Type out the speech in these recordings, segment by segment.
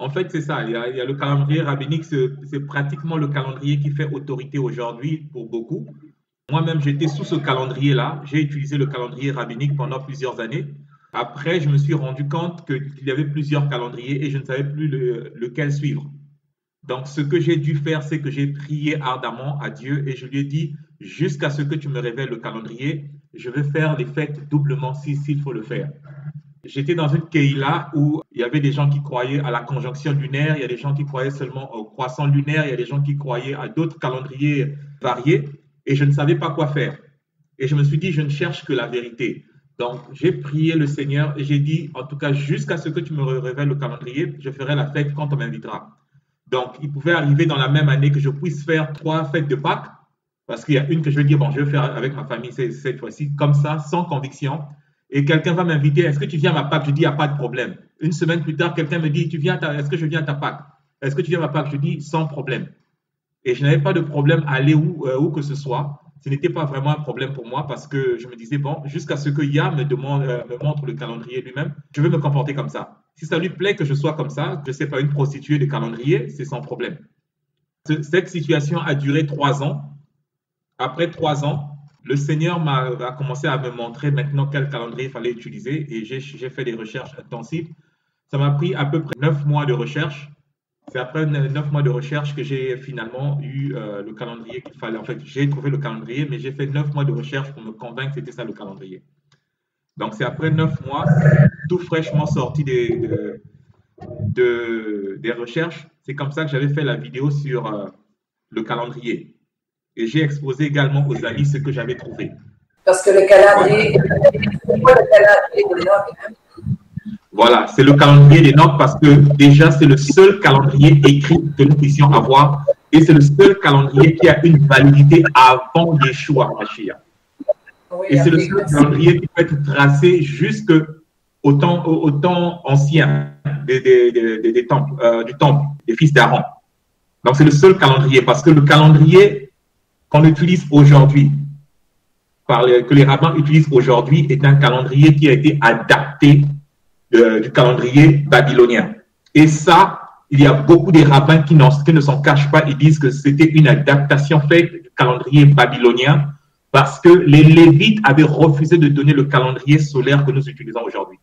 En fait, c'est ça. Il y a le calendrier rabbinique, c'est pratiquement le calendrier qui fait autorité aujourd'hui pour beaucoup. Moi-même, j'étais sous ce calendrier-là. J'ai utilisé le calendrier rabbinique pendant plusieurs années. Après, je me suis rendu compte qu'il y avait plusieurs calendriers et je ne savais plus lequel suivre. Donc, ce que j'ai dû faire, c'est que j'ai prié ardemment à Dieu et je lui ai dit, jusqu'à ce que tu me révèles le calendrier, je vais faire les fêtes doublement s'il faut le faire. J'étais dans une Keïla où il y avait des gens qui croyaient à la conjonction lunaire, il y a des gens qui croyaient seulement au croissant lunaire, il y a des gens qui croyaient à d'autres calendriers variés et je ne savais pas quoi faire. Et je me suis dit, je ne cherche que la vérité. Donc, j'ai prié le Seigneur et j'ai dit, en tout cas, jusqu'à ce que tu me révèles le calendrier, je ferai la fête quand on m'invitera. Donc, il pouvait arriver dans la même année que je puisse faire 3 fêtes de Pâques, parce qu'il y a une que je vais dire, bon, je vais faire avec ma famille cette fois-ci, comme ça, sans conviction. Et quelqu'un va m'inviter, est-ce que tu viens à ma Pâques? Je dis, il n'y a pas de problème. Une semaine plus tard, quelqu'un me dit, est-ce que je viens à ta Pâques? Est-ce que tu viens à ma Pâques? Je dis, sans problème. Et je n'avais pas de problème à aller où que ce soit. Ce n'était pas vraiment un problème pour moi parce que je me disais, bon, jusqu'à ce que Yah me montre le calendrier lui-même, je vais me comporter comme ça. Si ça lui plaît que je sois comme ça, je ne sais pas, une prostituée de calendrier, c'est sans problème. Cette situation a duré 3 ans. Après 3 ans, le Seigneur a commencé à me montrer maintenant quel calendrier il fallait utiliser et j'ai fait des recherches intensives. Ça m'a pris à peu près 9 mois de recherche. C'est après 9 mois de recherche que j'ai finalement eu le calendrier qu'il fallait. En fait, j'ai trouvé le calendrier, mais j'ai fait 9 mois de recherche pour me convaincre que c'était ça le calendrier. Donc, c'est après 9 mois, tout fraîchement sorti des recherches. C'est comme ça que j'avais fait la vidéo sur le calendrier. Et j'ai exposé également aux amis ce que j'avais trouvé. Parce que le calendrier, c'est quoi le calendrier de l'Enoch? Voilà, c'est le calendrier d'Enoch parce que déjà, c'est le seul calendrier écrit que nous puissions avoir et c'est le seul calendrier qui a une validité avant Yeshua Mashiach. Oui, et c'est le seul calendrier qui peut être tracé jusqu'au temps ancien du temple, des fils d'Aaron. Donc, c'est le seul calendrier parce que le calendrier qu'on utilise aujourd'hui, que les rabbins utilisent aujourd'hui, est un calendrier qui a été adapté du calendrier babylonien. Et ça, il y a beaucoup de rabbins qui ne s'en cachent pas. Ils disent que c'était une adaptation faite du calendrier babylonien parce que les Lévites avaient refusé de donner le calendrier solaire que nous utilisons aujourd'hui.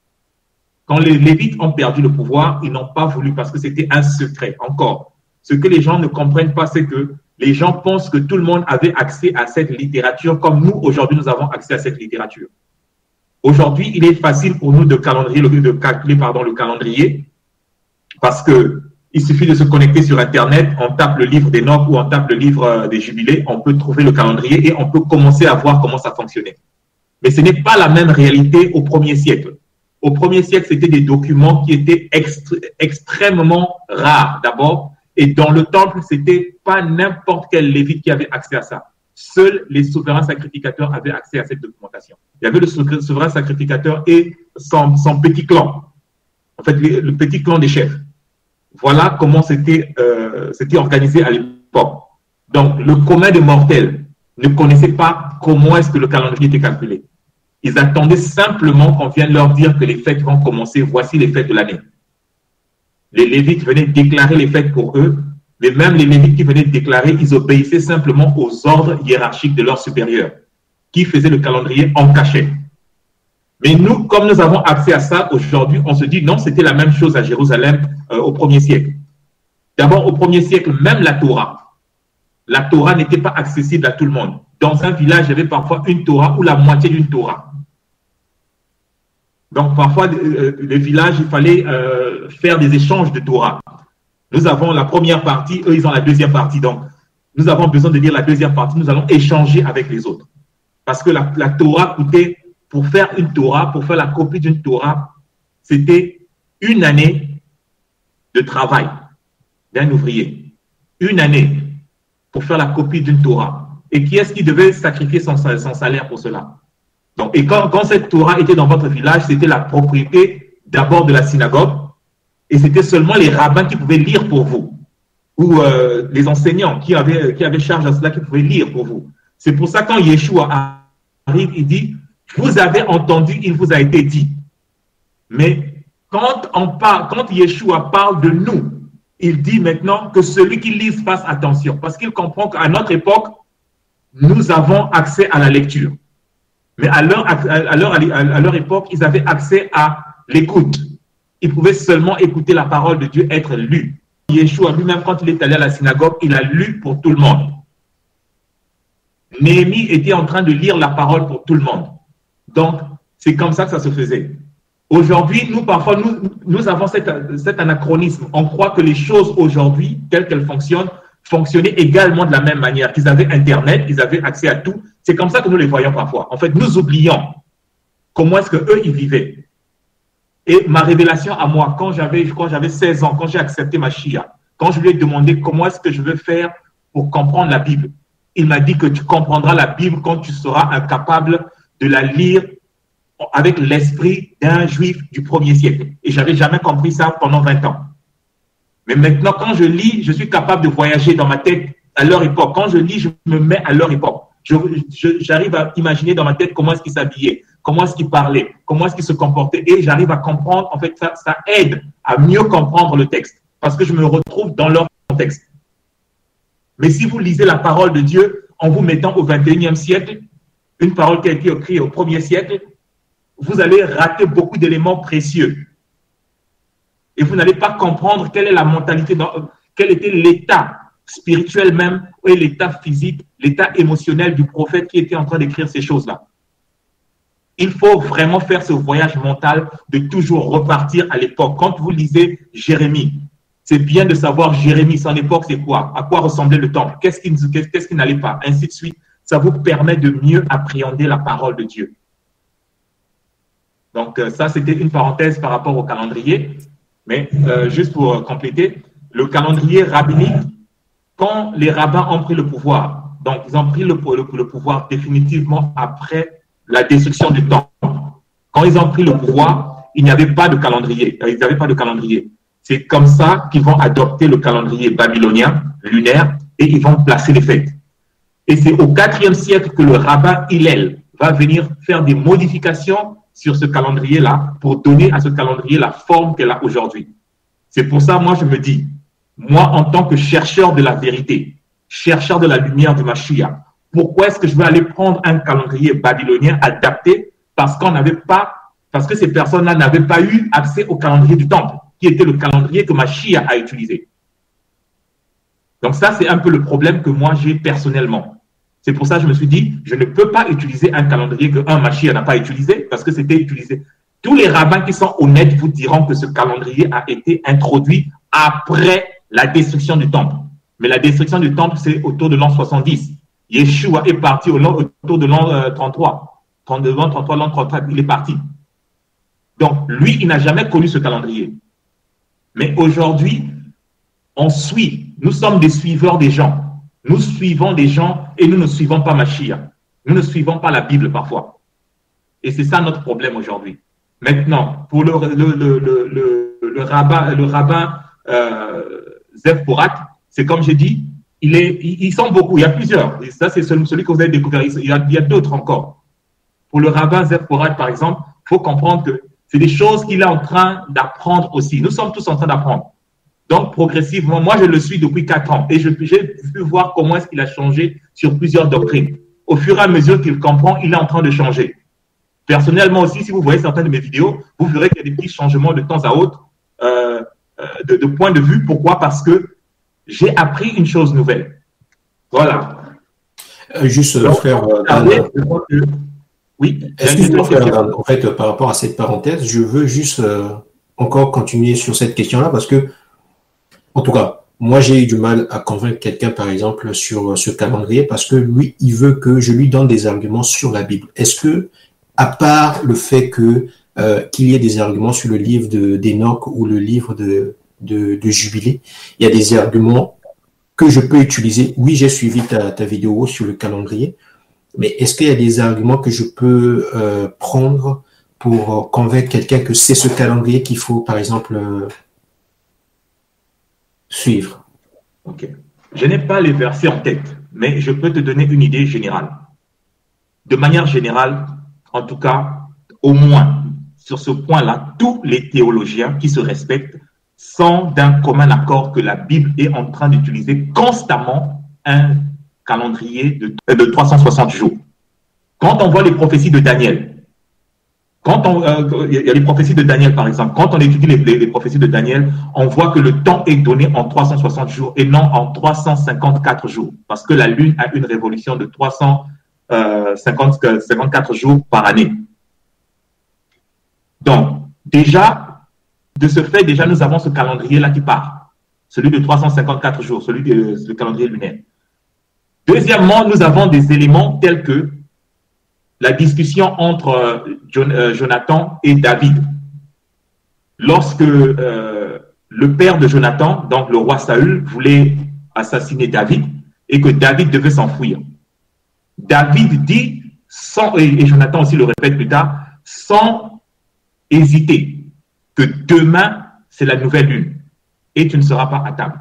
Quand les Lévites ont perdu le pouvoir, ils n'ont pas voulu parce que c'était un secret. Encore, ce que les gens ne comprennent pas, c'est que les gens pensent que tout le monde avait accès à cette littérature comme nous, aujourd'hui, nous avons accès à cette littérature. Aujourd'hui, il est facile pour nous de calculer le calendrier parce qu'il suffit de se connecter sur Internet, on tape le livre d'Enoch ou on tape le livre des Jubilés, on peut trouver le calendrier et on peut commencer à voir comment ça fonctionnait. Mais ce n'est pas la même réalité au 1er siècle. Au 1er siècle, c'était des documents qui étaient extrêmement rares d'abord et dans le temple, ce n'était pas n'importe quel lévite qui avait accès à ça. Seuls les souverains sacrificateurs avaient accès à cette documentation. Il y avait le souverain sacrificateur et son petit clan, en fait le petit clan des chefs. Voilà comment c'était organisé à l'époque. Donc, le commun des mortels ne connaissait pas comment est-ce que le calendrier était calculé. Ils attendaient simplement qu'on vienne leur dire que les fêtes vont commencer, voici les fêtes de l'année. Les Lévites venaient déclarer les fêtes pour eux. Mais même les Lévites qui venaient déclarer, ils obéissaient simplement aux ordres hiérarchiques de leurs supérieurs, qui faisaient le calendrier en cachette. Mais nous, comme nous avons accès à ça aujourd'hui, on se dit non, c'était la même chose à Jérusalem au 1er siècle. D'abord, au 1er siècle, même la Torah n'était pas accessible à tout le monde. Dans un village, il y avait parfois une Torah ou la moitié d'une Torah. Donc, parfois, les villages, il fallait faire des échanges de Torah. Nous avons la première partie, eux, ils ont la deuxième partie. Donc, nous avons besoin de lire la deuxième partie. Nous allons échanger avec les autres. Parce que la Torah coûtait, pour faire une Torah, pour faire la copie d'une Torah, c'était 1 année de travail d'un ouvrier. 1 année pour faire la copie d'une Torah. Et qui est-ce qui devait sacrifier son salaire pour cela? Donc, et quand cette Torah était dans votre village, c'était la propriété d'abord de la synagogue. Et c'était seulement les rabbins qui pouvaient lire pour vous, ou les enseignants qui avaient charge à cela, qui pouvaient lire pour vous. C'est pour ça quand Yeshua arrive, il dit, vous avez entendu, il vous a été dit. Mais quand Yeshua parle de nous, il dit maintenant que celui qui lit fasse attention, parce qu'il comprend qu'à notre époque, nous avons accès à la lecture. Mais à leur époque, ils avaient accès à l'écoute. Ils pouvaient seulement écouter la parole de Dieu être lue. Yeshua lui-même, quand il est allé à la synagogue, il a lu pour tout le monde. Néhémie était en train de lire la parole pour tout le monde. Donc, c'est comme ça que ça se faisait. Aujourd'hui, nous, parfois, nous avons cet anachronisme. On croit que les choses aujourd'hui, telles qu'elles fonctionnaient également de la même manière. Qu'ils avaient Internet, qu'ils avaient accès à tout. C'est comme ça que nous les voyons parfois. En fait, nous oublions comment est-ce qu'eux, ils vivaient. Et ma révélation à moi, quand j'avais 16 ans, quand j'ai accepté ma Shia, quand je lui ai demandé comment est-ce que je veux faire pour comprendre la Bible, il m'a dit que tu comprendras la Bible quand tu seras incapable de la lire avec l'esprit d'un juif du 1er siècle. Et je n'avais jamais compris ça pendant 20 ans. Mais maintenant, quand je lis, je suis capable de voyager dans ma tête à leur époque. Quand je lis, je me mets à leur époque. J'arrive à imaginer dans ma tête comment est-ce qu'ils s'habillaient, comment est-ce qu'ils parlaient, comment est-ce qu'ils se comportaient. Et j'arrive à comprendre, en fait, ça aide à mieux comprendre le texte. Parce que je me retrouve dans leur contexte. Mais si vous lisez la parole de Dieu en vous mettant au 21e siècle, une parole qui a été écrite au 1er siècle, vous allez rater beaucoup d'éléments précieux. Et vous n'allez pas comprendre quelle est la mentalité, quel était l'état spirituel même, et l'état physique, l'état émotionnel du prophète qui était en train d'écrire ces choses-là. Il faut vraiment faire ce voyage mental de toujours repartir à l'époque. Quand vous lisez Jérémie, c'est bien de savoir Jérémie, son époque, c'est quoi? À quoi ressemblait le temple? Qu'est-ce qui n'allait pas? Ainsi de suite. Ça vous permet de mieux appréhender la parole de Dieu. Donc, ça, c'était une parenthèse par rapport au calendrier. Mais juste pour compléter, le calendrier rabbinique, quand les rabbins ont pris le pouvoir, donc ils ont pris le pouvoir définitivement après la destruction du temple. Quand ils ont pris le pouvoir, il n'y avait pas de calendrier. Ils n'avaient pas de calendrier. C'est comme ça qu'ils vont adopter le calendrier babylonien, lunaire, et ils vont placer les fêtes. Et c'est au IVe siècle que le rabbin Hillel va venir faire des modifications sur ce calendrier-là pour donner à ce calendrier la forme qu'elle a aujourd'hui. C'est pour ça, moi, je me dis, moi, en tant que chercheur de la vérité, chercheur de la lumière du Mashiach, pourquoi est-ce que je vais aller prendre un calendrier babylonien adapté parce que ces personnes-là n'avaient pas eu accès au calendrier du temple, qui était le calendrier que Mashiach a utilisé. Donc ça, c'est un peu le problème que moi, j'ai personnellement. C'est pour ça que je me suis dit, je ne peux pas utiliser un calendrier qu'un Mashiach n'a pas utilisé, parce que c'était utilisé. Tous les rabbins qui sont honnêtes vous diront que ce calendrier a été introduit après la destruction du temple. Mais la destruction du temple, c'est autour de l'an 70. Yeshua est parti autour de l'an 33. 32 ans, 33, l'an 33, il est parti. Donc, lui, il n'a jamais connu ce calendrier. Mais aujourd'hui, on suit. Nous sommes des suiveurs des gens. Nous suivons des gens et nous ne suivons pas Mashiach. Nous ne suivons pas la Bible parfois. Et c'est ça notre problème aujourd'hui. Maintenant, pour le rabbin Zev Porat, c'est comme j'ai dit, ils sont beaucoup, il y a plusieurs. Et ça, c'est celui que vous avez découvert. Il y a d'autres encore. Pour le rabbin Zev Porat, par exemple, il faut comprendre que c'est des choses qu'il est en train d'apprendre aussi. Nous sommes tous en train d'apprendre. Donc, progressivement, moi, je le suis depuis 4 ans et j'ai pu voir comment est-ce qu'il a changé sur plusieurs doctrines. Au fur et à mesure qu'il comprend, il est en train de changer. Personnellement aussi, si vous voyez certaines de mes vidéos, vous verrez qu'il y a des petits changements de temps à autre de point de vue. Pourquoi? Parce que j'ai appris une chose nouvelle. Voilà. Juste donc, faire... oui. Excusez-moi, en fait, par rapport à cette parenthèse, je veux juste encore continuer sur cette question-là parce que, en tout cas, moi, j'ai eu du mal à convaincre quelqu'un, par exemple, sur ce calendrier parce que lui, il veut que je lui donne des arguments sur la Bible. Est-ce que, à part le fait que qu'il y ait des arguments sur le livre d'Enoch ou le livre de Jubilé, il y a des arguments que je peux utiliser. Oui, j'ai suivi ta vidéo sur le calendrier, mais est-ce qu'il y a des arguments que je peux prendre pour convaincre quelqu'un que c'est ce calendrier qu'il faut, par exemple, suivre? Ok. Je n'ai pas les versets en tête, mais je peux te donner une idée générale. De manière générale, en tout cas, au moins, sur ce point-là, tous les théologiens qui se respectent sont d'un commun accord que la Bible est en train d'utiliser constamment un calendrier de 360 jours. Quand on voit les prophéties de Daniel, il y a les prophéties de Daniel par exemple, quand on étudie les prophéties de Daniel, on voit que le temps est donné en 360 jours et non en 354 jours, parce que la Lune a une révolution de 354 jours par année. Donc, déjà, de ce fait, déjà, nous avons ce calendrier-là qui part, celui de 354 jours, celui du calendrier lunaire. Deuxièmement, nous avons des éléments tels que la discussion entre Jonathan et David. Lorsque le père de Jonathan, donc le roi Saül, voulait assassiner David et que David devait s'enfuir. David dit, et Jonathan aussi le répète plus tard, sans hésiter, que demain, c'est la nouvelle lune et tu ne seras pas à table.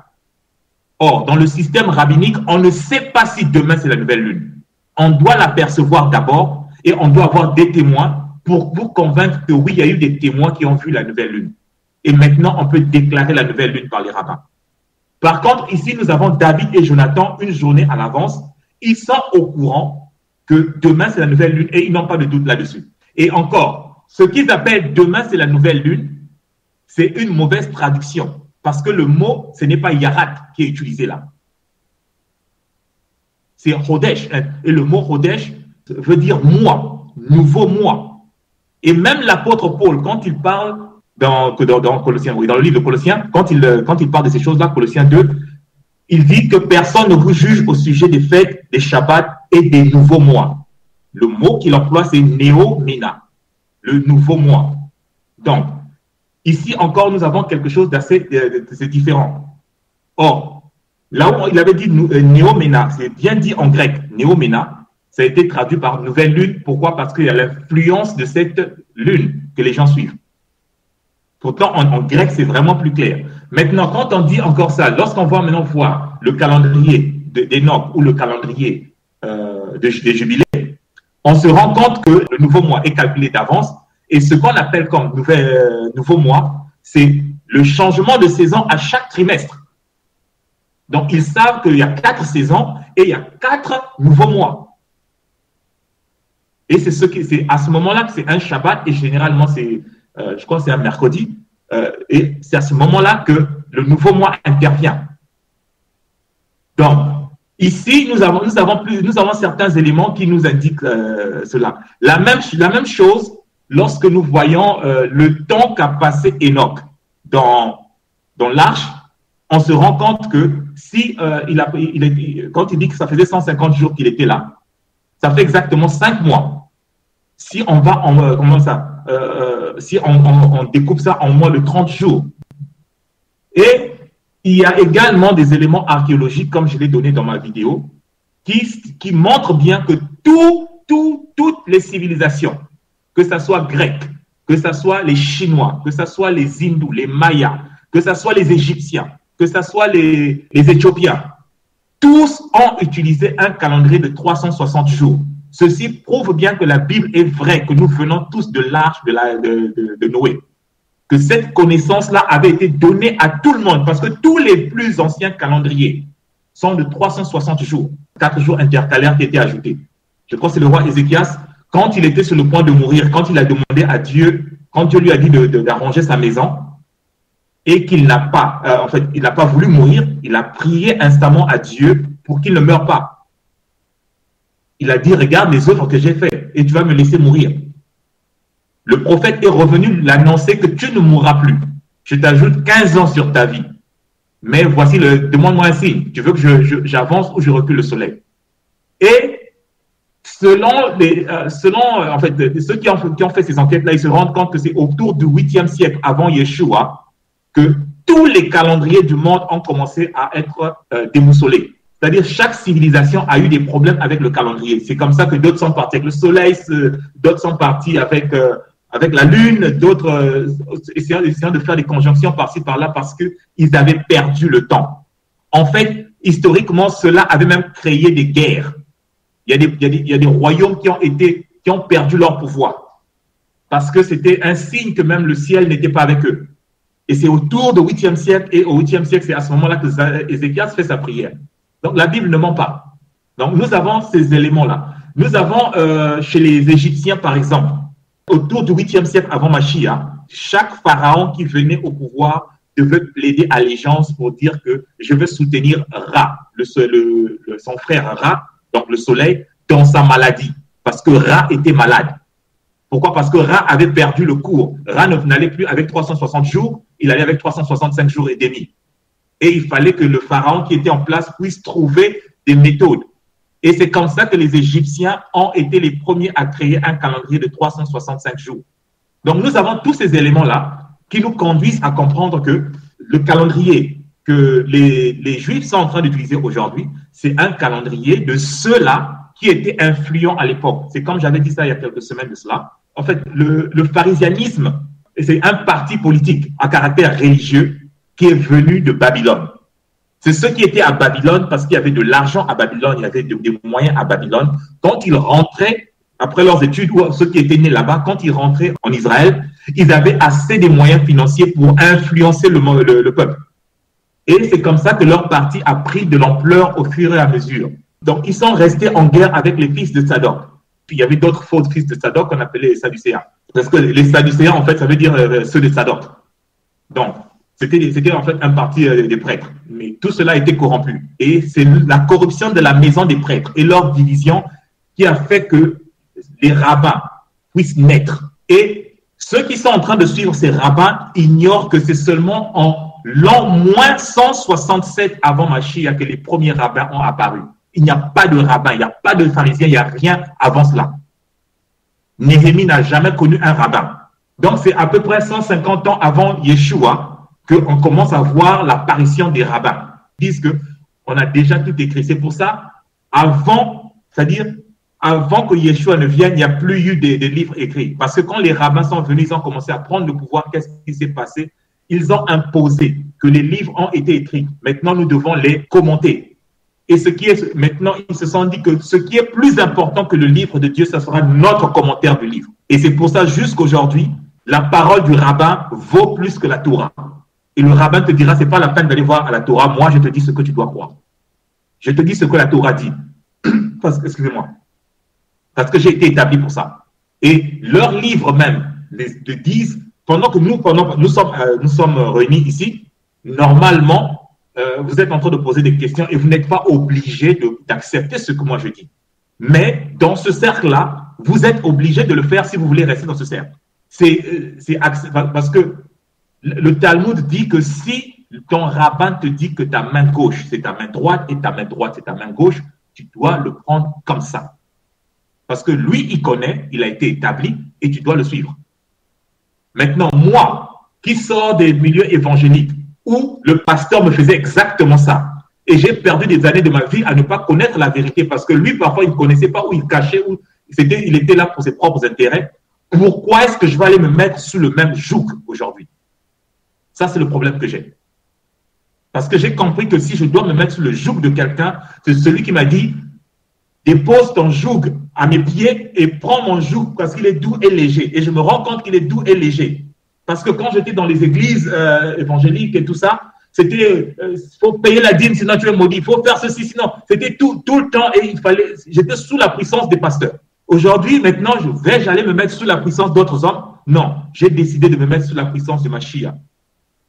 Or, dans le système rabbinique, on ne sait pas si demain, c'est la nouvelle lune. On doit l'apercevoir d'abord et on doit avoir des témoins pour vous convaincre que oui, il y a eu des témoins qui ont vu la nouvelle lune. Et maintenant, on peut déclarer la nouvelle lune par les rabbins. Par contre, ici, nous avons David et Jonathan une journée à l'avance. Ils sont au courant que demain, c'est la nouvelle lune et ils n'ont pas de doute là-dessus. Et encore, ce qu'ils appellent demain, c'est la nouvelle lune, c'est une mauvaise traduction. Parce que le mot, ce n'est pas Yarat qui est utilisé là. C'est Hodesh. Et le mot Hodesh veut dire mois, nouveau mois. Et même l'apôtre Paul, quand il parle dans Colossiens, oui, dans le livre de Colossiens, quand il parle de ces choses-là, Colossiens 2, il dit que personne ne vous juge au sujet des fêtes, des Shabbats et des nouveaux mois. Le mot qu'il emploie, c'est Néo-Ména, le nouveau mois. Donc, ici encore, nous avons quelque chose d'assez différent. Or, là où il avait dit Néo-Ména, c'est bien dit en grec, Néo-Ména, ça a été traduit par nouvelle lune. Pourquoi? Parce qu'il y a l'influence de cette lune que les gens suivent. Pourtant, en grec, c'est vraiment plus clair. Maintenant, quand on dit encore ça, lorsqu'on va maintenant voir le calendrier d'Enoch ou le calendrier des jubilés, on se rend compte que le nouveau mois est calculé d'avance. Et ce qu'on appelle comme nouveau mois, c'est le changement de saison à chaque trimestre. Donc, ils savent qu'il y a 4 saisons et il y a 4 nouveaux mois. Et c'est à ce moment-là que c'est un Shabbat et généralement, je crois que c'est un mercredi. Et c'est à ce moment-là que le nouveau mois intervient. Donc, ici, nous avons certains éléments qui nous indiquent cela. La même chose lorsque nous voyons le temps qu'a passé Enoch dans l'arche, on se rend compte que si quand il dit que ça faisait 150 jours qu'il était là, ça fait exactement 5 mois. Si on va si on découpe ça en moins de 30 jours. Et il y a également des éléments archéologiques, comme je l'ai donné dans ma vidéo, qui montrent bien que toutes les civilisations, que ce soit grec, que ce soit les Chinois, que ce soit les Hindous, les Mayas, que ce soit les Égyptiens, que ce soit les Éthiopiens, tous ont utilisé un calendrier de 360 jours. Ceci prouve bien que la Bible est vraie, que nous venons tous de l'arche de Noé. Que cette connaissance-là avait été donnée à tout le monde, parce que tous les plus anciens calendriers sont de 360 jours, 4 jours intercalaires qui étaient ajoutés. Je crois que c'est le roi Ézéchias, quand il était sur le point de mourir, quand il a demandé à Dieu, quand Dieu lui a dit d'arranger sa maison, et qu'il n'a pas, il n'a pas voulu mourir, il a prié instamment à Dieu pour qu'il ne meure pas. Il a dit, regarde les œuvres que j'ai faites et tu vas me laisser mourir. Le prophète est revenu l'annoncer que tu ne mourras plus. Je t'ajoute 15 ans sur ta vie. Mais voici demande-moi un signe. Tu veux que j'avance ou je recule le soleil? Et selon ceux qui ont fait ces enquêtes-là, ils se rendent compte que c'est autour du 8e siècle avant Yeshua que tous les calendriers du monde ont commencé à être déboussolés. C'est-à-dire chaque civilisation a eu des problèmes avec le calendrier. C'est comme ça que d'autres sont partis avec le soleil, d'autres sont partis avec la lune, d'autres essayant de faire des conjonctions par-ci par-là parce qu'ils avaient perdu le temps. En fait, historiquement, cela avait même créé des guerres. Il y a des royaumes qui ont perdu leur pouvoir. parce que c'était un signe que même le ciel n'était pas avec eux. Et c'est autour du 8e siècle, et au 8e siècle, c'est à ce moment-là que Ézéchias fait sa prière. Donc la Bible ne ment pas. Donc nous avons ces éléments-là. Nous avons chez les Égyptiens, par exemple, autour du 8e siècle avant Mashiach, chaque pharaon qui venait au pouvoir devait plaider allégeance pour dire que je veux soutenir Ra, son frère Ra, donc le soleil, dans sa maladie, parce que Ra était malade. Pourquoi? Parce que Ra avait perdu le cours. Ra n'allait plus avec 360 jours, il allait avec 365 jours et demi. Et il fallait que le pharaon qui était en place puisse trouver des méthodes. Et c'est comme ça que les Égyptiens ont été les premiers à créer un calendrier de 365 jours. Donc nous avons tous ces éléments-là qui nous conduisent à comprendre que le calendrier que les Juifs sont en train d'utiliser aujourd'hui, c'est un calendrier de ceux-là qui étaient influents à l'époque. C'est comme j'avais dit ça il y a quelques semaines de cela. En fait, le pharisianisme, c'est un parti politique à caractère religieux qui est venu de Babylone. C'est ceux qui étaient à Babylone parce qu'il y avait de l'argent à Babylone, il y avait des moyens à Babylone. Quand ils rentraient, après leurs études, ou ceux qui étaient nés là-bas, quand ils rentraient en Israël, ils avaient assez des moyens financiers pour influencer le peuple. Et c'est comme ça que leur parti a pris de l'ampleur au fur et à mesure. Donc, ils sont restés en guerre avec les fils de Tsadok. Puis, il y avait d'autres faux fils de Tsadok qu'on appelait les Sadducéens. Parce que les Sadducéens, en fait, ça veut dire ceux de Tsadok. Donc, c'était en fait un parti des prêtres. Mais tout cela a été corrompu. Et c'est la corruption de la maison des prêtres et leur division qui a fait que les rabbins puissent naître. Et ceux qui sont en train de suivre ces rabbins ignorent que c'est seulement en l'an moins 167 avant Mashiach que les premiers rabbins ont apparu. Il n'y a pas de rabbin, il n'y a pas de pharisien, il n'y a rien avant cela. Néhémie n'a jamais connu un rabbin. Donc c'est à peu près 150 ans avant Yeshua qu'on commence à voir l'apparition des rabbins. Ils disent qu'on a déjà tout écrit. C'est pour ça, avant que Yeshua ne vienne, il n'y a plus eu de livres écrits. Parce que quand les rabbins sont venus, ils ont commencé à prendre le pouvoir. Qu'est-ce qui s'est passé? Ils ont imposé que les livres ont été écrits. Maintenant, nous devons les commenter. Et maintenant, ils se sont dit que ce qui est plus important que le livre de Dieu, ce sera notre commentaire du livre. Et c'est pour ça, jusqu'aujourd'hui, la parole du rabbin vaut plus que la Torah. Et le rabbin te dira, c'est pas la peine d'aller voir à la Torah. Moi, je te dis ce que tu dois croire. Je te dis ce que la Torah dit. Excusez-moi. Parce que j'ai été établi pour ça. Et leurs livres même disent, pendant que nous sommes réunis ici, normalement, vous êtes en train de poser des questions et vous n'êtes pas obligé d'accepter ce que moi je dis. Mais dans ce cercle-là, vous êtes obligé de le faire si vous voulez rester dans ce cercle. Parce que le Talmud dit que si ton rabbin te dit que ta main gauche, c'est ta main droite et ta main droite, c'est ta main gauche, tu dois le prendre comme ça. Parce que lui, il connaît, il a été établi et tu dois le suivre. Maintenant, moi, qui sors des milieux évangéliques où le pasteur me faisait exactement ça, et j'ai perdu des années de ma vie à ne pas connaître la vérité parce que lui, parfois, il ne connaissait pas, où il cachait, où il était là pour ses propres intérêts. Pourquoi est-ce que je vais aller me mettre sous le même joug aujourd'hui? Ça, c'est le problème que j'ai. Parce que j'ai compris que si je dois me mettre sous le joug de quelqu'un, c'est celui qui m'a dit « Dépose ton joug à mes pieds et prends mon joug parce qu'il est doux et léger. » Et je me rends compte qu'il est doux et léger. Parce que quand j'étais dans les églises évangéliques et tout ça, c'était faut payer la dîme sinon tu es maudit, il faut faire ceci sinon. C'était tout le temps et j'étais sous la puissance des pasteurs. Aujourd'hui, maintenant, j'allais me mettre sous la puissance d'autres hommes. Non, j'ai décidé de me mettre sous la puissance de Mashiach.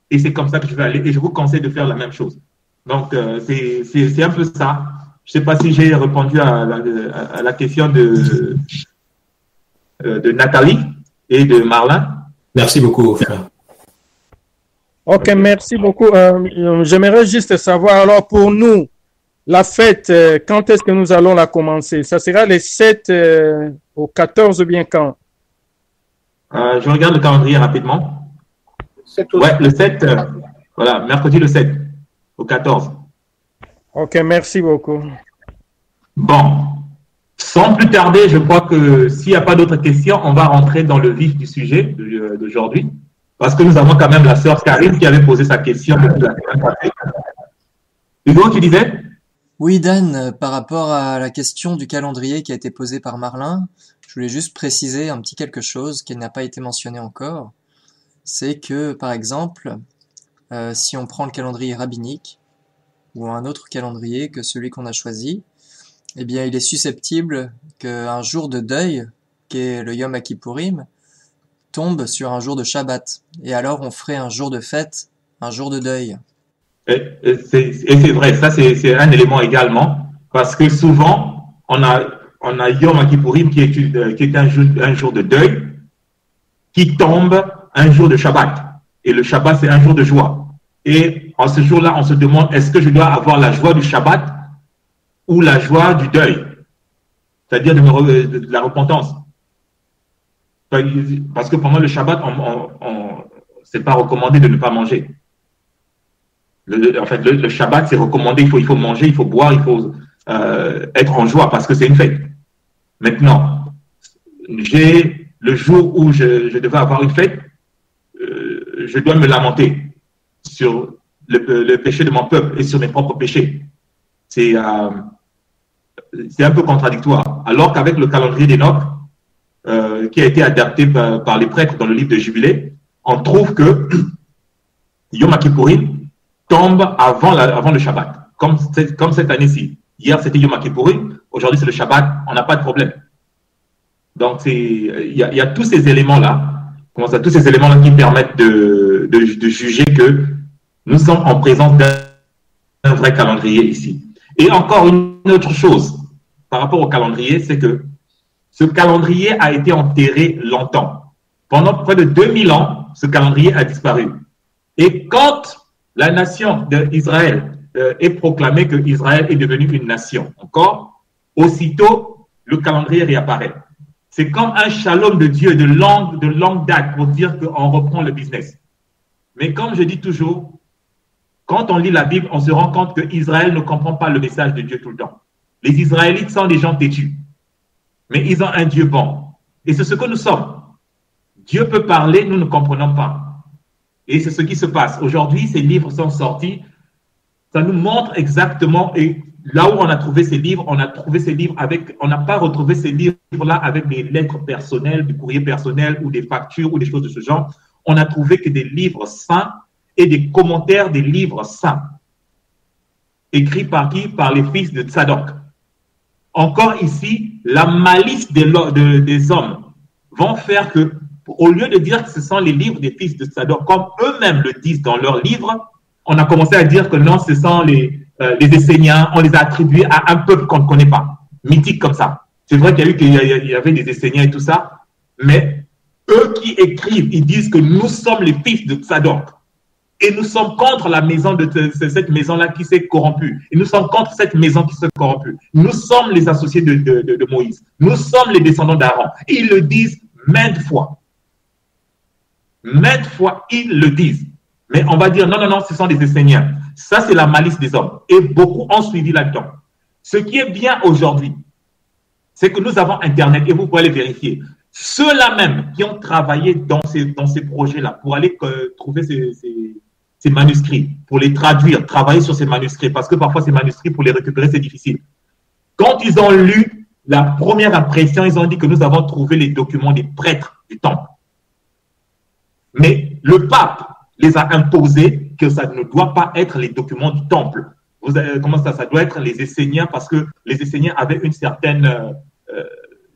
Et c'est comme ça que je vais aller. Et je vous conseille de faire la même chose. Donc, c'est un peu ça. Je ne sais pas si j'ai répondu à la question de Nathalie et de Marlin. Merci beaucoup, frère. Ok, merci beaucoup. J'aimerais juste savoir, alors pour nous, la fête, quand est-ce que nous allons la commencer? Ça sera les 7 au 14 ou bien quand? Je regarde le calendrier rapidement. Ouais, le 7, voilà, mercredi le 7 au 14. Ok, merci beaucoup. Bon, sans plus tarder, je crois que s'il n'y a pas d'autres questions, on va rentrer dans le vif du sujet d'aujourd'hui. Parce que nous avons quand même la sœur Karine qui avait posé sa question depuis la semaine passée. Hugo, tu disais? Oui, Dan, par rapport à la question du calendrier qui a été posée par Marlin, Je voulais juste préciser un petit quelque chose qui n'a pas été mentionné encore. C'est que, par exemple, si on prend le calendrier rabbinique ou un autre calendrier que celui qu'on a choisi, eh bien, il est susceptible qu'un jour de deuil, qui est le Yom Kippourim, tombe sur un jour de Shabbat. Et alors, on ferait un jour de fête, un jour de deuil. Et c'est vrai, ça c'est un élément également, parce que souvent, on a Yom Kippourim qui est un jour de deuil, qui tombe un jour de Shabbat. Et le Shabbat, c'est un jour de joie. Et en ce jour-là, on se demande, est-ce que je dois avoir la joie du Shabbat ou la joie du deuil, c'est-à-dire de la repentance. Parce que pendant le Shabbat, c'est pas recommandé de ne pas manger. En fait, le Shabbat, c'est recommandé, il faut manger, il faut boire, il faut être en joie parce que c'est une fête. Maintenant, le jour où je devais avoir une fête, je dois me lamenter sur le péché de mon peuple et sur mes propres péchés. C'est un peu contradictoire. Alors qu'avec le calendrier d'Enoch, qui a été adapté par les prêtres dans le livre de Jubilé, on trouve que Yom Kippourim tombe avant le Shabbat, comme cette année-ci. Hier, c'était Yom Kippourim, aujourd'hui, c'est le Shabbat, on n'a pas de problème. Donc, il y a tous ces éléments-là, tous ces éléments-là qui permettent de juger que nous sommes en présence d'un vrai calendrier ici. Et encore une autre chose par rapport au calendrier, c'est que ce calendrier a été enterré longtemps. Pendant près de 2000 ans, ce calendrier a disparu. Et quand la nation d'Israël est proclamée que Israël est devenu une nation, encore, aussitôt, le calendrier réapparaît. C'est comme un shalom de Dieu de longue date pour dire qu'on reprend le business. Mais comme je dis toujours, quand on lit la Bible, on se rend compte que Israël ne comprend pas le message de Dieu tout le temps. Les Israélites sont des gens têtus, mais ils ont un Dieu bon. Et c'est ce que nous sommes. Dieu peut parler, nous ne comprenons pas. Et c'est ce qui se passe. Aujourd'hui, ces livres sont sortis. Ça nous montre exactement, et là où on a trouvé ces livres, on n'a pas retrouvé ces livres-là avec des lettres personnelles, des courriers personnels ou des factures ou des choses de ce genre. On a trouvé que des livres saints et des commentaires des livres saints. Écrits par qui? Par les fils de Tzadok. Encore ici, la malice des hommes vont faire que, au lieu de dire que ce sont les livres des fils de Tzadok, comme eux-mêmes le disent dans leurs livres, on a commencé à dire que non, ce sont les Esséniens, on les a attribués à un peuple qu'on ne connaît pas, mythique comme ça. C'est vrai qu'il y avait des Esséniens et tout ça, mais eux qui écrivent, ils disent que nous sommes les fils de Tzadok. Et nous sommes contre la maison cette maison-là qui s'est corrompue. Et nous sommes contre cette maison qui s'est corrompue. Nous sommes les associés de Moïse. Nous sommes les descendants d'Aaron. Ils le disent maintes fois. Maintes fois, ils le disent. Mais on va dire, non, ce sont des Esséniens. Ça, c'est la malice des hommes. Et beaucoup ont suivi là-dedans. Ce qui est bien aujourd'hui, c'est que nous avons Internet et vous pouvez les vérifier. Ceux-là même qui ont travaillé dans ces projets-là pour aller trouver ces manuscrits, pour les traduire, travailler sur ces manuscrits, parce que parfois ces manuscrits, pour les récupérer, c'est difficile. Quand ils ont lu la première impression, ils ont dit que nous avons trouvé les documents des prêtres du temple. Mais le pape les a imposés que ça ne doit pas être les documents du temple. Comment ça doit être les Esséniens, parce que les Esséniens avaient une certaine...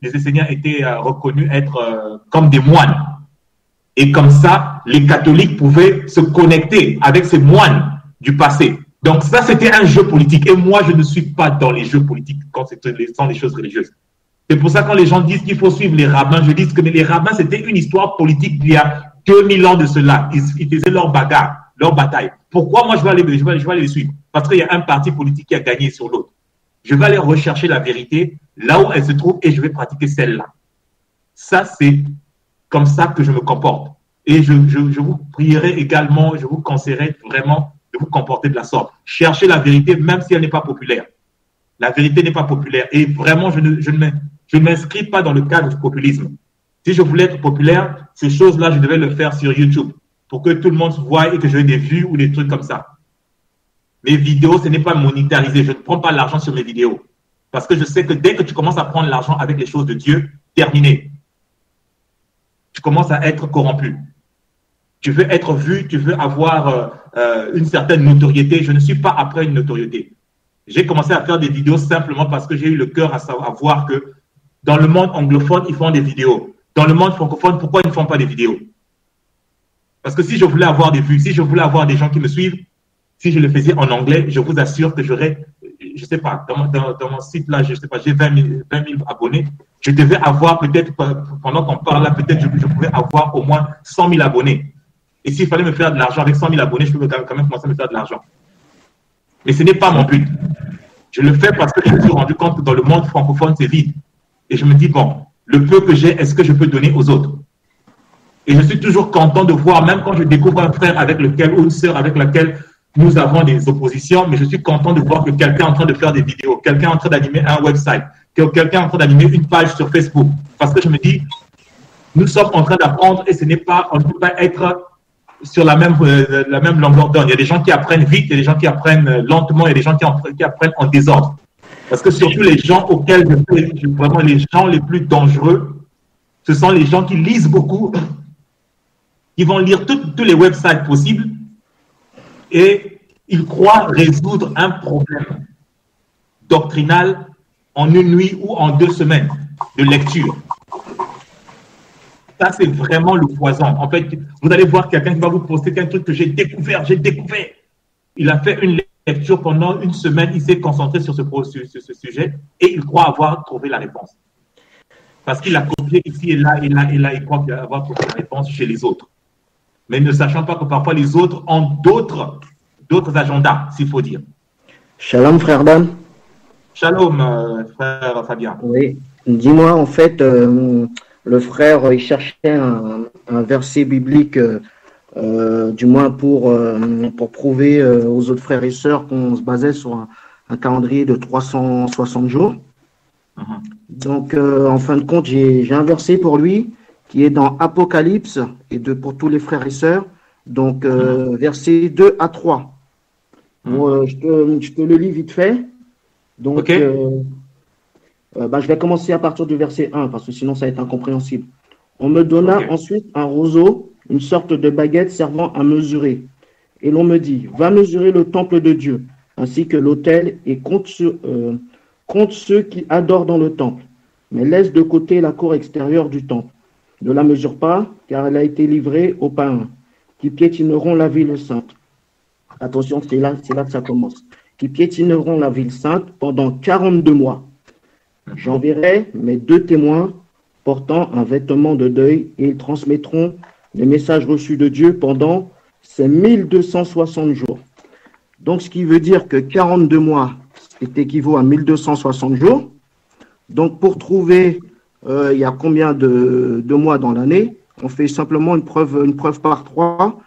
les Esséniens étaient reconnus être comme des moines. Et comme ça, les catholiques pouvaient se connecter avec ces moines du passé. Donc ça, c'était un jeu politique. Et moi, je ne suis pas dans les jeux politiques quand ce sont des choses religieuses. C'est pour ça que quand les gens disent qu'il faut suivre les rabbins, je dis que les rabbins, c'était une histoire politique d'il y a 2000 ans de cela. Ils faisaient leur bagarre, leur bataille. Pourquoi moi, je vais aller les suivre? Parce qu'il y a un parti politique qui a gagné sur l'autre. Je vais aller rechercher la vérité là où elle se trouve et je vais pratiquer celle-là. Ça, c'est comme ça que je me comporte. Et je vous prierai également, je vous conseillerais vraiment de vous comporter de la sorte. Cherchez la vérité, même si elle n'est pas populaire. La vérité n'est pas populaire. Et vraiment, je ne m'inscris pas dans le cadre du populisme. Si je voulais être populaire, ces choses-là, je devais le faire sur YouTube pour que tout le monde voie et que j'ai des vues ou des trucs comme ça. Mes vidéos, ce n'est pas monétarisé. Je ne prends pas l'argent sur mes vidéos. Parce que je sais que dès que tu commences à prendre l'argent avec les choses de Dieu, terminé. Tu commences à être corrompu. Tu veux être vu, tu veux avoir une certaine notoriété. Je ne suis pas après une notoriété. J'ai commencé à faire des vidéos simplement parce que j'ai eu le cœur à voir que dans le monde anglophone, ils font des vidéos. Dans le monde francophone, pourquoi ils ne font pas des vidéos? Parce que si je voulais avoir des vues, si je voulais avoir des gens qui me suivent, si je le faisais en anglais, je vous assure que j'aurais, je ne sais pas, dans mon site là, je sais pas, j'ai 20 000 abonnés. Je devais avoir peut-être, pendant qu'on parle là, peut-être je pouvais avoir au moins 100 000 abonnés. Et s'il fallait me faire de l'argent avec 100 000 abonnés, je peux quand même commencer à me faire de l'argent. Mais ce n'est pas mon but. Je le fais parce que je me suis rendu compte que dans le monde francophone, c'est vide. Et je me dis, bon, le peu que j'ai, est-ce que je peux donner aux autres? Et je suis toujours content de voir, même quand je découvre un frère avec lequel, ou une sœur avec laquelle nous avons des oppositions, mais je suis content de voir que quelqu'un est en train de faire des vidéos, quelqu'un est en train d'animer un website, que quelqu'un est en train d'animer une page sur Facebook. Parce que je me dis, nous sommes en train d'apprendre et ce n'est pas, on ne peut pas être sur la même longueur d'onde. Il y a des gens qui apprennent vite, il y a des gens qui apprennent lentement, il y a des gens qui apprennent en désordre. Parce que surtout les gens auxquels vraiment les gens les plus dangereux, ce sont les gens qui lisent beaucoup, qui vont lire tous les websites possibles et ils croient résoudre un problème doctrinal en une nuit ou en 2 semaines de lecture. Ça, c'est vraiment le poison. En fait, vous allez voir quelqu'un qui va vous poster un truc que j'ai découvert. Il a fait une lecture pendant 1 semaine, il s'est concentré sur ce sujet et il croit avoir trouvé la réponse. Parce qu'il a copié ici et là, il croit avoir trouvé la réponse chez les autres. Mais ne sachant pas que parfois les autres ont d'autres agendas, s'il faut dire. Shalom, frère Dan. Shalom, frère Fabien. Oui, dis-moi, en fait, le frère, il cherchait un verset biblique, du moins pour prouver aux autres frères et sœurs qu'on se basait sur un calendrier de 360 jours. Donc, en fin de compte, j'ai un verset pour lui qui est dans Apocalypse et pour tous les frères et sœurs. Donc, versets 2 à 3. Bon, je te le lis vite fait. Donc, okay. Je vais commencer à partir du verset 1 parce que sinon ça va être incompréhensible. On me donna ensuite un roseau, une sorte de baguette servant à mesurer. Et l'on me dit, va mesurer le temple de Dieu, ainsi que l'autel, et compte ceux qui adorent dans le temple. Mais laisse de côté la cour extérieure du temple. Ne la mesure pas, car elle a été livrée aux païens, qui piétineront la ville sainte. Attention, c'est là que ça commence. Qui piétineront la ville sainte pendant 42 mois. J'enverrai mes 2 témoins portant un vêtement de deuil et ils transmettront les messages reçus de Dieu pendant ces 1260 jours. Donc, ce qui veut dire que 42 mois équivaut à 1260 jours. Donc, pour trouver il y a combien de mois dans l'année, on fait simplement une preuve par 3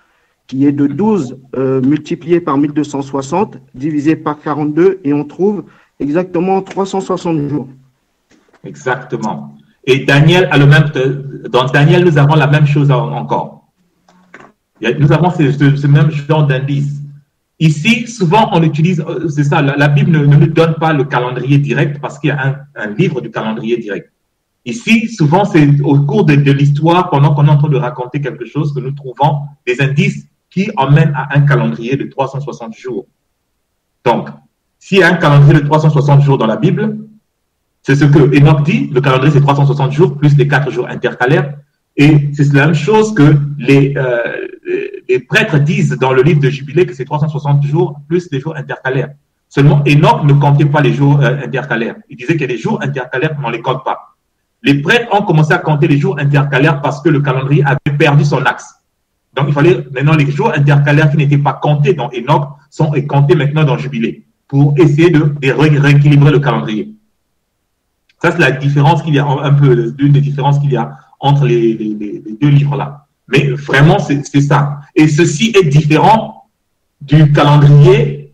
qui est de 12 multiplié par 1260 divisé par 42 et on trouve exactement 360 jours. Exactement. Et Daniel a le même. Dans Daniel, nous avons la même chose encore. Nous avons ce même genre d'indice. Ici, souvent, on utilise. C'est ça, la Bible ne nous donne pas le calendrier direct parce qu'il y a un livre du calendrier direct. Ici, souvent, c'est au cours de l'histoire, pendant qu'on est en train de raconter quelque chose, que nous trouvons des indices qui emmènent à un calendrier de 360 jours. Donc, s'il y a un calendrier de 360 jours dans la Bible, c'est ce que Enoch dit, le calendrier c'est 360 jours plus les 4 jours intercalaires. Et c'est la même chose que les prêtres disent dans le livre de Jubilé que c'est 360 jours plus les jours intercalaires. Seulement, Enoch ne comptait pas les jours intercalaires. Il disait qu'il y a des jours intercalaires, mais on ne les compte pas. Les prêtres ont commencé à compter les jours intercalaires parce que le calendrier avait perdu son axe. Donc, il fallait maintenant les jours intercalaires qui n'étaient pas comptés dans Enoch sont comptés maintenant dans Jubilé pour essayer de rééquilibrer le calendrier. Ça, c'est la différence qu'il y a, un peu, l'une des différences qu'il y a entre les 2 livres-là. Mais vraiment, c'est ça. Et ceci est différent du calendrier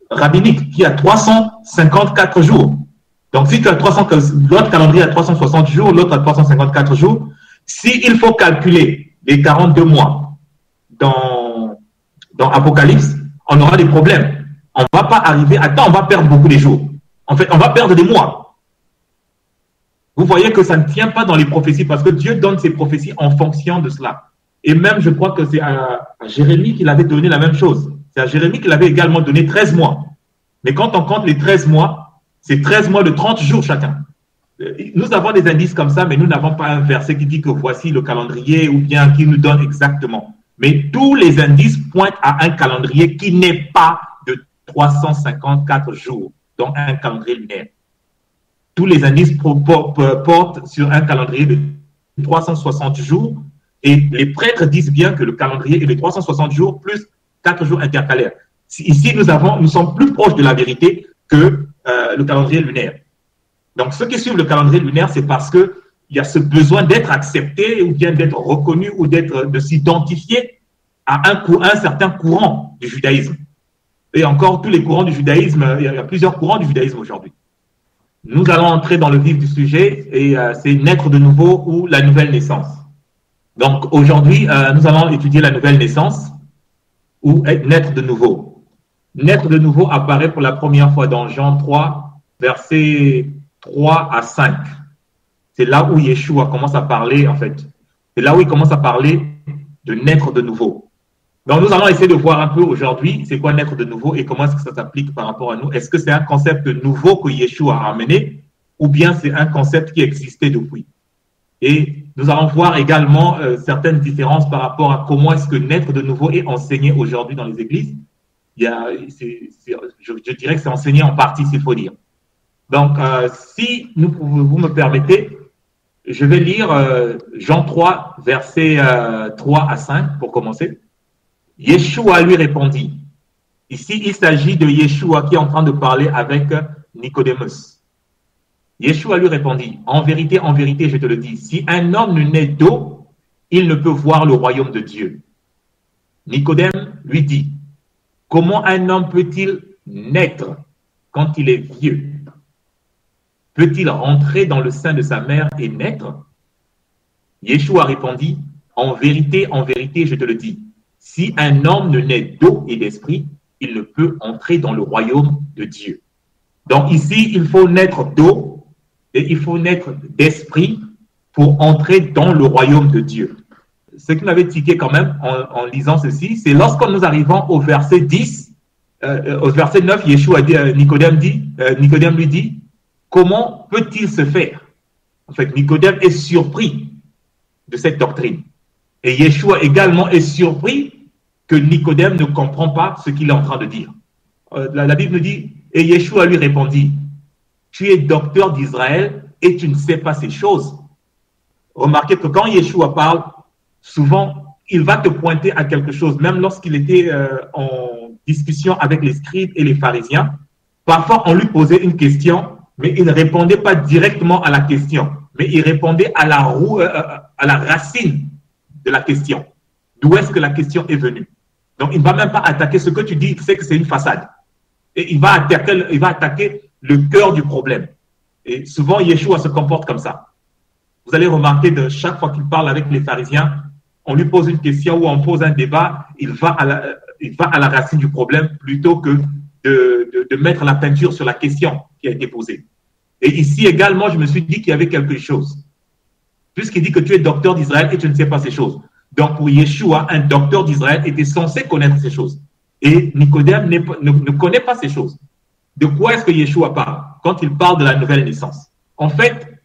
rabbinique qui a 354 jours. Donc, si tu as l'autre calendrier a 360 jours, l'autre a 354 jours, s'il faut calculer les 42 mois dans Apocalypse, on aura des problèmes. On ne va pas arriver, on va perdre beaucoup de jours. En fait, on va perdre des mois. Vous voyez que ça ne tient pas dans les prophéties parce que Dieu donne ses prophéties en fonction de cela. Et même, je crois que c'est à Jérémie qu'il avait donné la même chose. C'est à Jérémie qu'il avait également donné 13 mois. Mais quand on compte les 13 mois, c'est 13 mois de 30 jours chacun. Nous avons des indices comme ça, mais nous n'avons pas un verset qui dit que voici le calendrier ou bien qui nous donne exactement. Mais tous les indices pointent à un calendrier qui n'est pas de 354 jours, donc un calendrier lunaire. Tous les indices portent sur un calendrier de 360 jours et les prêtres disent bien que le calendrier est de 360 jours plus 4 jours intercalaires. Ici, nous sommes plus proches de la vérité que le calendrier lunaire. Donc, ceux qui suivent le calendrier lunaire, c'est parce qu'il y a ce besoin d'être accepté ou bien d'être reconnu ou de s'identifier à un certain courant du judaïsme. Et encore, tous les courants du judaïsme, il y a plusieurs courants du judaïsme aujourd'hui. Nous allons entrer dans le vif du sujet et c'est naître de nouveau ou la nouvelle naissance. Donc, aujourd'hui, nous allons étudier la nouvelle naissance ou naître de nouveau. Naître de nouveau apparaît pour la première fois dans Jean 3, versets 3 à 5. C'est là où Yeshua commence à parler, en fait. C'est là où il commence à parler de naître de nouveau. Donc, nous allons essayer de voir un peu aujourd'hui, c'est quoi naître de nouveau et comment est-ce que ça s'applique par rapport à nous. Est-ce que c'est un concept nouveau que Yeshua a amené ou bien c'est un concept qui existait depuis? Et nous allons voir également certaines différences par rapport à comment est-ce que naître de nouveau est enseigné aujourd'hui dans les églises. Je dirais que c'est enseigné en partie, s'il faut dire. Donc, si vous me permettez, je vais lire Jean 3, versets 3 à 5 pour commencer. Yeshua lui répondit. Ici, il s'agit de Yeshua qui est en train de parler avec Nicodémus. Yeshua lui répondit, en vérité, je te le dis, si un homme ne naît d'eau, il ne peut voir le royaume de Dieu. Nicodème lui dit, comment un homme peut-il naître quand il est vieux? Peut-il rentrer dans le sein de sa mère et naître? Yeshua répondit, en vérité, je te le dis, si un homme ne naît d'eau et d'esprit, il ne peut entrer dans le royaume de Dieu. Donc ici, il faut naître d'eau et il faut naître d'esprit pour entrer dans le royaume de Dieu. Ce qui m'avait tiqué quand même en lisant ceci, c'est lorsque nous arrivons au verset 10, au verset 9, Yeshua dit, Nicodème lui dit, comment peut-il se faire? En fait, Nicodème est surpris de cette doctrine. Et Yeshua également est surpris que Nicodème ne comprend pas ce qu'il est en train de dire. La Bible nous dit, et Yeshua lui répondit, tu es docteur d'Israël et tu ne sais pas ces choses. Remarquez que quand Yeshua parle, souvent, il va te pointer à quelque chose. Même lorsqu'il était en discussion avec les scribes et les pharisiens, parfois on lui posait une question, mais il ne répondait pas directement à la question, mais il répondait à la racine de la question. D'où est-ce que la question est venue? Donc, il ne va même pas attaquer ce que tu dis, il sait que c'est une façade. Et il va attaquer le cœur du problème. Et souvent, Yeshua se comporte comme ça. Vous allez remarquer de chaque fois qu'il parle avec les pharisiens, on lui pose une question ou on pose un débat, il va à la racine du problème plutôt que de mettre la peinture sur la question qui a été posée. Et ici également, je me suis dit qu'il y avait quelque chose. Puisqu'il dit que tu es docteur d'Israël et tu ne sais pas ces choses. Donc pour Yeshua, un docteur d'Israël était censé connaître ces choses. Et Nicodème ne connaît pas ces choses. De quoi est-ce que Yeshua parle quand il parle de la nouvelle naissance? En fait,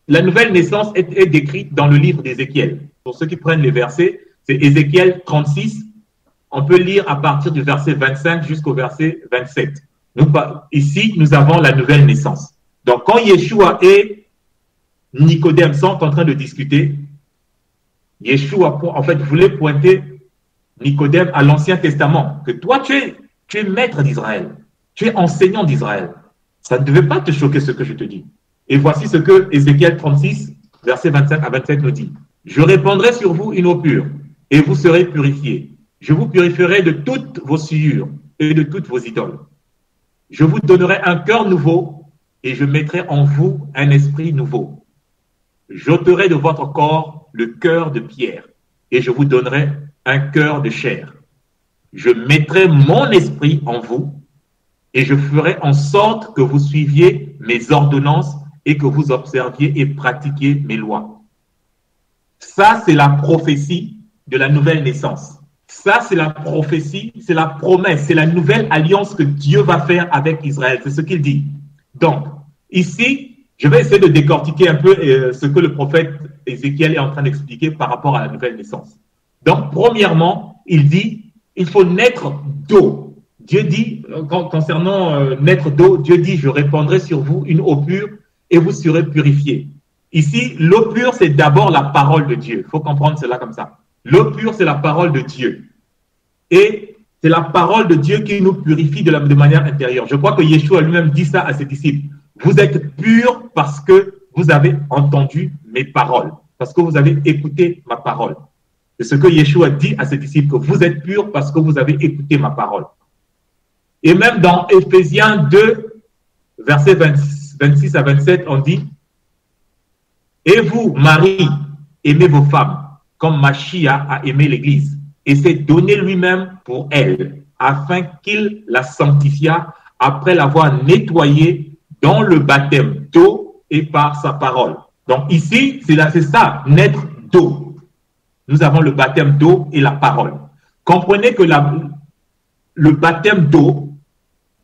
la nouvelle naissance est décrite dans le livre d'Ézéchiel. Pour ceux qui prennent les versets, c'est Ézéchiel 36. On peut lire à partir du verset 25 jusqu'au verset 27. Ici, nous avons la nouvelle naissance. Donc, quand Yeshua et Nicodème sont en train de discuter, Yeshua, en fait, voulait pointer Nicodème à l'Ancien Testament, que toi, tu es maître d'Israël, tu es enseignant d'Israël. Ça ne devait pas te choquer ce que je te dis. Et voici ce que Ézéchiel 36, versets 25 à 27 nous dit. Je répandrai sur vous une eau pure, et vous serez purifiés. Je vous purifierai de toutes vos souillures et de toutes vos idoles. Je vous donnerai un cœur nouveau, et je mettrai en vous un esprit nouveau. J'ôterai de votre corps le cœur de pierre, et je vous donnerai un cœur de chair. Je mettrai mon esprit en vous, et je ferai en sorte que vous suiviez mes ordonnances et que vous observiez et pratiquiez mes lois. Ça, c'est la prophétie de la nouvelle naissance. Ça, c'est la prophétie, c'est la promesse, c'est la nouvelle alliance que Dieu va faire avec Israël. C'est ce qu'il dit. Donc, ici, je vais essayer de décortiquer un peu ce que le prophète Ézéchiel est en train d'expliquer par rapport à la nouvelle naissance. Donc, premièrement, il dit, il faut naître d'eau. Dieu dit, concernant naître d'eau, Dieu dit, je répandrai sur vous une eau pure et vous serez purifiés. Ici, l'eau pure, c'est d'abord la parole de Dieu. Il faut comprendre cela comme ça. L'eau pure, c'est la parole de Dieu. Et c'est la parole de Dieu qui nous purifie de manière intérieure. Je crois que Yeshua lui-même dit ça à ses disciples. Vous êtes purs parce que vous avez entendu mes paroles, parce que vous avez écouté ma parole. C'est ce que Yeshua dit à ses disciples, que vous êtes purs parce que vous avez écouté ma parole. Et même dans Éphésiens 2, versets 26 à 27, on dit, « Et vous, maris, aimez vos femmes, comme Machia a aimé l'Église, et s'est donné lui-même pour elle, afin qu'il la sanctifiât après l'avoir nettoyée dans le baptême d'eau et par sa parole. » Donc ici, c'est ça, naître d'eau. Nous avons le baptême d'eau et la parole. Comprenez que le baptême d'eau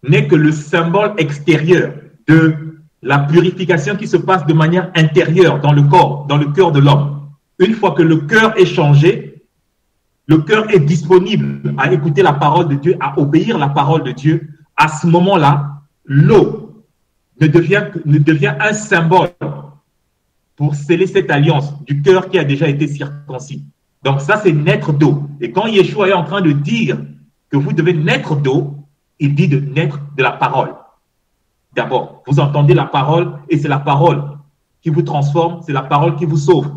n'est que le symbole extérieur de la purification qui se passe de manière intérieure dans le corps, dans le cœur de l'homme. Une fois que le cœur est changé, le cœur est disponible à écouter la parole de Dieu, à obéir la parole de Dieu. À ce moment-là, l'eau ne devient un symbole pour sceller cette alliance du cœur qui a déjà été circoncis. Donc ça, c'est naître d'eau. Et quand Yeshua est en train de dire que vous devez naître d'eau, il dit de naître de la parole. D'abord, vous entendez la parole et c'est la parole qui vous transforme, c'est la parole qui vous sauve.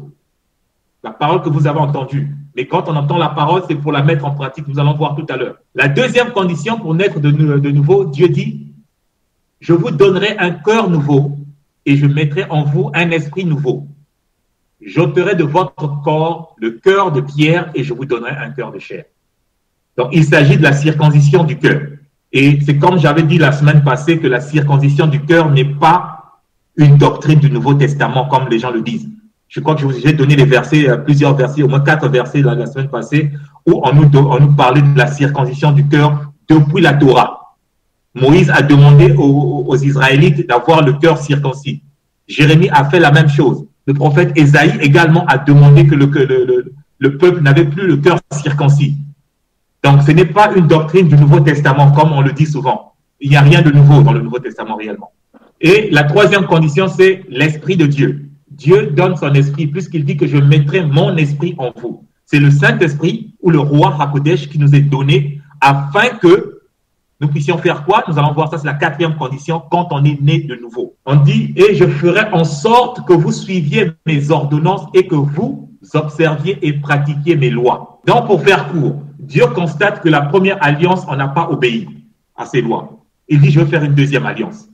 La parole que vous avez entendue. Mais quand on entend la parole, c'est pour la mettre en pratique. Nous allons voir tout à l'heure. La deuxième condition pour naître de nouveau, Dieu dit, je vous donnerai un cœur nouveau et je mettrai en vous un esprit nouveau. J'ôterai de votre corps le cœur de pierre et je vous donnerai un cœur de chair. Donc, il s'agit de la circoncision du cœur. Et c'est comme j'avais dit la semaine passée que la circoncision du cœur n'est pas une doctrine du Nouveau Testament comme les gens le disent. Je crois que je vous ai donné les versets, plusieurs versets, au moins 4 versets la semaine passée, où on nous parlait de la circoncision du cœur depuis la Torah. Moïse a demandé aux Israélites d'avoir le cœur circoncis. Jérémie a fait la même chose. Le prophète Ésaïe également a demandé que le peuple n'avait plus le cœur circoncis. Donc, ce n'est pas une doctrine du Nouveau Testament, comme on le dit souvent. Il n'y a rien de nouveau dans le Nouveau Testament réellement. Et la troisième condition, c'est l'Esprit de Dieu. Dieu donne son esprit, puisqu'il dit que je mettrai mon esprit en vous. C'est le Saint-Esprit ou le roi Hakodesh qui nous est donné afin que nous puissions faire quoi? Nous allons voir ça, c'est la quatrième condition quand on est né de nouveau. On dit, et je ferai en sorte que vous suiviez mes ordonnances et que vous observiez et pratiquiez mes lois. Donc, pour faire court, Dieu constate que la première alliance, on n'a pas obéi à ses lois. Il dit, je veux faire une deuxième alliance.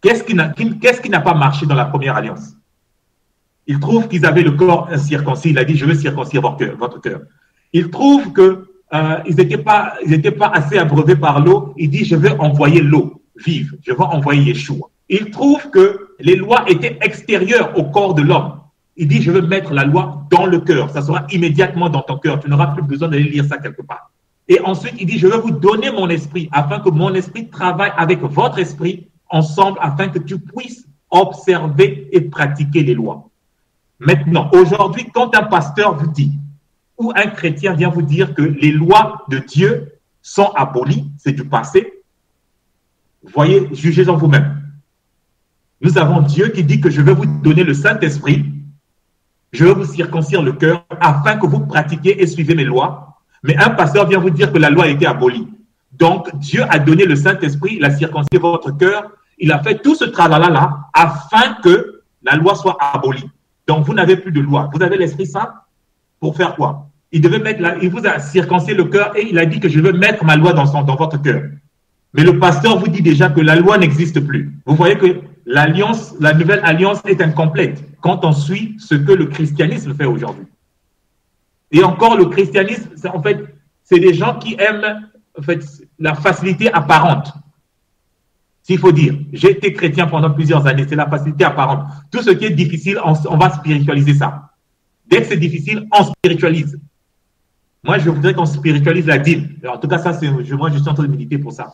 Qu'est-ce qui n'a pas marché dans la première alliance? Il trouve qu'ils avaient le corps incirconcis. Il a dit, je veux circoncire votre cœur. Il trouve qu'ils n'étaient pas assez abreuvés par l'eau. Il dit, je veux envoyer l'eau vive. Je veux envoyer Yeshua. Il trouve que les lois étaient extérieures au corps de l'homme. Il dit, je veux mettre la loi dans le cœur. Ça sera immédiatement dans ton cœur. Tu n'auras plus besoin d'aller lire ça quelque part. Et ensuite, il dit, je vais vous donner mon esprit afin que mon esprit travaille avec votre esprit ensemble afin que tu puisses observer et pratiquer les lois. Maintenant, aujourd'hui, quand un pasteur vous dit ou un chrétien vient vous dire que les lois de Dieu sont abolies, c'est du passé, voyez, jugez-en vous-même. Nous avons Dieu qui dit que je vais vous donner le Saint-Esprit, je vais vous circoncire le cœur afin que vous pratiquiez et suivez mes lois. Mais un pasteur vient vous dire que la loi a été abolie. Donc, Dieu a donné le Saint-Esprit, il a circoncisé votre cœur, il a fait tout ce travail-là afin que la loi soit abolie. Donc, vous n'avez plus de loi. Vous avez l'Esprit Saint pour faire quoi? Il vous a circoncisé le cœur et il a dit que je veux mettre ma loi dans votre cœur. Mais le pasteur vous dit déjà que la loi n'existe plus. Vous voyez que la nouvelle alliance est incomplète quand on suit ce que le christianisme fait aujourd'hui. Et encore, le christianisme, en fait, c'est des gens qui aiment en fait, la facilité apparente. S'il faut dire, j'ai été chrétien pendant plusieurs années, c'est la facilité apparente. Tout ce qui est difficile, on va spiritualiser ça. Dès que c'est difficile, on spiritualise. Moi, je voudrais qu'on spiritualise la dîme. Alors, en tout cas, ça, moi, je suis en train de méditer pour ça.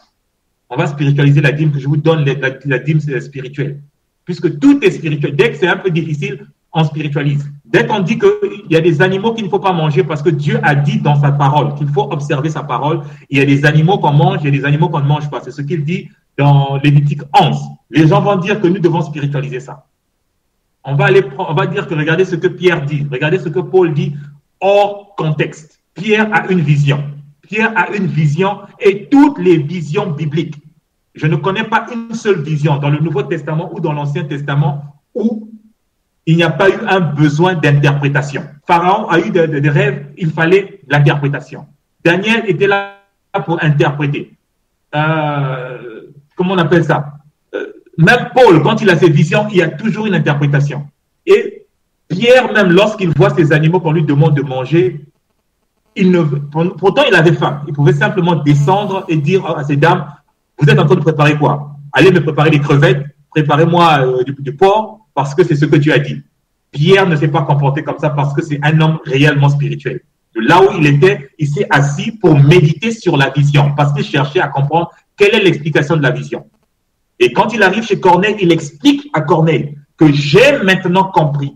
On va spiritualiser la dîme, que je vous donne la dîme spirituelle. Puisque tout est spirituel. Dès que c'est un peu difficile, on spiritualise. Dès qu'on dit qu'il y a des animaux qu'il ne faut pas manger parce que Dieu a dit dans sa parole qu'il faut observer sa parole, il y a des animaux qu'on mange, il y a des animaux qu'on ne mange pas. C'est ce qu'il dit dans Lévitique 11. Les gens vont dire que nous devons spiritualiser ça. On va dire que regardez ce que Pierre dit, regardez ce que Paul dit hors contexte. Pierre a une vision. Pierre a une vision et toutes les visions bibliques. Je ne connais pas une seule vision dans le Nouveau Testament ou dans l'Ancien Testament où il n'y a pas eu un besoin d'interprétation. Pharaon a eu des rêves, il fallait l'interprétation. Daniel était là pour interpréter. Comment on appelle ça? Même Paul, quand il a ses visions, il y a toujours une interprétation. Et Pierre, même lorsqu'il voit ces animaux qu'on lui demande de manger, pourtant il avait faim. Il pouvait simplement descendre et dire à ces dames, vous êtes en train de préparer quoi? Allez me préparer des crevettes, préparez-moi du porc, parce que c'est ce que Dieu a dit. Pierre ne s'est pas comporté comme ça parce que c'est un homme réellement spirituel. De là où il était, il s'est assis pour méditer sur la vision, parce qu'il cherchait à comprendre quelle est l'explication de la vision. Et quand il arrive chez Corneille, il explique à Corneille que j'ai maintenant compris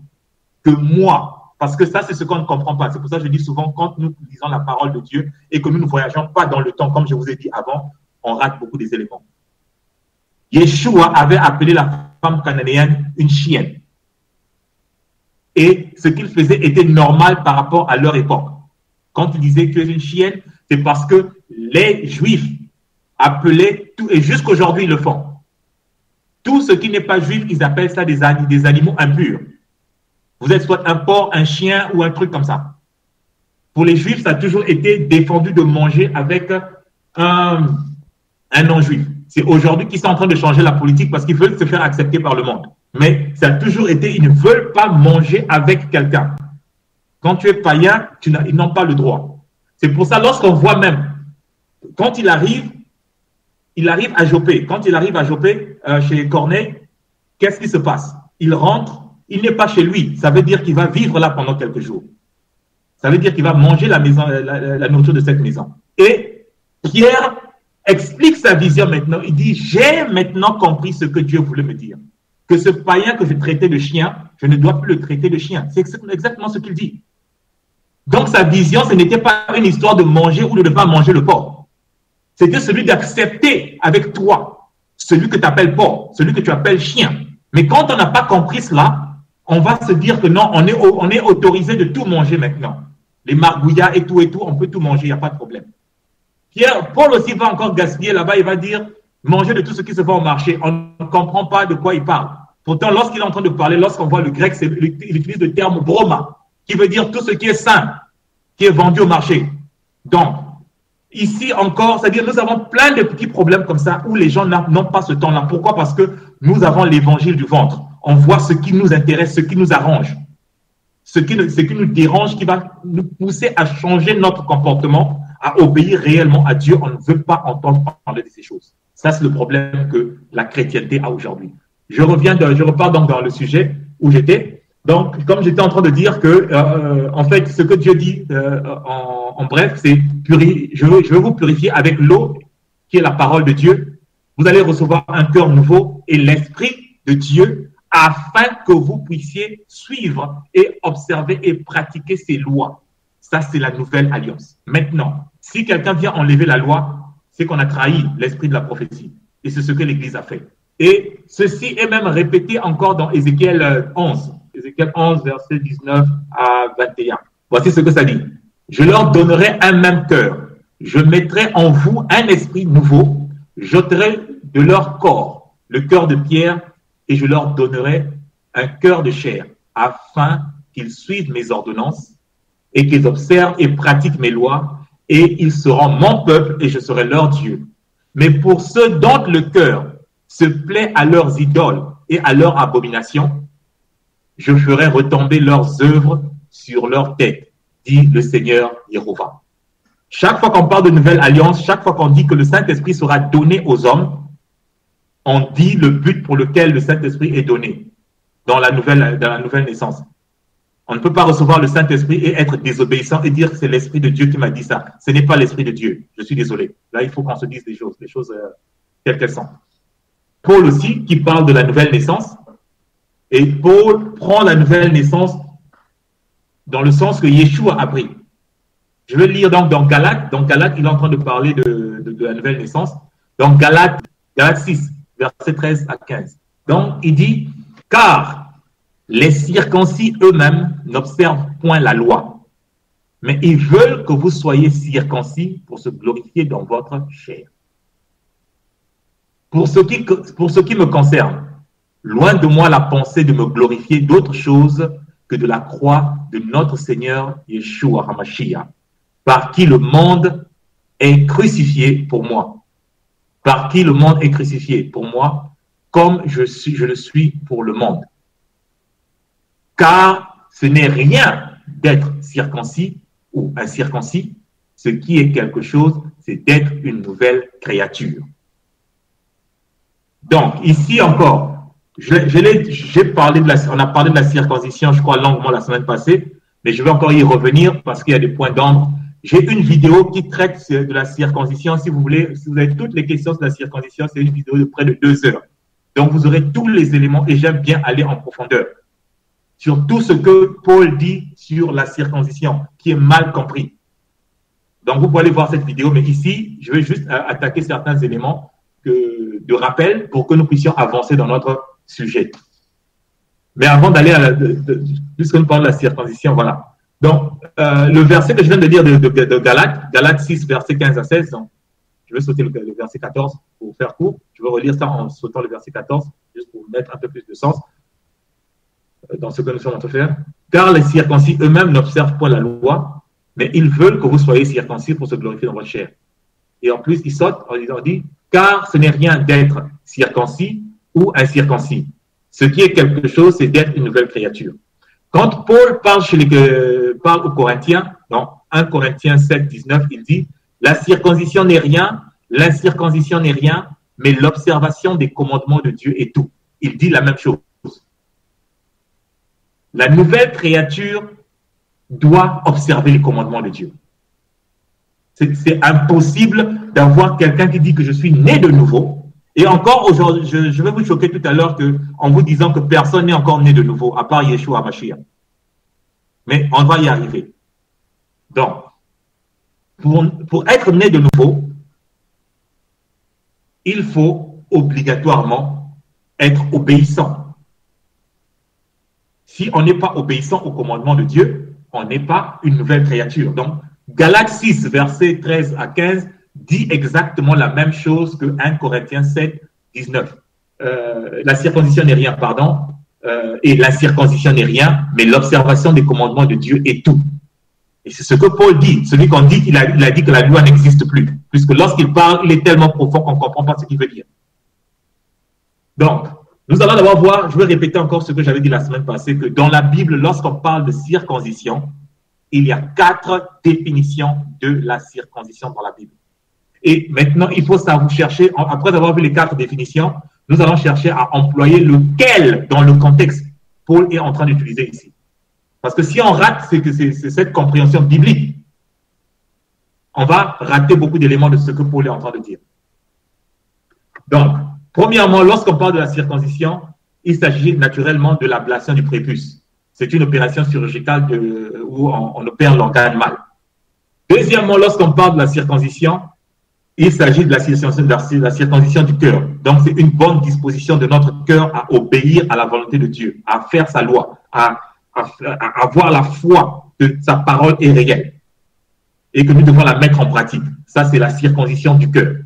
que moi, parce que ça, c'est ce qu'on ne comprend pas. C'est pour ça que je dis souvent, quand nous lisons la parole de Dieu et que nous ne voyageons pas dans le temps, comme je vous ai dit avant, on rate beaucoup des éléments. Yeshua avait appelé la femme cananéenne une chienne. Et ce qu'il faisait était normal par rapport à leur époque. Quand il disait que tu es une chienne, c'est parce que les Juifs appelaient tout, et jusqu'aujourd'hui ils le font. Tout ce qui n'est pas juif, ils appellent ça des animaux impurs. Vous êtes soit un porc, un chien ou un truc comme ça. Pour les Juifs, ça a toujours été défendu de manger avec un non-juif. C'est aujourd'hui qu'ils sont en train de changer la politique parce qu'ils veulent se faire accepter par le monde. Mais ça a toujours été, ils ne veulent pas manger avec quelqu'un. Quand tu es païen, ils n'ont pas le droit. C'est pour ça, lorsqu'on voit même, quand il arrive à Joppé. Quand il arrive à Joppé, chez Corneille, qu'est-ce qui se passe? Il rentre, il n'est pas chez lui. Ça veut dire qu'il va vivre là pendant quelques jours. Ça veut dire qu'il va manger la nourriture de cette maison. Et Pierre explique sa vision maintenant. Il dit, j'ai maintenant compris ce que Dieu voulait me dire. Que ce païen que je traitais de chien, je ne dois plus le traiter de chien. C'est exactement ce qu'il dit. Donc sa vision, ce n'était pas une histoire de manger ou de ne pas manger le porc. C'était celui d'accepter avec toi celui que tu appelles porc, celui que tu appelles chien. Mais quand on n'a pas compris cela, on va se dire que non, on est autorisé de tout manger maintenant. Les margouillas et tout, on peut tout manger, il n'y a pas de problème. Paul aussi va encore gaspiller là-bas, il va dire manger de tout ce qui se vend au marché. On ne comprend pas de quoi il parle. Pourtant, lorsqu'il est en train de parler, lorsqu'on voit le grec, il utilise le terme broma, qui veut dire tout ce qui est sain, qui est vendu au marché. Donc, ici encore, c'est-à-dire nous avons plein de petits problèmes comme ça où les gens n'ont pas ce temps-là. Pourquoi? Parce que nous avons l'évangile du ventre. On voit ce qui nous intéresse, ce qui nous arrange, ce qui nous dérange, qui va nous pousser à changer notre comportement, à obéir réellement à Dieu. On ne veut pas entendre parler de ces choses. Ça, c'est le problème que la chrétienté a aujourd'hui. Je repars donc dans le sujet où j'étais. Donc, comme j'étais en train de dire que, en fait, ce que Dieu dit, en bref, c'est je veux vous purifier avec l'eau qui est la parole de Dieu. Vous allez recevoir un cœur nouveau et l'Esprit de Dieu afin que vous puissiez suivre et observer et pratiquer ses lois. Ça, c'est la nouvelle alliance. Maintenant, si quelqu'un vient enlever la loi, c'est qu'on a trahi l'esprit de la prophétie. Et c'est ce que l'Église a fait. Et ceci est même répété encore dans Ézéchiel 11. Ézéchiel 11, versets 19 à 21. Voici ce que ça dit. Je leur donnerai un même cœur. Je mettrai en vous un esprit nouveau. J'ôterai de leur corps le cœur de pierre et je leur donnerai un cœur de chair afin qu'ils suivent mes ordonnances et qu'ils observent et pratiquent mes lois et ils seront mon peuple et je serai leur Dieu. Mais pour ceux dont le cœur se plaît à leurs idoles et à leurs abominations, je ferai retomber leurs œuvres sur leur tête, dit le Seigneur Jéhovah. Chaque fois qu'on parle de nouvelle alliance, chaque fois qu'on dit que le Saint-Esprit sera donné aux hommes, on dit le but pour lequel le Saint-Esprit est donné dans la nouvelle naissance. On ne peut pas recevoir le Saint-Esprit et être désobéissant et dire que c'est l'Esprit de Dieu qui m'a dit ça. Ce n'est pas l'Esprit de Dieu. Je suis désolé. Là, il faut qu'on se dise les choses telles qu'elles sont. Paul aussi, qui parle de la nouvelle naissance, et Paul prend la nouvelle naissance dans le sens que Yeshua a pris. Je vais lire donc dans Galates. Dans Galates, il est en train de parler de la nouvelle naissance. Dans Galates 6, versets 13 à 15. Donc, il dit, car les circoncis eux-mêmes n'observent point la loi, mais ils veulent que vous soyez circoncis pour se glorifier dans votre chair. Pour ce qui me concerne, loin de moi la pensée de me glorifier d'autre chose que de la croix de notre Seigneur Yeshua HaMashiach, par qui le monde est crucifié pour moi. Par qui le monde est crucifié pour moi, comme je le suis pour le monde. Car ce n'est rien d'être circoncis ou incirconcis, ce qui est quelque chose, c'est d'être une nouvelle créature. Donc, ici encore, on a parlé de la circoncision, je crois, longuement la semaine passée, mais je vais encore y revenir parce qu'il y a des points d'ombre. J'ai une vidéo qui traite de la circoncision. Si vous voulez, si vous avez toutes les questions sur la circoncision, c'est une vidéo de près de 2 heures. Donc, vous aurez tous les éléments et j'aime bien aller en profondeur sur tout ce que Paul dit sur la circoncision, qui est mal compris. Donc, vous pouvez aller voir cette vidéo, mais ici, je vais juste attaquer certains éléments de rappel pour que nous puissions avancer dans notre sujet. Mais avant d'aller puisque nous parlons de la circoncision, voilà. Donc, le verset que je viens de dire de Galates 6, verset 15 à 16, donc, je vais sauter le verset 14 pour faire court. Je vais relire ça en sautant le verset 14, juste pour mettre un peu plus de sens dans ce que nous sommes en train de faire. Car les circoncis eux-mêmes n'observent pas la loi, mais ils veulent que vous soyez circoncis pour se glorifier dans votre chair. Et en plus, ils sautent, on dit, car ce n'est rien d'être circoncis ou incirconcis. Ce qui est quelque chose, c'est d'être une nouvelle créature. Quand Paul parle aux Corinthiens, dans 1 Corinthiens 7, 19, il dit, la circoncision n'est rien, l'incirconcision n'est rien, mais l'observation des commandements de Dieu est tout. Il dit la même chose. La nouvelle créature doit observer les commandements de Dieu. C'est impossible d'avoir quelqu'un qui dit que je suis né de nouveau. Et encore aujourd'hui, je vais vous choquer tout à l'heure en vous disant que personne n'est encore né de nouveau, à part Yeshua HaMashiach. Mais on va y arriver. Donc, pour être né de nouveau, il faut obligatoirement être obéissant. Si on n'est pas obéissant au commandement de Dieu, on n'est pas une nouvelle créature. Donc, Galates 6, versets 13 à 15, dit exactement la même chose que 1 Corinthiens 7, 19. La circoncision n'est rien, et la circoncision n'est rien, mais l'observation des commandements de Dieu est tout. Et c'est ce que Paul dit. Celui qu'on dit, il a dit que la loi n'existe plus, puisque lorsqu'il parle, il est tellement profond qu'on ne comprend pas ce qu'il veut dire. Donc, nous allons d'abord voir, je vais répéter encore ce que j'avais dit la semaine passée, que dans la Bible, lorsqu'on parle de circoncision, il y a 4 définitions de la circoncision dans la Bible. Et maintenant, il faut savoir chercher, après avoir vu les 4 définitions, nous allons chercher à employer lequel dans le contexte Paul est en train d'utiliser ici. Parce que si on rate, c'est cette compréhension biblique. On va rater beaucoup d'éléments de ce que Paul est en train de dire. Donc, premièrement, lorsqu'on parle de la circoncision, il s'agit naturellement de l'ablation du prépuce. C'est une opération chirurgicale où on opère l'organe mâle. Deuxièmement, lorsqu'on parle de la circoncision, il s'agit de la circoncision du cœur. Donc, c'est une bonne disposition de notre cœur à obéir à la volonté de Dieu, à faire sa loi, à avoir la foi que sa parole est réelle et que nous devons la mettre en pratique. Ça, c'est la circoncision du cœur.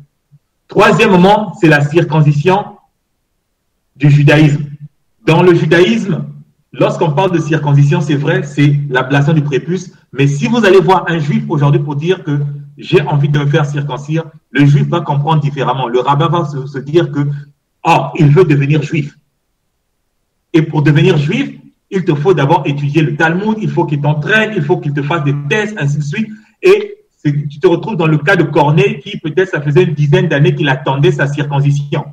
Troisièmement, c'est la circoncision du judaïsme. Dans le judaïsme, lorsqu'on parle de circoncision, c'est vrai, c'est l'ablation du prépuce. Mais si vous allez voir un juif aujourd'hui pour dire que j'ai envie de me faire circoncire, le juif va comprendre différemment. Le rabbin va se dire que, il veut devenir juif. Et pour devenir juif, il te faut d'abord étudier le Talmud, il faut qu'il t'entraîne, il faut qu'il te fasse des tests, ainsi de suite. Et tu te retrouves dans le cas de Corneille qui, peut-être, ça faisait une dizaine d'années qu'il attendait sa circoncision.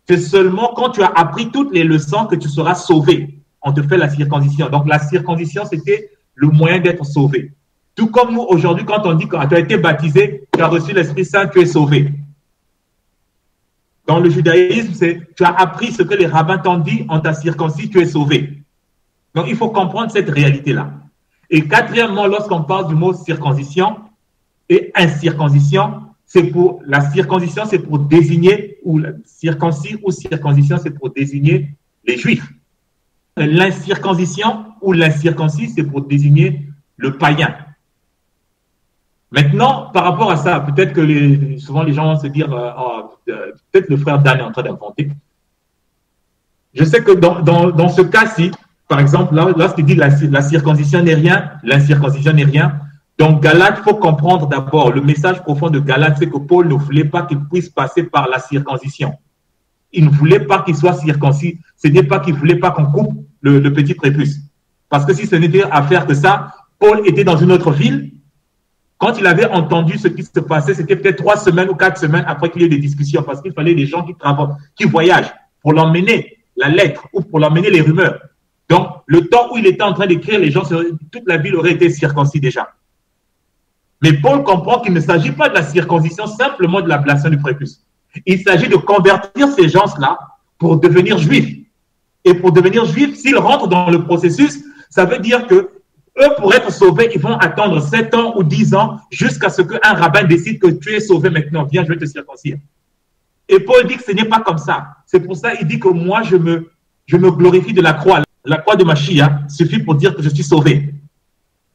C'est seulement quand tu as appris toutes les leçons que tu seras sauvé. On te fait la circoncision. Donc, la circoncision, c'était le moyen d'être sauvé. Tout comme nous, aujourd'hui, quand on dit que tu as été baptisé, tu as reçu l'Esprit Saint, tu es sauvé. Dans le judaïsme, c'est tu as appris ce que les rabbins t'ont dit, on t'a circoncis, tu es sauvé. Donc, il faut comprendre cette réalité-là. Et quatrièmement, lorsqu'on parle du mot circoncision et incirconcision, c'est pour la circoncision, c'est pour désigner, ou la circoncis ou circoncision, c'est pour désigner les juifs. L'incirconcision ou l'incirconcis, c'est pour désigner le païen. Maintenant, par rapport à ça, peut-être que souvent les gens vont se dire, peut-être le frère Dan est en train d'inventer. Je sais que dans ce cas-ci, par exemple, lorsqu'il dit la circoncision n'est rien, l'incirconcision n'est rien. Donc, Galate, il faut comprendre d'abord, le message profond de Galate, c'est que Paul ne voulait pas qu'il puisse passer par la circoncision. Il ne voulait pas qu'il soit circoncis. Ce n'est pas qu'il ne voulait pas qu'on coupe le petit prépuce. Parce que si ce n'était à faire que ça, Paul était dans une autre ville. Quand il avait entendu ce qui se passait, c'était peut-être 3 semaines ou 4 semaines après qu'il y ait des discussions, parce qu'il fallait des gens qui voyagent pour l'emmener la lettre ou pour l'emmener les rumeurs. Donc, le temps où il était en train d'écrire, toute la ville aurait été circoncis déjà. Mais Paul comprend qu'il ne s'agit pas de la circoncision, simplement de l'ablation du prépuce. Il s'agit de convertir ces gens-là pour devenir juifs. Et pour devenir juifs, s'ils rentrent dans le processus, ça veut dire que eux, pour être sauvés, ils vont attendre 7 ans ou 10 ans jusqu'à ce qu'un rabbin décide que tu es sauvé maintenant. Viens, je vais te circoncire. Et Paul dit que ce n'est pas comme ça. C'est pour ça qu'il dit que moi, je me glorifie de la croix. La croix de Mashiach suffit pour dire que je suis sauvé.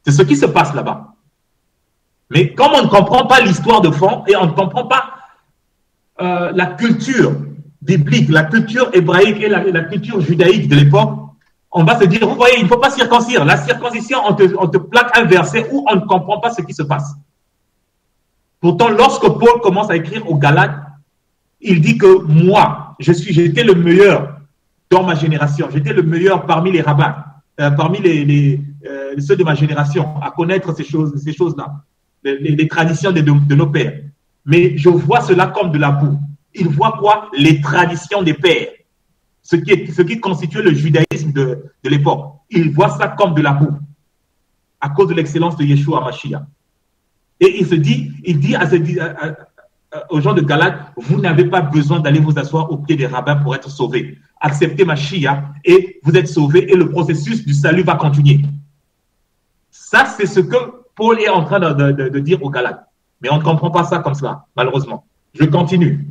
C'est ce qui se passe là-bas. Mais comme on ne comprend pas l'histoire de fond et on ne comprend pas la culture biblique, la culture hébraïque et la culture judaïque de l'époque, on va se dire, vous voyez, il ne faut pas circoncire. La circoncision, on te plaque un verset où on ne comprend pas ce qui se passe. Pourtant, lorsque Paul commence à écrire aux Galates, il dit que moi, j'étais le meilleur dans ma génération. J'étais le meilleur parmi les rabbins, parmi ceux de ma génération, à connaître ces choses-là, les traditions de nos pères. Mais je vois cela comme de la boue. Il voit quoi? Les traditions des pères. Ce qui constituait le judaïsme de l'époque. Il voit ça comme de la boue, à cause de l'excellence de Yeshua Mashiach. Et il dit aux gens de Galate, vous n'avez pas besoin d'aller vous asseoir au pied des rabbins pour être sauvés. Acceptez Mashiach et vous êtes sauvés et le processus du salut va continuer. Ça, c'est ce que Paul est en train de dire aux Galates. Mais on ne comprend pas ça comme cela, malheureusement. Je continue.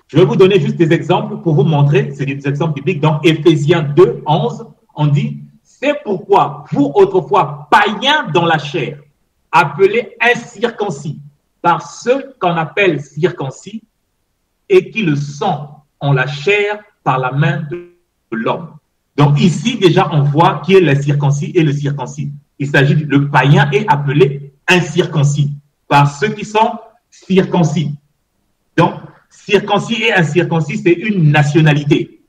Je vais vous donner juste des exemples pour vous montrer, c'est des exemples bibliques. Dans Éphésiens 2, 11, on dit, c'est pourquoi vous autrefois païens dans la chair, appelés incirconcis par ceux qu'on appelle circoncis et qui le sont en la chair par la main de l'homme. Donc ici, déjà, on voit qui est le circoncis et le circoncis. Il s'agit le païen est appelé incirconcis par ceux qui sont circoncis. Donc, circoncis et incirconcis, c'est une nationalité.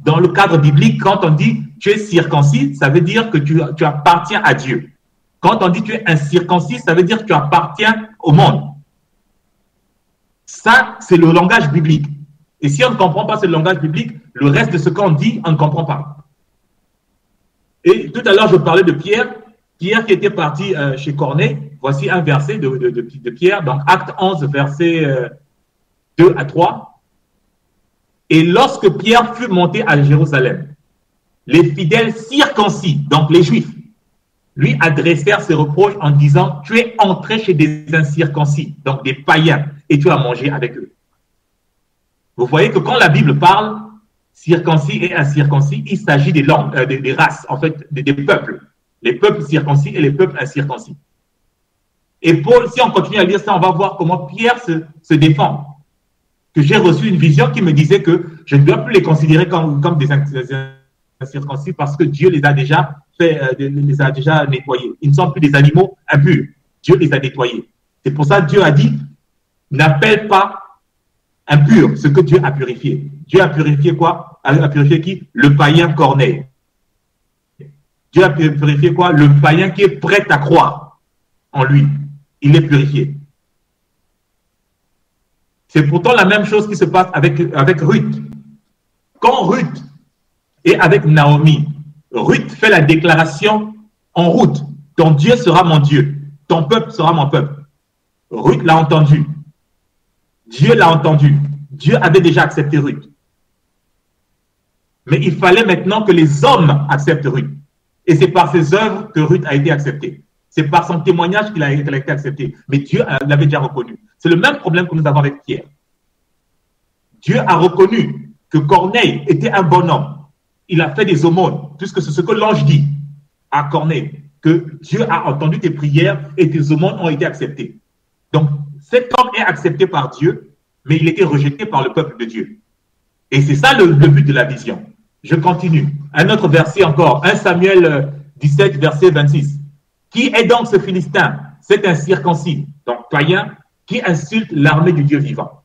Dans le cadre biblique, quand on dit tu es circoncis, ça veut dire que tu appartiens à Dieu. Quand on dit tu es incirconcis, ça veut dire que tu appartiens au monde. Ça, c'est le langage biblique. Et si on ne comprend pas ce langage biblique, le reste de ce qu'on dit, on ne comprend pas. Et tout à l'heure, je parlais de Pierre. Pierre qui était parti chez Corneille. Voici un verset de Pierre, donc Acte 11, verset 2 à 3. Et lorsque Pierre fut monté à Jérusalem, les fidèles circoncis, donc les Juifs, lui adressèrent ses reproches en disant, tu es entré chez des incirconcis, donc des païens, et tu as mangé avec eux. Vous voyez que quand la Bible parle circoncis et incirconcis, il s'agit des langues, des races, en fait, des peuples. Les peuples circoncis et les peuples incirconcis. Et Paul, si on continue à lire ça, on va voir comment Pierre se défend. Que j'ai reçu une vision qui me disait que je ne dois plus les considérer comme des incirconcis parce que Dieu les a déjà nettoyés. Ils ne sont plus des animaux impurs. Dieu les a nettoyés. C'est pour ça que Dieu a dit, n'appelle pas impur ce que Dieu a purifié. Dieu a purifié quoi? A purifié qui? Le païen Corneille. Dieu a purifié quoi? Le païen qui est prêt à croire en lui. Il est purifié. C'est pourtant la même chose qui se passe avec Ruth. Quand Ruth est avec Naomi, Ruth fait la déclaration en route. Ton Dieu sera mon Dieu. Ton peuple sera mon peuple. Ruth l'a entendu. Dieu l'a entendu. Dieu avait déjà accepté Ruth. Mais il fallait maintenant que les hommes acceptent Ruth. Et c'est par ses œuvres que Ruth a été acceptée. C'est par son témoignage qu'elle a été acceptée. Mais Dieu l'avait déjà reconnu. C'est le même problème que nous avons avec Pierre. Dieu a reconnu que Corneille était un bon homme. Il a fait des aumônes, puisque c'est ce que l'ange dit à Corneille, que Dieu a entendu tes prières et tes aumônes ont été acceptées. Donc, cet homme est accepté par Dieu, mais il était rejeté par le peuple de Dieu. Et c'est ça le but de la vision. Je continue. Un autre verset encore, 1 Samuel 17, verset 26. Qui est donc ce Philistin? C'est un circoncis, donc païen, qui insulte l'armée du Dieu vivant.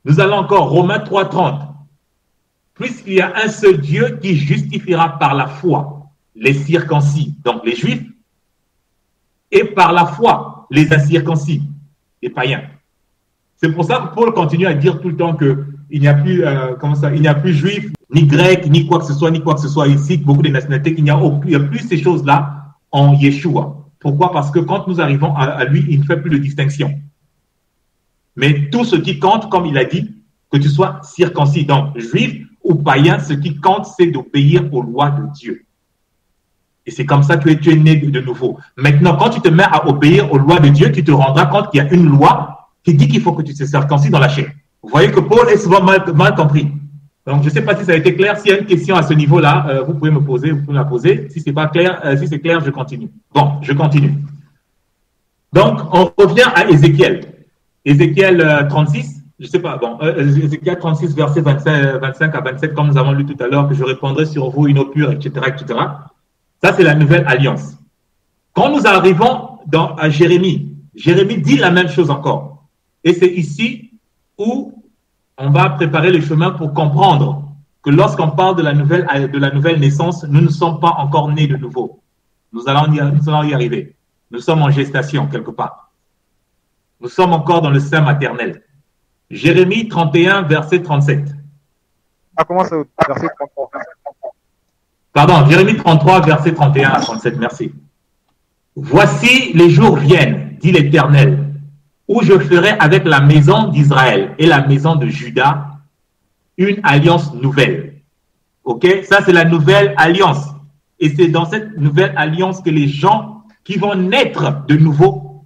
Nous allons encore, Romains 3, 30. Puisqu'il y a un seul Dieu qui justifiera par la foi les circoncis, donc les Juifs, et par la foi les incirconcis, les païens. C'est pour ça que Paul continue à dire tout le temps qu'il n'y a plus, il n'y a plus Juif, ni Grec, ni quoi que ce soit ici, beaucoup de nationalités, il n'y a plus ces choses-là en Yeshua. Pourquoi? Parce que quand nous arrivons à lui, il ne fait plus de distinction. Mais tout ce qui compte, comme il a dit, que tu sois circoncis, donc juif ou païen, ce qui compte, c'est d'obéir aux lois de Dieu. Et c'est comme ça que tu es né de nouveau. Maintenant, quand tu te mets à obéir aux lois de Dieu, tu te rendras compte qu'il y a une loi qui dit qu'il faut que tu te circoncis dans la chair. Vous voyez que Paul est souvent mal compris. Donc, je ne sais pas si ça a été clair. S'il y a une question à ce niveau-là, vous pouvez me la poser. Si ce n'est pas clair, si c'est clair, je continue. Bon, je continue. Donc, on revient à Ézéchiel. Ézéchiel 36, je ne sais pas, bon, Ézéchiel 36, verset 25 à 27, comme nous avons lu tout à l'heure, que je répandrai sur vous une eau pure, etc., etc. Ça, c'est la nouvelle alliance. Quand nous arrivons à Jérémie, Jérémie dit la même chose encore. Et c'est ici où on va préparer le chemin pour comprendre que lorsqu'on parle de la nouvelle naissance, nous ne sommes pas encore nés de nouveau. Nous allons y arriver. Nous sommes en gestation quelque part. Nous sommes encore dans le sein maternel. Jérémie 31, verset 37. Ah, comment c'est verset 33? Pardon, Jérémie 33, verset 31 à 37, merci. Voici les jours viennent, dit l'Éternel, où je ferai avec la maison d'Israël et la maison de Juda une alliance nouvelle. Ok? Ça, c'est la nouvelle alliance. Et c'est dans cette nouvelle alliance que les gens qui vont naître de nouveau,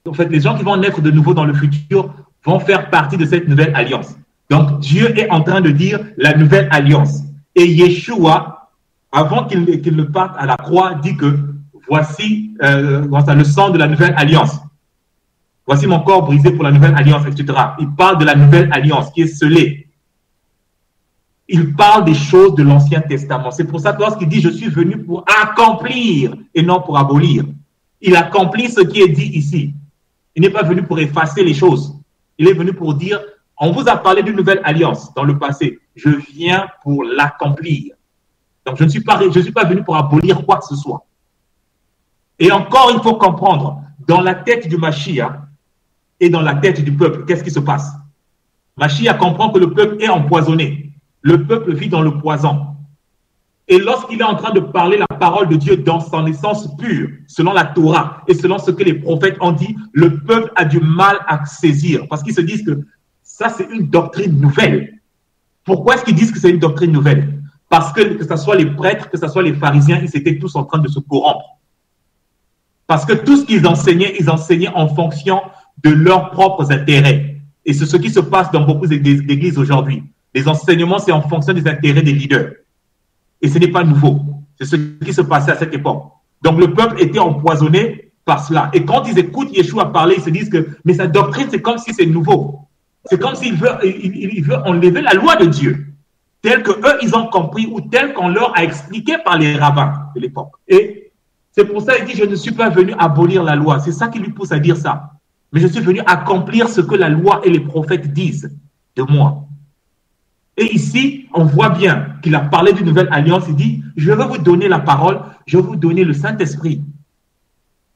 en fait, les gens qui vont naître de nouveau dans le futur vont faire partie de cette nouvelle alliance. Donc, Dieu est en train de dire la nouvelle alliance. Et Yeshua, avant qu'il ne parte à la croix, dit que voici le sang de la nouvelle alliance. Voici mon corps brisé pour la nouvelle alliance, etc. Il parle de la nouvelle alliance qui est scellée. Il parle des choses de l'Ancien Testament. C'est pour ça que lorsqu'il dit « Je suis venu pour accomplir et non pour abolir », il accomplit ce qui est dit ici. Il n'est pas venu pour effacer les choses. Il est venu pour dire « On vous a parlé d'une nouvelle alliance dans le passé. Je viens pour l'accomplir. » Donc, je ne suis pas venu pour abolir quoi que ce soit. Et encore, il faut comprendre, dans la tête du Mashiach et dans la tête du peuple, qu'est-ce qui se passe? Mashiach comprend que le peuple est empoisonné. Le peuple vit dans le poison. Et lorsqu'il est en train de parler la parole de Dieu dans son essence pure, selon la Torah et selon ce que les prophètes ont dit, le peuple a du mal à saisir parce qu'ils se disent que ça, c'est une doctrine nouvelle. Pourquoi est-ce qu'ils disent que c'est une doctrine nouvelle? Parce que ce soit les prêtres, que ce soit les pharisiens, ils étaient tous en train de se corrompre. Parce que tout ce qu'ils enseignaient, ils enseignaient en fonction de leurs propres intérêts. Et c'est ce qui se passe dans beaucoup d'églises aujourd'hui. Les enseignements, c'est en fonction des intérêts des leaders. Et ce n'est pas nouveau. C'est ce qui se passait à cette époque. Donc, le peuple était empoisonné par cela. Et quand ils écoutent Yeshua parler, ils se disent que, mais sa doctrine, c'est comme si c'est nouveau. C'est comme s'il veut enlever la loi de Dieu, telle que eux, ils ont compris ou telle qu'on leur a expliqué par les rabbins de l'époque. Et c'est pour ça qu'il dit, je ne suis pas venu abolir la loi. C'est ça qui lui pousse à dire ça. Mais je suis venu accomplir ce que la loi et les prophètes disent de moi. Et ici, on voit bien qu'il a parlé d'une nouvelle alliance. Il dit, je vais vous donner la parole, je vais vous donner le Saint-Esprit.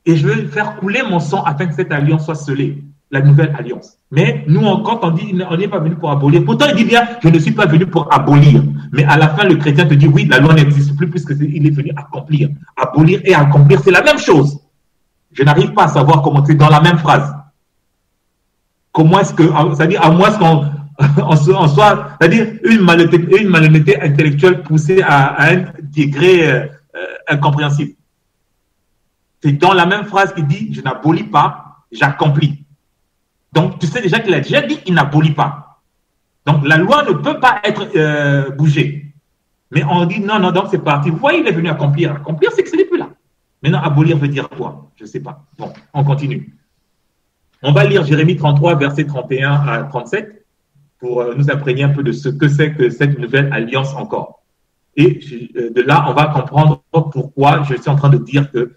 Et je vais faire couler mon sang afin que cette alliance soit scellée. la nouvelle alliance. Mais nous, quand on dit on n'est pas venu pour abolir, pourtant il dit bien, je ne suis pas venu pour abolir. Mais à la fin, le chrétien te dit, oui, la loi n'existe plus puisqu'il est venu accomplir. Abolir et accomplir, c'est la même chose. Je n'arrive pas à savoir comment c'est dans la même phrase. Comment est-ce que, c'est-à-dire, à moins qu'on soit, c'est-à-dire une malhonnêteté intellectuelle poussée à un degré incompréhensible. C'est dans la même phrase qu'il dit, je n'abolis pas, j'accomplis. Donc, tu sais déjà qu'il a déjà dit, il n'abolit pas. Donc, la loi ne peut pas être bougée. Mais on dit, non, donc c'est parti. Vous voyez, il est venu accomplir. Accomplir, c'est que ce n'est plus là. Maintenant, abolir veut dire quoi? Je ne sais pas. Bon, on continue. On va lire Jérémie 33, versets 31 à 37, pour nous imprégner un peu de ce que c'est que cette nouvelle alliance encore. Et de là, on va comprendre pourquoi je suis en train de dire que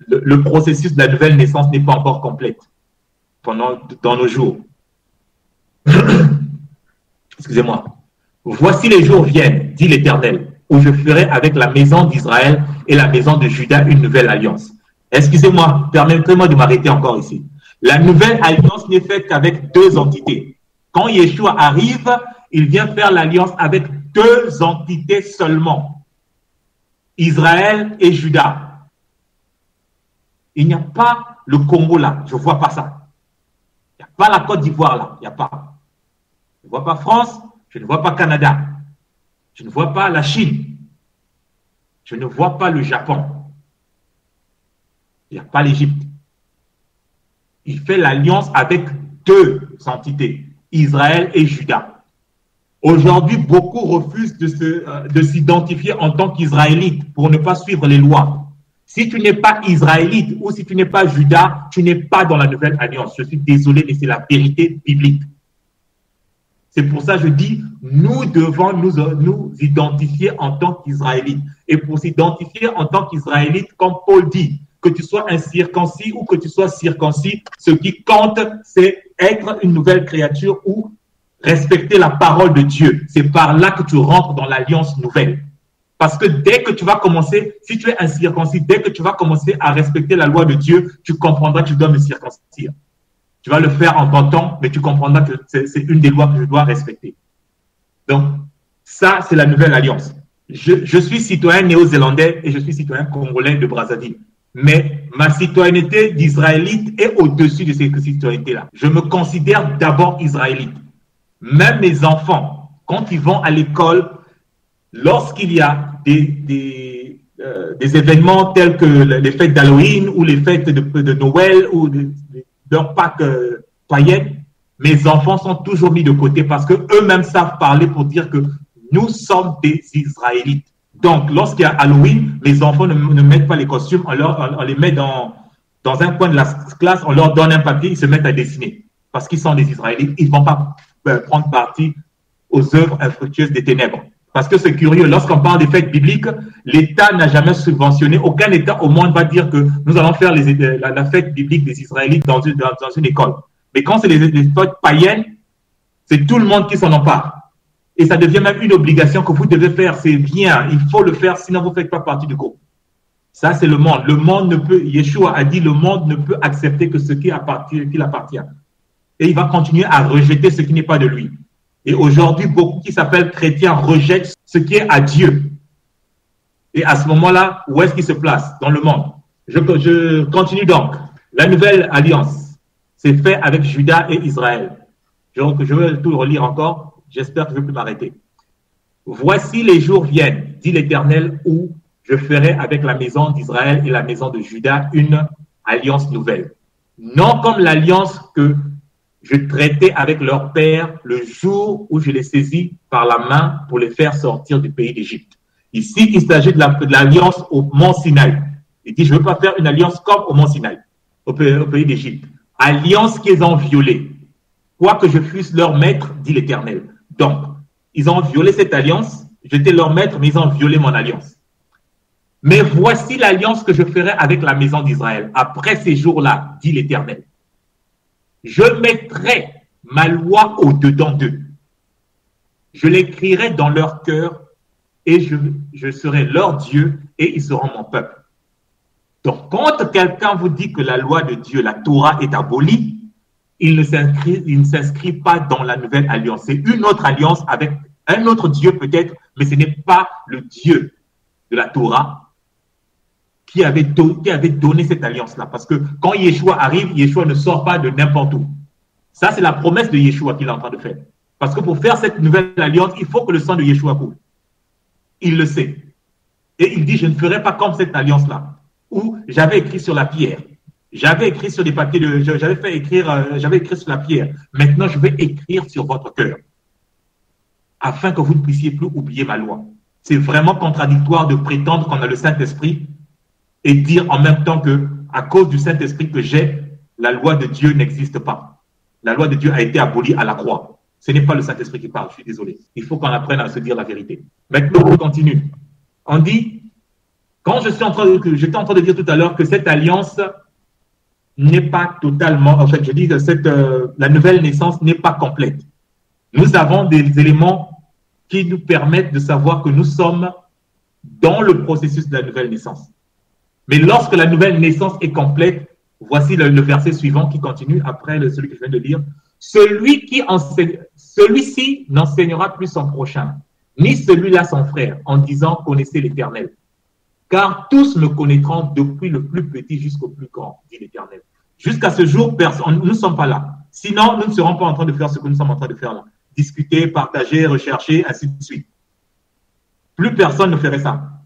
le processus de la nouvelle naissance n'est pas encore complète dans nos jours. Excusez-moi. Voici les jours viennent, dit l'Éternel, où je ferai avec la maison d'Israël et la maison de Juda une nouvelle alliance. Excusez-moi, permettez-moi de m'arrêter encore ici. La nouvelle alliance n'est faite qu'avec deux entités. Quand Yeshua arrive, il vient faire l'alliance avec deux entités seulement. Israël et Juda. Il n'y a pas le Congo là, je ne vois pas ça. Il n'y a pas la Côte d'Ivoire là, il n'y a pas. Je ne vois pas France, je ne vois pas Canada. Je ne vois pas la Chine. Je ne vois pas le Japon. Il n'y a pas l'Égypte. Il fait l'alliance avec deux entités, Israël et Juda. Aujourd'hui, beaucoup refusent de s'identifier en tant qu'Israélites pour ne pas suivre les lois. Si tu n'es pas Israélite ou si tu n'es pas Juda, tu n'es pas dans la nouvelle alliance. Je suis désolé, mais c'est la vérité biblique. C'est pour ça que je dis, nous devons nous identifier en tant qu'Israélites. Et pour s'identifier en tant qu'Israélite, comme Paul dit, que tu sois incirconcis ou que tu sois circoncis, ce qui compte, c'est être une nouvelle créature ou respecter la parole de Dieu. C'est par là que tu rentres dans l'alliance nouvelle. Parce que dès que tu vas commencer, si tu es incirconcis, dès que tu vas commencer à respecter la loi de Dieu, tu comprendras que tu dois me circoncire. Tu vas le faire en ton temps, mais tu comprendras que c'est une des lois que je dois respecter. Donc, ça, c'est la nouvelle alliance. Je suis citoyen néo-zélandais et je suis citoyen congolais de Brazzaville. Mais ma citoyenneté d'Israélite est au-dessus de cette citoyenneté-là. Je me considère d'abord Israélite. Même mes enfants, quand ils vont à l'école, lorsqu'il y a des événements tels que les fêtes d'Halloween ou les fêtes de Noël ou leur Pâques païennes, mes enfants sont toujours mis de côté parce qu'eux-mêmes savent parler pour dire que nous sommes des Israélites. Donc, lorsqu'il y a Halloween, les enfants ne mettent pas les costumes, on les met dans un coin de la classe, on leur donne un papier, ils se mettent à dessiner. Parce qu'ils sont des Israélites, ils ne vont pas prendre partie aux œuvres infructueuses des ténèbres. Parce que c'est curieux, lorsqu'on parle des fêtes bibliques, l'État n'a jamais subventionné, aucun État au monde va dire que nous allons faire la fête biblique des Israélites dans une école. Mais quand c'est les fêtes païennes, c'est tout le monde qui s'en empare. Et ça devient même une obligation que vous devez faire. C'est bien, il faut le faire, sinon vous ne faites pas partie du groupe. Ça, c'est le monde. Le monde ne peut, Yeshua a dit, le monde ne peut accepter que ce qui appartient. Et il va continuer à rejeter ce qui n'est pas de lui. Et aujourd'hui, beaucoup qui s'appellent chrétiens rejettent ce qui est à Dieu. Et à ce moment-là, où est-ce qu'il se place dans le monde? Je continue donc. La nouvelle alliance, c'est fait avec Juda et Israël. Donc, je vais tout relire encore. J'espère que je peux m'arrêter. Voici les jours viennent, dit l'Éternel, où je ferai avec la maison d'Israël et la maison de Juda une alliance nouvelle. Non comme l'alliance que je traitais avec leur père le jour où je les saisis par la main pour les faire sortir du pays d'Égypte. Ici, il s'agit de l'alliance au mont Sinaï. Il dit, je ne veux pas faire une alliance comme au mont Sinaï, au pays d'Égypte. Alliance qu'ils ont violée. Quoi que je fusse leur maître, dit l'Éternel. Donc, ils ont violé cette alliance, j'étais leur maître, mais ils ont violé mon alliance. Mais voici l'alliance que je ferai avec la maison d'Israël. Après ces jours-là, dit l'Éternel. Je mettrai ma loi au-dedans d'eux. Je l'écrirai dans leur cœur et je serai leur Dieu et ils seront mon peuple. Donc, quand quelqu'un vous dit que la loi de Dieu, la Torah, est abolie, il ne s'inscrit pas dans la nouvelle alliance. C'est une autre alliance avec un autre Dieu peut-être, mais ce n'est pas le Dieu de la Torah qui avait donné cette alliance-là. Parce que quand Yeshua arrive, Yeshua ne sort pas de n'importe où. Ça, c'est la promesse de Yeshua qu'il est en train de faire. Parce que pour faire cette nouvelle alliance, il faut que le sang de Yeshua coule. Il le sait. Et il dit, je ne ferai pas comme cette alliance-là, où j'avais écrit sur la pierre. J'avais écrit sur des papiers, j'avais écrit sur la pierre. Maintenant, je vais écrire sur votre cœur, afin que vous ne puissiez plus oublier ma loi. C'est vraiment contradictoire de prétendre qu'on a le Saint-Esprit et dire en même temps que, à cause du Saint-Esprit que j'ai, la loi de Dieu n'existe pas. La loi de Dieu a été abolie à la croix. Ce n'est pas le Saint-Esprit qui parle, je suis désolé. Il faut qu'on apprenne à se dire la vérité. Maintenant, on continue. On dit, quand j'étais en train de dire tout à l'heure que cette alliance n'est pas totalement, en fait, je dis que la nouvelle naissance n'est pas complète. Nous avons des éléments qui nous permettent de savoir que nous sommes dans le processus de la nouvelle naissance. Mais lorsque la nouvelle naissance est complète, voici le verset suivant qui continue après celui que je viens de lire. Celui-ci n'enseignera plus son prochain, ni celui-là son frère, en disant « Connaissez l'Éternel ». Car tous me connaîtront depuis le plus petit jusqu'au plus grand, dit l'Éternel. Jusqu'à ce jour, nous ne sommes pas là. Sinon, nous ne serons pas en train de faire ce que nous sommes en train de faire là. Discuter, partager, rechercher, ainsi de suite. Plus personne ne ferait ça.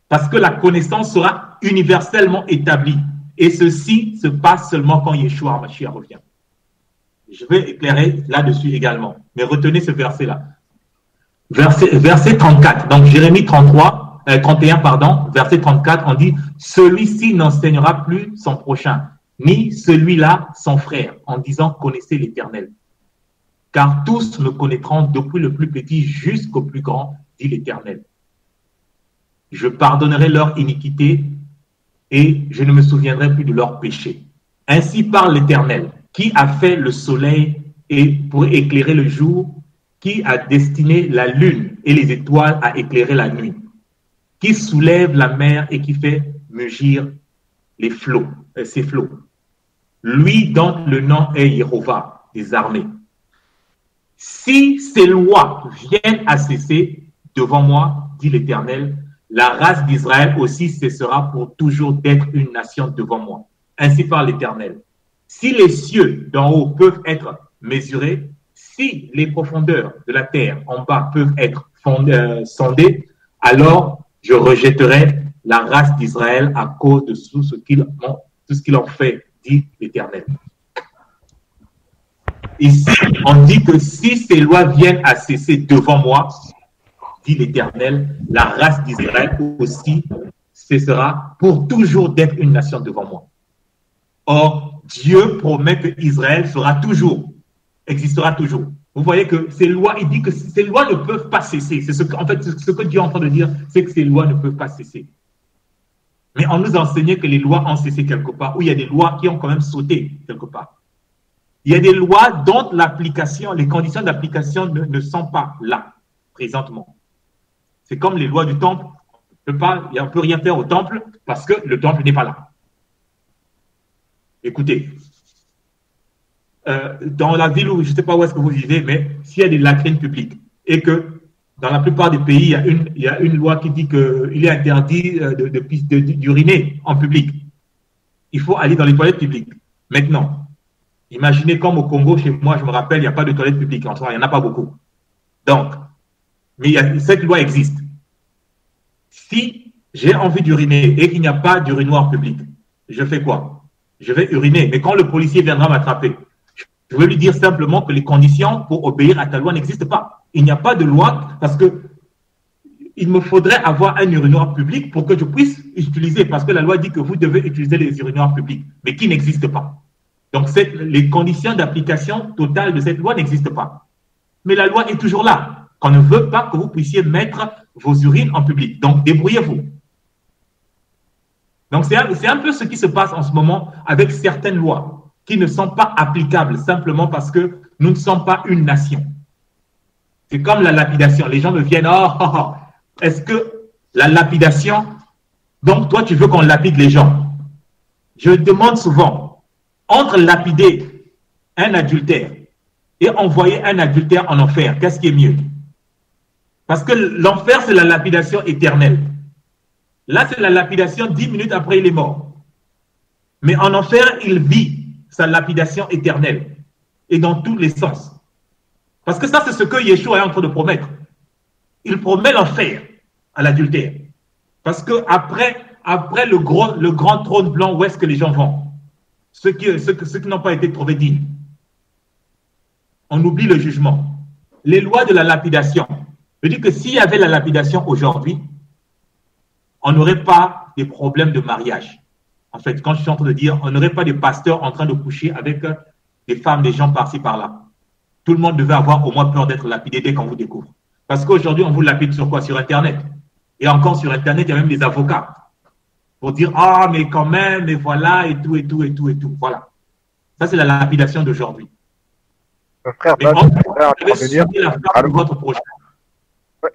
Parce que la connaissance sera universellement établie. Et ceci se passe seulement quand Yeshua Mashiach revient. Je vais éclairer là-dessus également. Mais retenez ce verset-là. Verset 34. Donc, Jérémie 31, verset 34, on dit « Celui-ci n'enseignera plus son prochain, ni celui-là son frère, en disant « Connaissez l'Éternel. » Car tous me connaîtront depuis le plus petit jusqu'au plus grand, dit l'Éternel. Je pardonnerai leur iniquité et je ne me souviendrai plus de leurs péchés. Ainsi parle l'Éternel, qui a fait le soleil et pour éclairer le jour, qui a destiné la lune et les étoiles à éclairer la nuit, qui soulève la mer et qui fait mugir les flots, ses flots. Lui dont le nom est Jéhovah des armées. Si ces lois viennent à cesser devant moi, dit l'Éternel, la race d'Israël aussi cessera pour toujours d'être une nation devant moi. Ainsi parle l'Éternel. Si les cieux d'en haut peuvent être mesurés, si les profondeurs de la terre en bas peuvent être sondées, alors je rejetterai la race d'Israël à cause de tout ce qu'ils ont fait, dit l'Éternel. Ici, on dit que si ces lois viennent à cesser devant moi, dit l'Éternel, la race d'Israël aussi cessera pour toujours d'être une nation devant moi. Or, Dieu promet que Israël existera toujours. Vous voyez que ces lois, il dit que ces lois ne peuvent pas cesser. C'est ce que Dieu est en train de dire, c'est que ces lois ne peuvent pas cesser. Mais on nous enseignait que les lois ont cessé quelque part, ou il y a des lois qui ont quand même sauté quelque part. Il y a des lois dont l'application, les conditions d'application ne sont pas là, présentement. C'est comme les lois du temple. On ne peut rien faire au temple parce que le temple n'est pas là. Écoutez, dans la ville où, je ne sais pas où est-ce que vous vivez, mais s'il y a des latrines publiques et que dans la plupart des pays, il y a une loi qui dit qu'il est interdit d'uriner en public. Il faut aller dans les toilettes publiques. Maintenant, imaginez comme au Congo, chez moi, je me rappelle, il n'y a pas de toilettes publiques. En soi, il n'y en a pas beaucoup. Donc, mais cette loi existe. Si j'ai envie d'uriner et qu'il n'y a pas d'urinoir public, je fais quoi? Je vais uriner. Mais quand le policier viendra m'attraper, je vais lui dire simplement que les conditions pour obéir à ta loi n'existent pas. Il n'y a pas de loi parce que il me faudrait avoir un urinoir public pour que je puisse utiliser, parce que la loi dit que vous devez utiliser les urinoirs publics, mais qui n'existent pas. Donc, les conditions d'application totale de cette loi n'existent pas. Mais la loi est toujours là. Qu'on ne veut pas que vous puissiez mettre vos urines en public. Donc, débrouillez-vous. Donc, c'est un peu ce qui se passe en ce moment avec certaines lois qui ne sont pas applicables simplement parce que nous ne sommes pas une nation. C'est comme la lapidation. Les gens me viennent, est-ce que la lapidation, donc toi tu veux qu'on lapide les gens? Je demande souvent, Entre lapider un adultère et envoyer un adultère en enfer, qu'est-ce qui est mieux? Parce que l'enfer, c'est la lapidation éternelle. Là, c'est la lapidation 10 minutes après il est mort. Mais en enfer, il vit sa lapidation éternelle. Et dans tous les sens. Parce que ça, c'est ce que Yeshua est en train de promettre. Il promet l'enfer à l'adultère. Parce que après le grand trône blanc, où est-ce que les gens vont? Ceux qui n'ont pas été trouvés dignes. On oublie le jugement. Les lois de la lapidation. Je dis que s'il y avait la lapidation aujourd'hui, on n'aurait pas des problèmes de mariage. En fait, quand je suis en train de dire, on n'aurait pas des pasteurs en train de coucher avec des femmes, des gens par-ci, par-là. Tout le monde devait avoir au moins peur d'être lapidé dès qu'on vous découvre. Parce qu'aujourd'hui, on vous lapide sur quoi? Sur Internet. Et encore sur Internet, il y a même des avocats pour dire, ah, mais quand même, et voilà, et tout, et tout, et tout, et tout. Voilà. Ça, c'est la lapidation d'aujourd'hui. Frère, Mais je voudrais intervenir. Votre projet.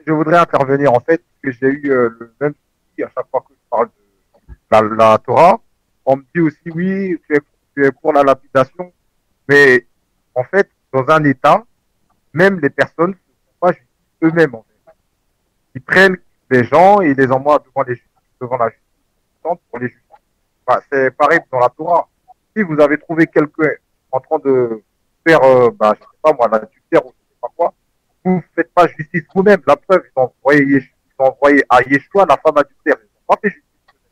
Je voudrais intervenir, en fait, parce que j'ai eu le même souci à chaque fois que je parle de la Torah. On me dit aussi, oui, tu es pour la lapidation, mais en fait, dans un État, même les personnes ne sont pas justice eux-mêmes. En fait. Ils prennent des gens et ils les envoient devant la justice pour les juger. Enfin, c'est pareil dans la Torah. Si vous avez trouvé quelqu'un en train de faire, je ne sais pas moi, l'adultère ou je ne sais pas quoi, vous ne faites pas justice vous-même. La preuve, ils ont envoyé à Yeshua la femme adultère. Ils n'ont pas fait justice vous-même.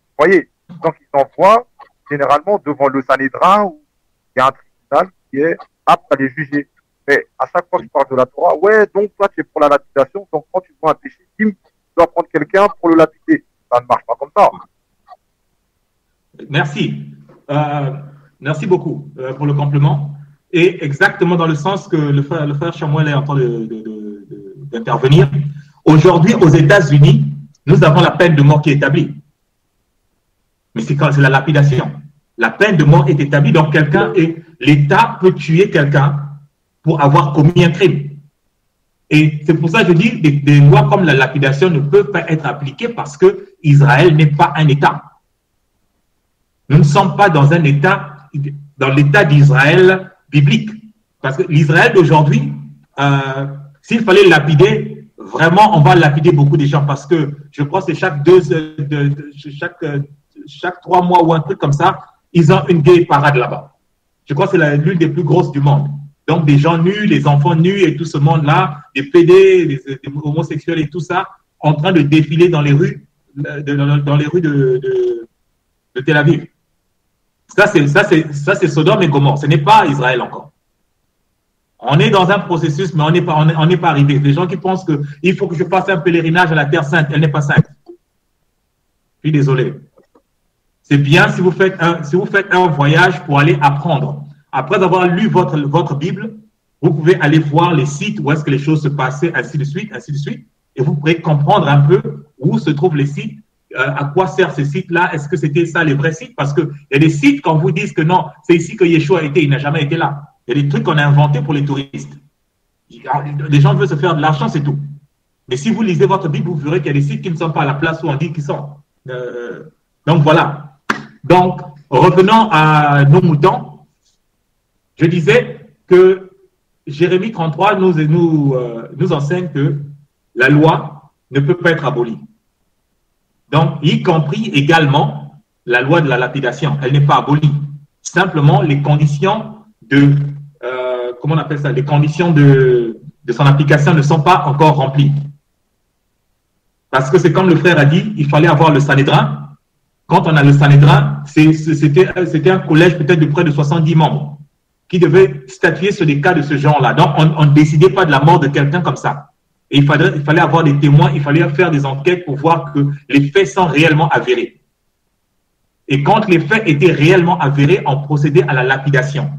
Vous voyez? Donc, ils envoient généralement devant le Sanhédrin où il y a un tribunal qui est apte à les juger. Mais à chaque fois que je parle de la Torah, ouais, donc toi, tu es pour la lapidation, donc quand tu vois un péché, tu dois prendre quelqu'un pour le lapider. Ça ne marche pas comme ça. Merci. Merci beaucoup pour le compliment. Et exactement dans le sens que le frère Chamuel est en train d'intervenir. Aujourd'hui, aux États-Unis, nous avons la peine de mort qui est établie. Mais c'est la lapidation. La peine de mort est établie, donc l'État peut tuer quelqu'un pour avoir commis un crime. Et c'est pour ça que je dis que des lois comme la lapidation ne peuvent pas être appliquées parce que Israël n'est pas un État. Nous ne sommes pas dans un État, dans l'État d'Israël biblique. Parce que l'Israël d'aujourd'hui, s'il fallait lapider, vraiment, on va lapider beaucoup de gens parce que je crois que c'est chaque 3 mois ou un truc comme ça, ils ont une gay parade là-bas. Je crois que c'est l'une des plus grosses du monde. Donc, des gens nus, les enfants nus et tout ce monde-là, des PD, des homosexuels et tout ça, en train de défiler dans les rues, de Tel Aviv. Ça, c'est Sodome et Gomorrhe. Ce n'est pas Israël encore. On est dans un processus, mais on n'est pas arrivé. Les gens qui pensent qu'il faut que je fasse un pèlerinage à la Terre Sainte, elle n'est pas sainte. Je suis désolé. C'est bien si vous faites un voyage pour aller apprendre. Après avoir lu votre Bible, vous pouvez aller voir les sites où est-ce que les choses se passaient, ainsi de suite, et vous pourrez comprendre un peu où se trouvent les sites, à quoi servent ces sites-là, est-ce que c'était ça les vrais sites? Parce qu'il y a des sites, quand vous disent que non, c'est ici que Yeshua a été, il n'a jamais été là. Il y a des trucs qu'on a inventés pour les touristes. Les gens veulent se faire de l'argent, c'est tout. Mais si vous lisez votre Bible, vous verrez qu'il y a des sites qui ne sont pas à la place où on dit qu'ils sont. Donc voilà. Donc, revenons à nos moutons. Je disais que Jérémie 33 nous enseigne que la loi ne peut pas être abolie. Donc, y compris également la loi de la lapidation. Elle n'est pas abolie. Simplement, les conditions comment on appelle ça? Les conditions de son application ne sont pas encore remplies. Parce que c'est comme le frère a dit, il fallait avoir le Sanhédrin. Quand on a le Sanhédrin, c'était un collège peut-être de près de 70 membres qui devaient statuer sur des cas de ce genre-là. Donc, on ne décidait pas de la mort de quelqu'un comme ça. Et il fallait avoir des témoins, il fallait faire des enquêtes pour voir que les faits sont réellement avérés. Et quand les faits étaient réellement avérés, on procédait à la lapidation.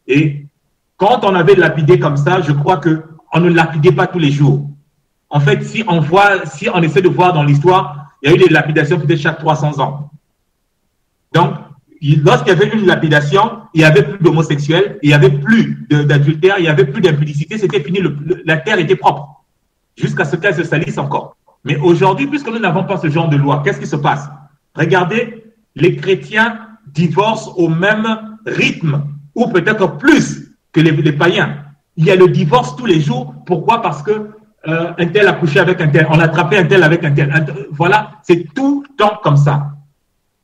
Et quand on avait lapidé comme ça, je crois qu'on ne lapidait pas tous les jours. En fait, si on essaie de voir dans l'histoire, il y a eu des lapidations peut-être chaque 300 ans. Donc, lorsqu'il y avait une lapidation, il n'y avait plus d'homosexuels, il n'y avait plus d'adultère, il n'y avait plus d'impudicité, c'était fini, la terre était propre, jusqu'à ce qu'elle se salisse encore. Mais aujourd'hui, puisque nous n'avons pas ce genre de loi, qu'est-ce qui se passe? Regardez, les chrétiens divorcent au même rythme, ou peut-être plus que les païens. Il y a le divorce tous les jours. Pourquoi? Parce que un tel a couché avec un tel, on a attrapé un tel avec un tel. Voilà, c'est tout le temps comme ça.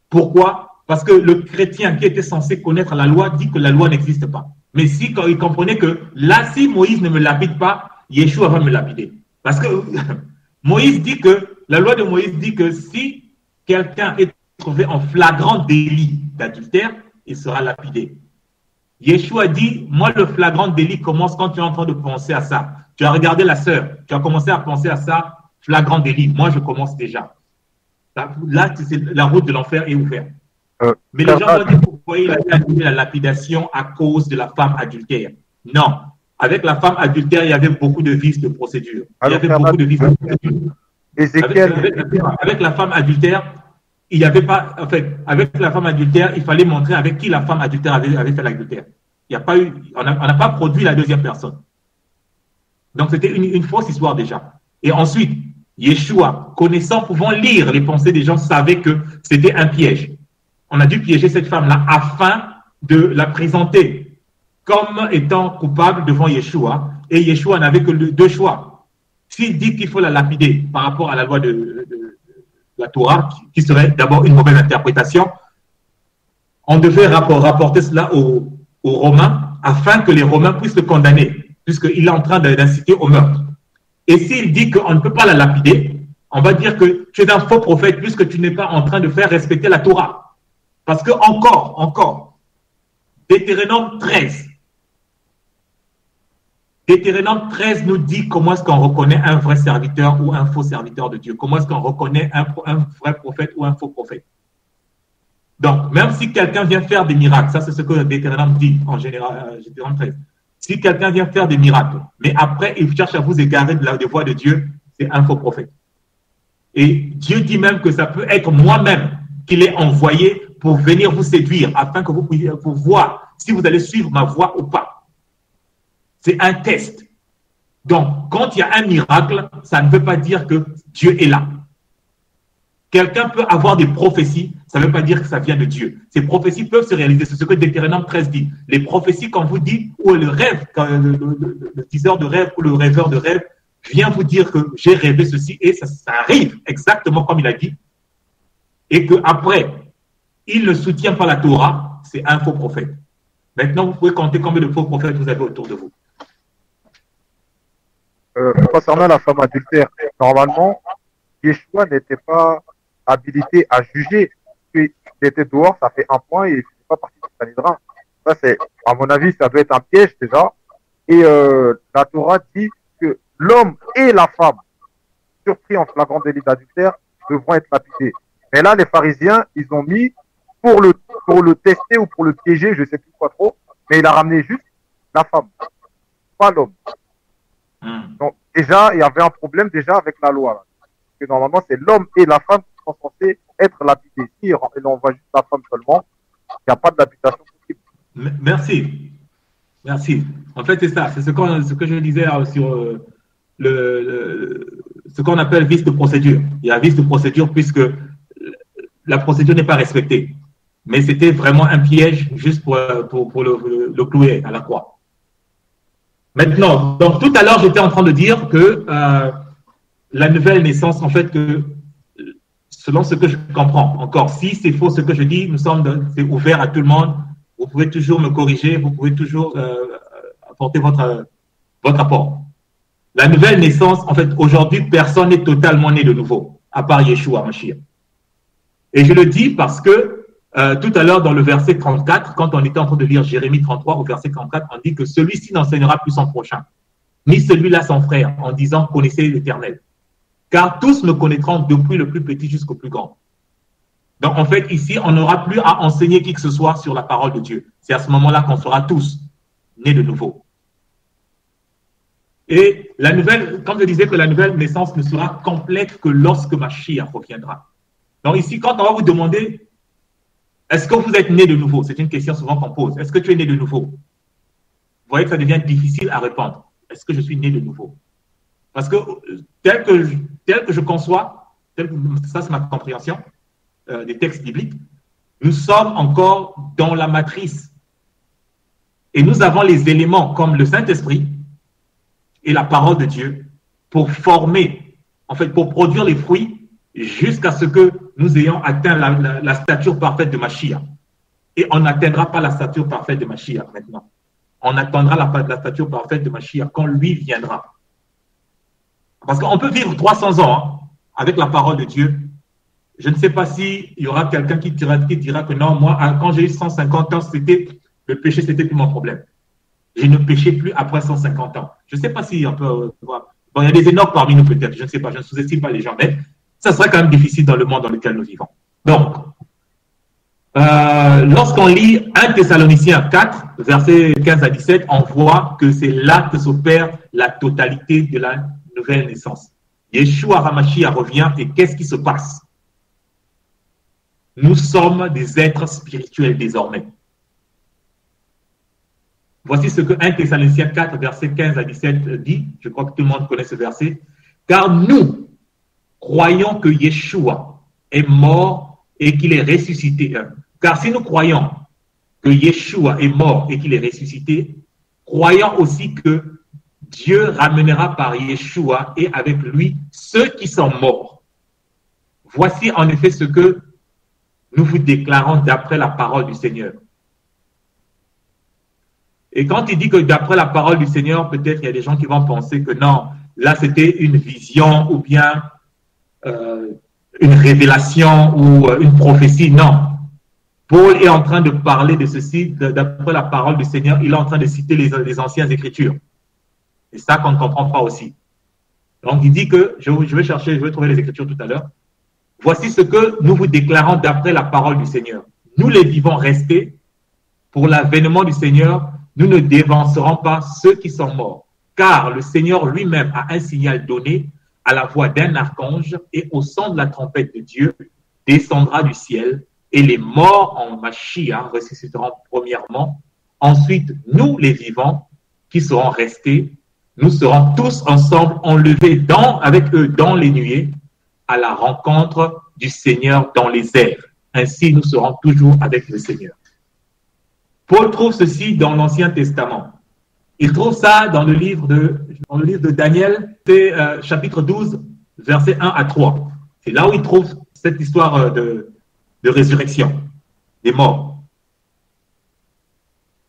Pourquoi? Parce que le chrétien qui était censé connaître la loi dit que la loi n'existe pas. Mais si quand il comprenait que là, si Moïse ne me lapide pas, Yeshua va me lapider. Parce que Moïse dit que, la loi de Moïse dit que si quelqu'un est trouvé en flagrant délit d'adultère, il sera lapidé. Yeshua dit, moi le flagrant délit commence quand tu es en train de penser à ça. Tu as regardé la sœur, tu as commencé à penser à ça, flagrant délit. Moi je commence déjà. Là, la route de l'enfer est ouverte. Mais les gens vont dire, vous voyez, il a annulé la lapidation à cause de la femme adultère. Non. Avec la femme adultère, il y avait beaucoup de vices de procédure. Il y avait beaucoup de vices de procédure. Avec la femme adultère, il n'y avait pas, en fait, avec la femme adultère, il fallait montrer avec qui la femme adultère avait fait l'adultère. Il n'y a pas eu, on n'a pas produit la deuxième personne. Donc, c'était une fausse histoire déjà. Et ensuite, Yeshua, connaissant, pouvant lire les pensées des gens, savait que c'était un piège. On a dû piéger cette femme-là afin de la présenter comme étant coupable devant Yeshua. Et Yeshua n'avait que deux choix. S'il dit qu'il faut la lapider par rapport à la loi de la Torah, qui serait d'abord une mauvaise interprétation, on devait rapporter cela aux Romains afin que les Romains puissent le condamner, puisqu'il est en train d'inciter au meurtre. Et s'il dit qu'on ne peut pas la lapider, on va dire que tu es un faux prophète puisque tu n'es pas en train de faire respecter la Torah. Parce que encore, Deutéronome 13 nous dit comment est-ce qu'on reconnaît un vrai serviteur ou un faux serviteur de Dieu. Comment est-ce qu'on reconnaît un vrai prophète ou un faux prophète. Donc, même si quelqu'un vient faire des miracles, ça c'est ce que Deutéronome dit en général, Deutéronome 13. Si quelqu'un vient faire des miracles, mais après il cherche à vous égarer de la voie de Dieu, c'est un faux prophète. Et Dieu dit même que ça peut être moi-même qui l'ai envoyé pour venir vous séduire, afin que vous puissiez pour voir si vous allez suivre ma voie ou pas. C'est un test. Donc, quand il y a un miracle, ça ne veut pas dire que Dieu est là. Quelqu'un peut avoir des prophéties, ça ne veut pas dire que ça vient de Dieu. Ces prophéties peuvent se réaliser. C'est ce que Deutéronome 13 dit. Les prophéties, quand vous dites, ou le rêve, quand le diseur de rêve ou le rêveur de rêve vient vous dire que j'ai rêvé ceci, et ça arrive exactement comme il a dit, et qu'après, il ne soutient pas la Torah, c'est un faux prophète. Maintenant, vous pouvez compter combien de faux prophètes vous avez autour de vous. Concernant la femme adultère, normalement, Yeshua n'était pas habilité à juger. Il était dehors, ça fait un point et il ne fait pas partie du Sanhédrin. Ça, c'est, à mon avis, ça doit être un piège déjà. Et la Torah dit que l'homme et la femme, surpris en flagrant délit d'adultère, devront être lapidés. Mais là, les pharisiens, ils ont mis pour le tester ou pour le piéger, je ne sais plus quoi trop, mais il a ramené juste la femme, pas l'homme. Donc déjà, il y avait un problème déjà avec la loi. Là. Parce que normalement, c'est l'homme et la femme qui sont censés être lapidés. Si il envoie juste la femme seulement, il n'y a pas de lapidation possible. Merci. Merci. En fait, c'est ça. C'est ce que je disais sur ce qu'on appelle vice de procédure. Il y a vice de procédure puisque la procédure n'est pas respectée. Mais c'était vraiment un piège juste pour le clouer à la croix. Maintenant, donc tout à l'heure, j'étais en train de dire que la nouvelle naissance, en fait, que selon ce que je comprends, encore, si c'est faux ce que je dis, c'est ouvert à tout le monde. Vous pouvez toujours me corriger, vous pouvez toujours apporter votre apport. La nouvelle naissance, en fait, aujourd'hui, personne n'est totalement né de nouveau, à part Yeshua Mashiach. Et je le dis parce que tout à l'heure, dans le verset 34, quand on était en train de lire Jérémie 33, au verset 34, on dit que celui-ci n'enseignera plus son prochain, ni celui-là son frère, en disant « connaissez l'Éternel ». Car tous me connaîtront depuis le plus petit jusqu'au plus grand. Donc, en fait, ici, on n'aura plus à enseigner qui que ce soit sur la parole de Dieu. C'est à ce moment-là qu'on sera tous nés de nouveau. Et la nouvelle, comme je disais que la nouvelle naissance ne sera complète que lorsque Mashiach reviendra. Donc ici, quand on va vous demander est-ce que vous êtes né de nouveau? C'est une question souvent qu'on pose. Est-ce que tu es né de nouveau? Vous voyez que ça devient difficile à répondre. Est-ce que je suis né de nouveau? Parce que tel que je conçois, ça c'est ma compréhension des textes bibliques, nous sommes encore dans la matrice Et nous avons les éléments comme le Saint-Esprit et la parole de Dieu pour former, en fait, pour produire les fruits jusqu'à ce que nous ayons atteint la stature parfaite de Mashiach. Et on n'atteindra pas la stature parfaite de Mashiach maintenant. On attendra la stature parfaite de Mashiach quand lui viendra. Parce qu'on peut vivre 300 ans hein, avec la parole de Dieu. Je ne sais pas s'il y aura quelqu'un qui dira que non, moi, quand j'ai eu 150 ans, le péché, c'était plus mon problème. Je ne péchais plus après 150 ans. Je ne sais pas si on peut... Bon, il y a des Enoch parmi nous peut-être, je ne sais pas, je ne sous-estime pas les gens, mais ça serait quand même difficile dans le monde dans lequel nous vivons. Donc, lorsqu'on lit 1 Thessaloniciens 4, versets 15 à 17, on voit que c'est là que s'opère la totalité de la nouvelle naissance. Yeshua HaMashiach revient et qu'est-ce qui se passe? Nous sommes des êtres spirituels désormais. Voici ce que 1 Thessaloniciens 4, versets 15 à 17 dit. Je crois que tout le monde connaît ce verset. Car nous croyons que Yeshua est mort et qu'il est ressuscité. Car si nous croyons que Yeshua est mort et qu'il est ressuscité, croyons aussi que Dieu ramènera par Yeshua et avec lui ceux qui sont morts. Voici en effet ce que nous vous déclarons d'après la parole du Seigneur. Et quand il dit que d'après la parole du Seigneur, peut-être il y a des gens qui vont penser que non, là c'était une vision ou bien une révélation ou une prophétie. Non. Paul est en train de parler de ceci d'après la parole du Seigneur. Il est en train de citer les anciennes Écritures. C'est ça qu'on ne comprend pas aussi. Donc il dit que, je vais trouver les Écritures tout à l'heure. Voici ce que nous vous déclarons d'après la parole du Seigneur. Nous les vivons restés pour l'avènement du Seigneur. Nous ne dévancerons pas ceux qui sont morts, car le Seigneur lui-même a un signal donné à la voix d'un archange et au son de la trompette de Dieu descendra du ciel et les morts en Mashiach ressusciteront premièrement. Ensuite, nous les vivants qui serons restés, nous serons tous ensemble enlevés avec eux dans les nuées à la rencontre du Seigneur dans les airs. Ainsi, nous serons toujours avec le Seigneur. Paul trouve ceci dans l'Ancien Testament. Il trouve ça dans le livre de Daniel, c'est chapitre 12, versets 1 à 3. C'est là où il trouve cette histoire de résurrection des morts.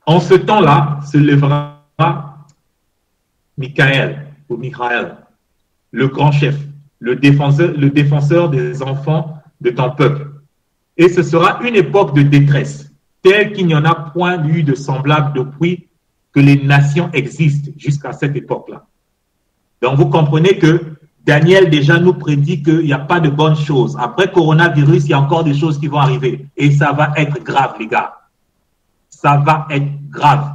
En ce temps-là se lèvera Michael, le grand chef, le défenseur des enfants de ton peuple. Et ce sera une époque de détresse, telle qu'il n'y en a point eu de semblable depuis que les nations existent jusqu'à cette époque-là. Donc, vous comprenez que Daniel déjà nous prédit qu'il n'y a pas de bonnes choses. Après coronavirus, il y a encore des choses qui vont arriver. Et ça va être grave, les gars. Ça va être grave.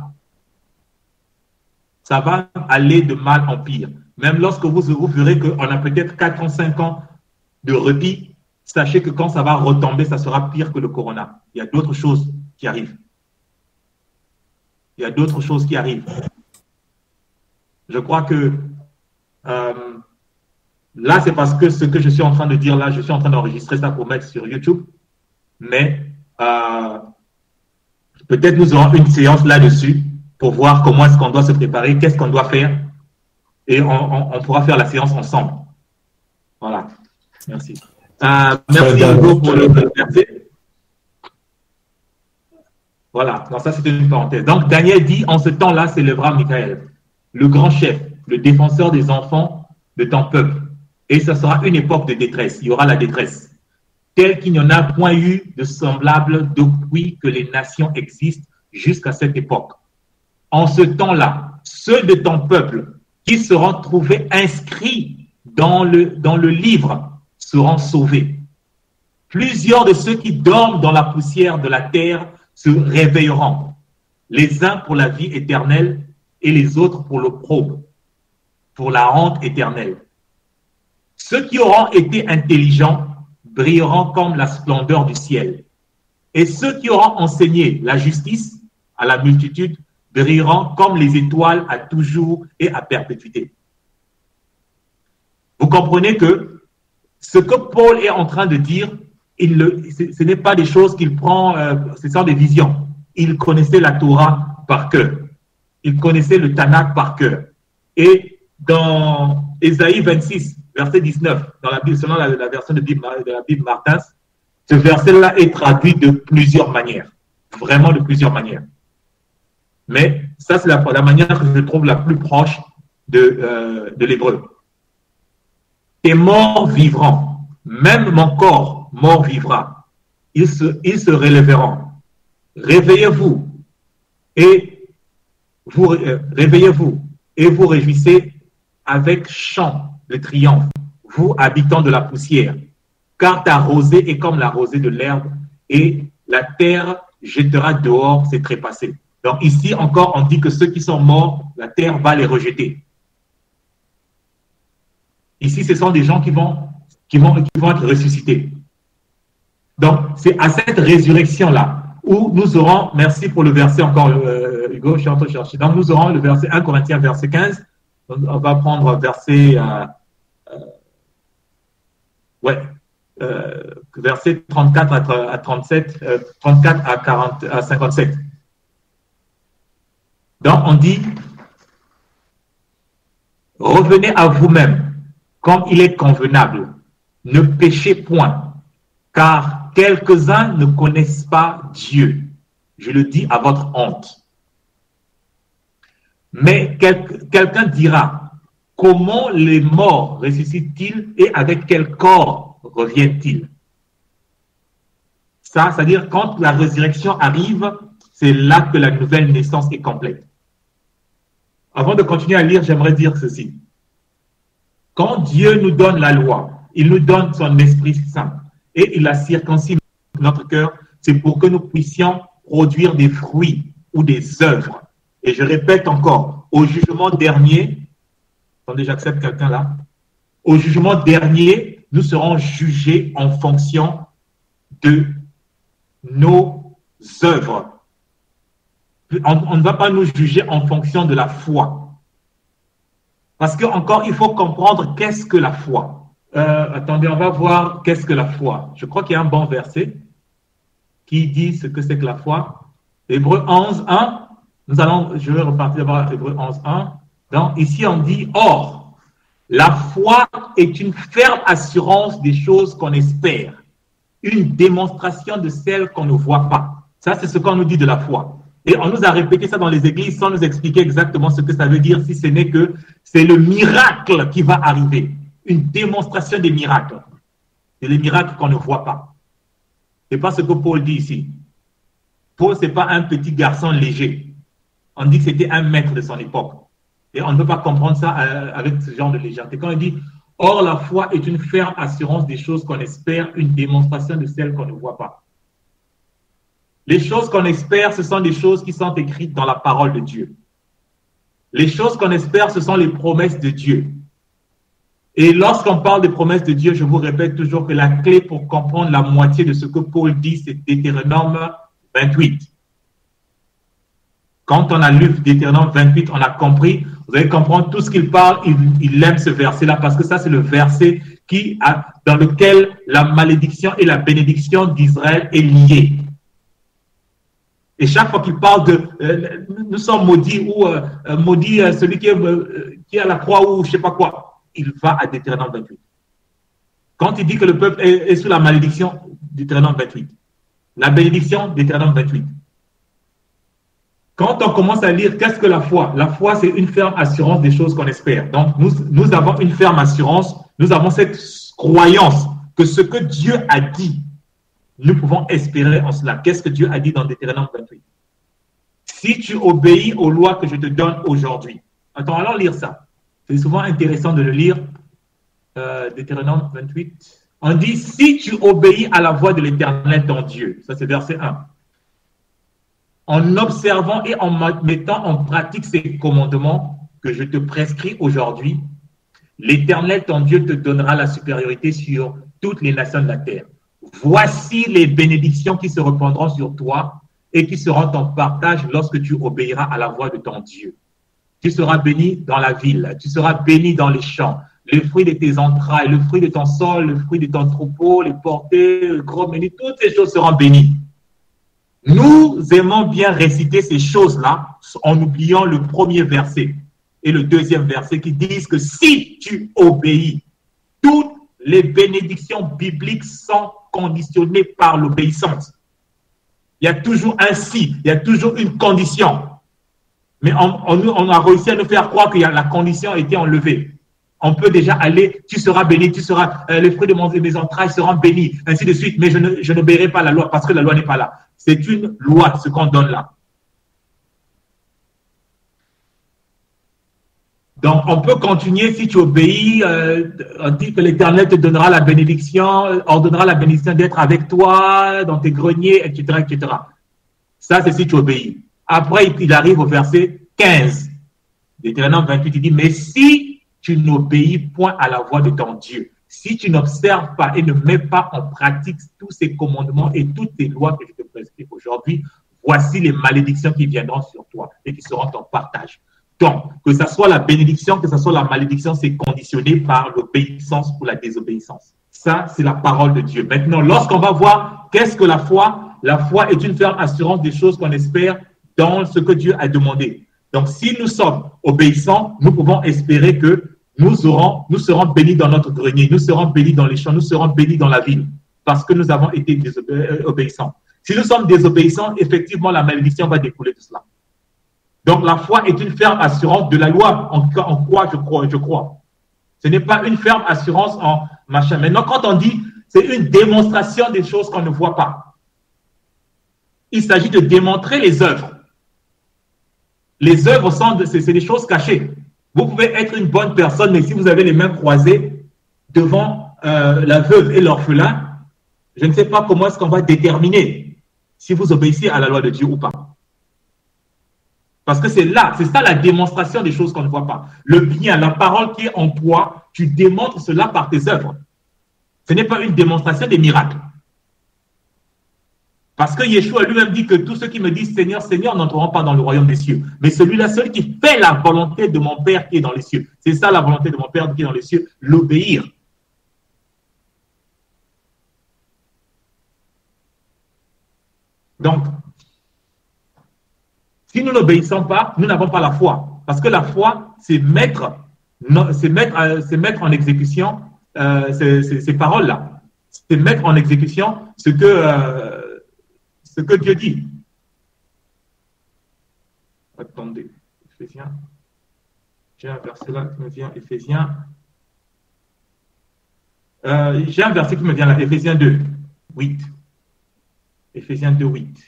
Ça va aller de mal en pire. Même lorsque vous verrez qu'on a peut-être 4 ans, 5 ans de répit, sachez que quand ça va retomber, ça sera pire que le corona. Il y a d'autres choses qui arrivent. Il y a d'autres choses qui arrivent. Je crois que là, c'est parce que ce que je suis en train de dire là, je suis en train d'enregistrer ça pour mettre sur YouTube. Mais peut-être nous aurons une séance là-dessus pour voir comment est-ce qu'on doit se préparer, qu'est-ce qu'on doit faire. Et on pourra faire la séance ensemble. Voilà. Merci. Merci Hugo pour le verset. Voilà. Donc ça, c'était une parenthèse. Donc Daniel dit, en ce temps-là s'élèvera Michael, le grand chef, le défenseur des enfants de ton peuple. Et ce sera une époque de détresse. Il y aura la détresse, telle qu'il n'y en a point eu de semblable depuis que les nations existent jusqu'à cette époque. En ce temps-là, ceux de ton peuple qui seront trouvés inscrits dans le livre seront sauvés. Plusieurs de ceux qui dorment dans la poussière de la terre se réveilleront, les uns pour la vie éternelle et les autres pour l'opprobre, pour la honte éternelle. Ceux qui auront été intelligents brilleront comme la splendeur du ciel. Et ceux qui auront enseigné la justice à la multitude brilleront comme les étoiles à toujours et à perpétuité. Vous comprenez que ce que Paul est en train de dire, ce n'est pas des choses qu'il prend, ce sont des visions. Il connaissait la Torah par cœur. Il connaissait le Tanakh par cœur. Et dans Ésaïe 26, verset 19, dans la Bible, selon la version de la Bible Martin, ce verset-là est traduit de plusieurs manières. Vraiment de plusieurs manières. Mais ça, c'est la manière que je trouve la plus proche de l'hébreu. Tes morts vivront, même mon corps mort vivra. Ils se relèveront. Réveillez-vous et réveillez-vous et vous réjouissez avec chant de triomphe, vous habitants de la poussière, car ta rosée est comme la rosée de l'herbe et la terre jettera dehors ses trépassés. Donc ici encore, on dit que ceux qui sont morts, la terre va les rejeter. Ici, ce sont des gens qui vont être ressuscités. Donc, c'est à cette résurrection-là où nous aurons, merci pour le verset encore, Hugo, je suis en train de chercher. Donc, nous aurons le verset 1 Corinthiens, verset 15. On va prendre verset, verset 34 à 37, 34 à 57. Donc, on dit, revenez à vous-même, comme il est convenable. Ne péchez point, car quelques-uns ne connaissent pas Dieu. Je le dis à votre honte. Mais quelqu'un dira, comment les morts ressuscitent-ils et avec quel corps reviennent-ils? Ça, c'est-à-dire quand la résurrection arrive, c'est là que la nouvelle naissance est complète. Avant de continuer à lire, j'aimerais dire ceci. Quand Dieu nous donne la loi, il nous donne son Esprit Saint et il a circoncis notre cœur, c'est pour que nous puissions produire des fruits ou des œuvres. Et je répète encore, au jugement dernier, attendez, j'accepte quelqu'un là, au jugement dernier, nous serons jugés en fonction de nos œuvres. On ne va pas nous juger en fonction de la foi. Parce qu'encore, il faut comprendre qu'est-ce que la foi. Attendez, on va voir qu'est-ce que la foi. Je crois qu'il y a un bon verset qui dit ce que c'est que la foi. Hébreux 11, 1. Je vais repartir d'abord à Hébreux 11, 1. Donc, ici, on dit, or, la foi est une ferme assurance des choses qu'on espère, une démonstration de celles qu'on ne voit pas. Ça, c'est ce qu'on nous dit de la foi. Et on nous a répété ça dans les églises sans nous expliquer exactement ce que ça veut dire, si ce n'est que c'est le miracle qui va arriver. Une démonstration des miracles. C'est les miracles qu'on ne voit pas. Ce n'est pas ce que Paul dit ici. Paul, ce n'est pas un petit garçon léger. On dit que c'était un maître de son époque. Et on ne peut pas comprendre ça avec ce genre de légèreté. Quand il dit « Or, la foi est une ferme assurance des choses qu'on espère, une démonstration de celles qu'on ne voit pas. » Les choses qu'on espère, ce sont des choses qui sont écrites dans la parole de Dieu. Les choses qu'on espère, ce sont les promesses de Dieu. Et lorsqu'on parle des promesses de Dieu, je vous répète toujours que la clé pour comprendre la moitié de ce que Paul dit, c'est Deutéronome 28. Quand on a lu Deutéronome 28, on a compris, vous allez comprendre tout ce qu'il parle, il aime ce verset-là parce que ça, c'est le verset dans lequel la malédiction et la bénédiction d'Israël est liée. Et chaque fois qu'il parle de nous sommes maudits ou maudit celui qui est à la croix ou je ne sais pas quoi, il va à Deutéronome 28. Quand il dit que le peuple est sous la malédiction, Deutéronome 28. La bénédiction, Deutéronome 28. Quand on commence à lire, qu'est-ce que la foi? La foi, c'est une ferme assurance des choses qu'on espère. Donc, nous avons une ferme assurance, nous avons cette croyance que ce que Dieu a dit, nous pouvons espérer en cela. Qu'est-ce que Dieu a dit dans Deutéronome 28? Si tu obéis aux lois que je te donne aujourd'hui. Attends, allons lire ça. C'est souvent intéressant de le lire. Deutéronome 28. On dit, si tu obéis à la voix de l'Éternel ton Dieu. Ça, c'est verset 1. En observant et en mettant en pratique ces commandements que je te prescris aujourd'hui, l'Éternel ton Dieu te donnera la supériorité sur toutes les nations de la terre. Voici les bénédictions qui se répandront sur toi et qui seront ton partage lorsque tu obéiras à la voix de ton Dieu. Tu seras béni dans la ville, tu seras béni dans les champs, le fruit de tes entrailles, le fruit de ton sol, le fruit de ton troupeau, les portées, le gros menu, toutes ces choses seront bénies. Nous aimons bien réciter ces choses-là en oubliant le premier verset et le deuxième verset qui disent que si tu obéis, toutes les bénédictions bibliques sont conditionnées par l'obéissance. Il y a toujours un si, il y a toujours une condition. Mais on a réussi à nous faire croire que la condition a été enlevée. On peut déjà aller, tu seras béni, les fruits de mes entrailles seront bénis, ainsi de suite. Mais je n'obéirai pas la loi parce que la loi n'est pas là. C'est une loi, ce qu'on donne là. Donc, on peut continuer si tu obéis. On dit que l'Éternel te donnera la bénédiction, ordonnera la bénédiction d'être avec toi dans tes greniers, etc., etc. Ça, c'est si tu obéis. Après, il arrive au verset 15. Deutéronome 28, il dit, mais si tu n'obéis point à la voix de ton Dieu, si tu n'observes pas et ne mets pas en pratique tous ces commandements et toutes les lois que je te prescris aujourd'hui, voici les malédictions qui viendront sur toi et qui seront ton partage. Donc, que ce soit la bénédiction, que ce soit la malédiction, c'est conditionné par l'obéissance ou la désobéissance. Ça, c'est la parole de Dieu. Maintenant, lorsqu'on va voir qu'est-ce que la foi est une ferme assurance des choses qu'on espère dans ce que Dieu a demandé. Donc, si nous sommes obéissants, nous pouvons espérer que nous serons bénis dans notre grenier, nous serons bénis dans les champs, nous serons bénis dans la ville, parce que nous avons été obéissants. Si nous sommes désobéissants, effectivement, la malédiction va découler de cela. Donc, la foi est une ferme assurance de la loi. En quoi je crois. Ce n'est pas une ferme assurance en machin. Maintenant, quand on dit, c'est une démonstration des choses qu'on ne voit pas. Il s'agit de démontrer les œuvres. Les œuvres c'est des choses cachées. Vous pouvez être une bonne personne, mais si vous avez les mains croisées devant la veuve et l'orphelin, je ne sais pas comment est-ce qu'on va déterminer si vous obéissez à la loi de Dieu ou pas. Parce que c'est ça la démonstration des choses qu'on ne voit pas. Le bien, la parole qui est en toi, tu démontres cela par tes œuvres. Ce n'est pas une démonstration des miracles. Parce que Yeshua lui-même dit que tous ceux qui me disent Seigneur, Seigneur n'entreront pas dans le royaume des cieux. Mais celui-là seul qui fait la volonté de mon Père qui est dans les cieux. C'est ça la volonté de mon Père qui est dans les cieux, l'obéir. Donc, si nous n'obéissons pas, nous n'avons pas la foi. Parce que la foi, c'est mettre en exécution ces paroles-là. C'est mettre en exécution ce que Dieu dit. Attendez, Éphésiens. J'ai un verset là qui me vient, Éphésiens. J'ai un verset qui me vient là, Éphésiens 2, 8. Éphésiens 2, 8.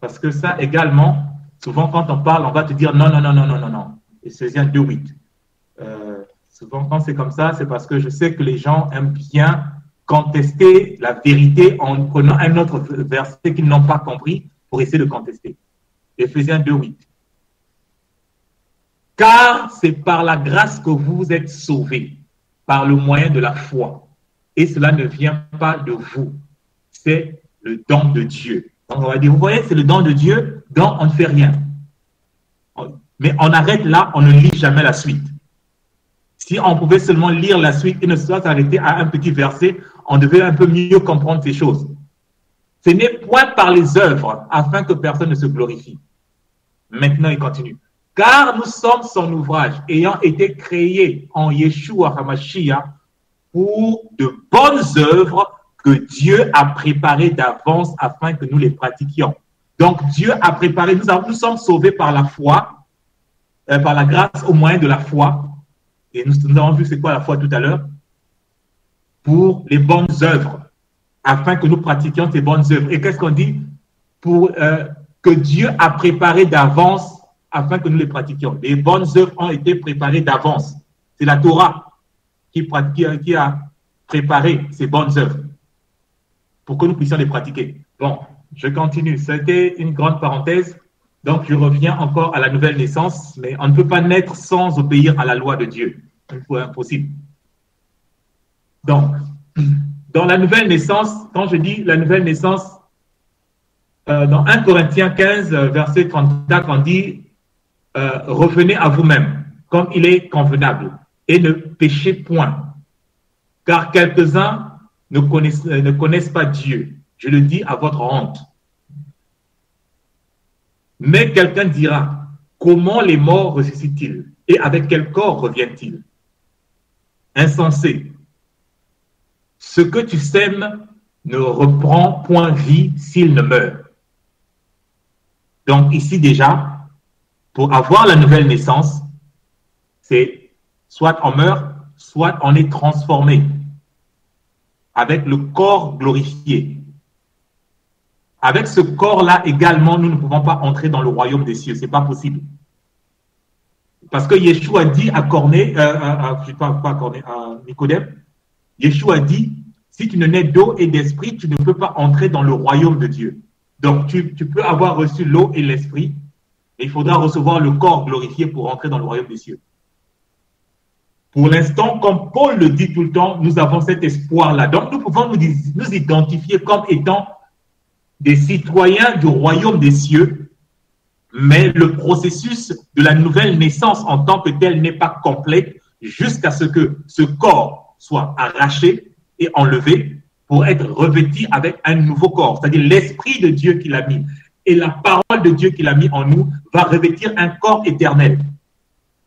Parce que ça également, souvent quand on parle, on va te dire non. Éphésiens 2, 8. Souvent quand c'est comme ça, c'est parce que je sais que les gens aiment bien contester la vérité en prenant un autre verset qu'ils n'ont pas compris pour essayer de contester. Éphésiens 2, 8. Car c'est par la grâce que vous êtes sauvés, par le moyen de la foi. Et cela ne vient pas de vous. C'est le don de Dieu. Donc on va dire, vous voyez, c'est le don de Dieu, donc on ne fait rien. Mais on arrête là, on ne lit jamais la suite. Si on pouvait seulement lire la suite et ne pas s'arrêter à un petit verset, on devait un peu mieux comprendre ces choses. Ce n'est point par les œuvres, afin que personne ne se glorifie. Maintenant, il continue. Car nous sommes son ouvrage, ayant été créés en Yeshua HaMashiach pour de bonnes œuvres que Dieu a préparées d'avance afin que nous les pratiquions. Donc, Dieu a préparé, nous sommes sauvés par la foi, par la grâce au moyen de la foi. Et nous avons vu c'est quoi la foi tout à l'heure, pour les bonnes œuvres, afin que nous pratiquions ces bonnes œuvres. Et qu'est-ce qu'on dit? Pour que Dieu a préparé d'avance afin que nous les pratiquions. Les bonnes œuvres ont été préparées d'avance. C'est la Torah qui a préparé ces bonnes œuvres pour que nous puissions les pratiquer. Bon, je continue. C'était une grande parenthèse. Donc, je reviens encore à la nouvelle naissance, mais on ne peut pas naître sans obéir à la loi de Dieu. C'est impossible. Donc, dans la nouvelle naissance, quand je dis la nouvelle naissance, dans 1 Corinthiens 15, verset 34, on dit « Revenez à vous-même, comme il est convenable, et ne péchez point, car quelques-uns ne connaissent pas Dieu. Je le dis à votre honte. Mais quelqu'un dira, comment les morts ressuscitent-ils? Et avec quel corps reviennent-ils? Insensé. Ce que tu sèmes ne reprend point vie s'il ne meurt. Donc ici déjà, pour avoir la nouvelle naissance, c'est soit on meurt, soit on est transformé avec le corps glorifié. Avec ce corps-là également, nous ne pouvons pas entrer dans le royaume des cieux. Ce n'est pas possible. Parce que Yeshua dit à Nicodème, Yeshua dit, si tu ne nais d'eau et d'esprit, tu ne peux pas entrer dans le royaume de Dieu. Donc, tu peux avoir reçu l'eau et l'esprit, mais il faudra recevoir le corps glorifié pour entrer dans le royaume des cieux. Pour l'instant, comme Paul le dit tout le temps, nous avons cet espoir-là. Donc, nous pouvons nous identifier comme étant des citoyens du royaume des cieux, mais le processus de la nouvelle naissance en tant que tel n'est pas complet jusqu'à ce que ce corps soit arraché et enlevé pour être revêtu avec un nouveau corps, c'est-à-dire l'Esprit de Dieu qu'il a mis. Et la parole de Dieu qu'il a mis en nous va revêtir un corps éternel,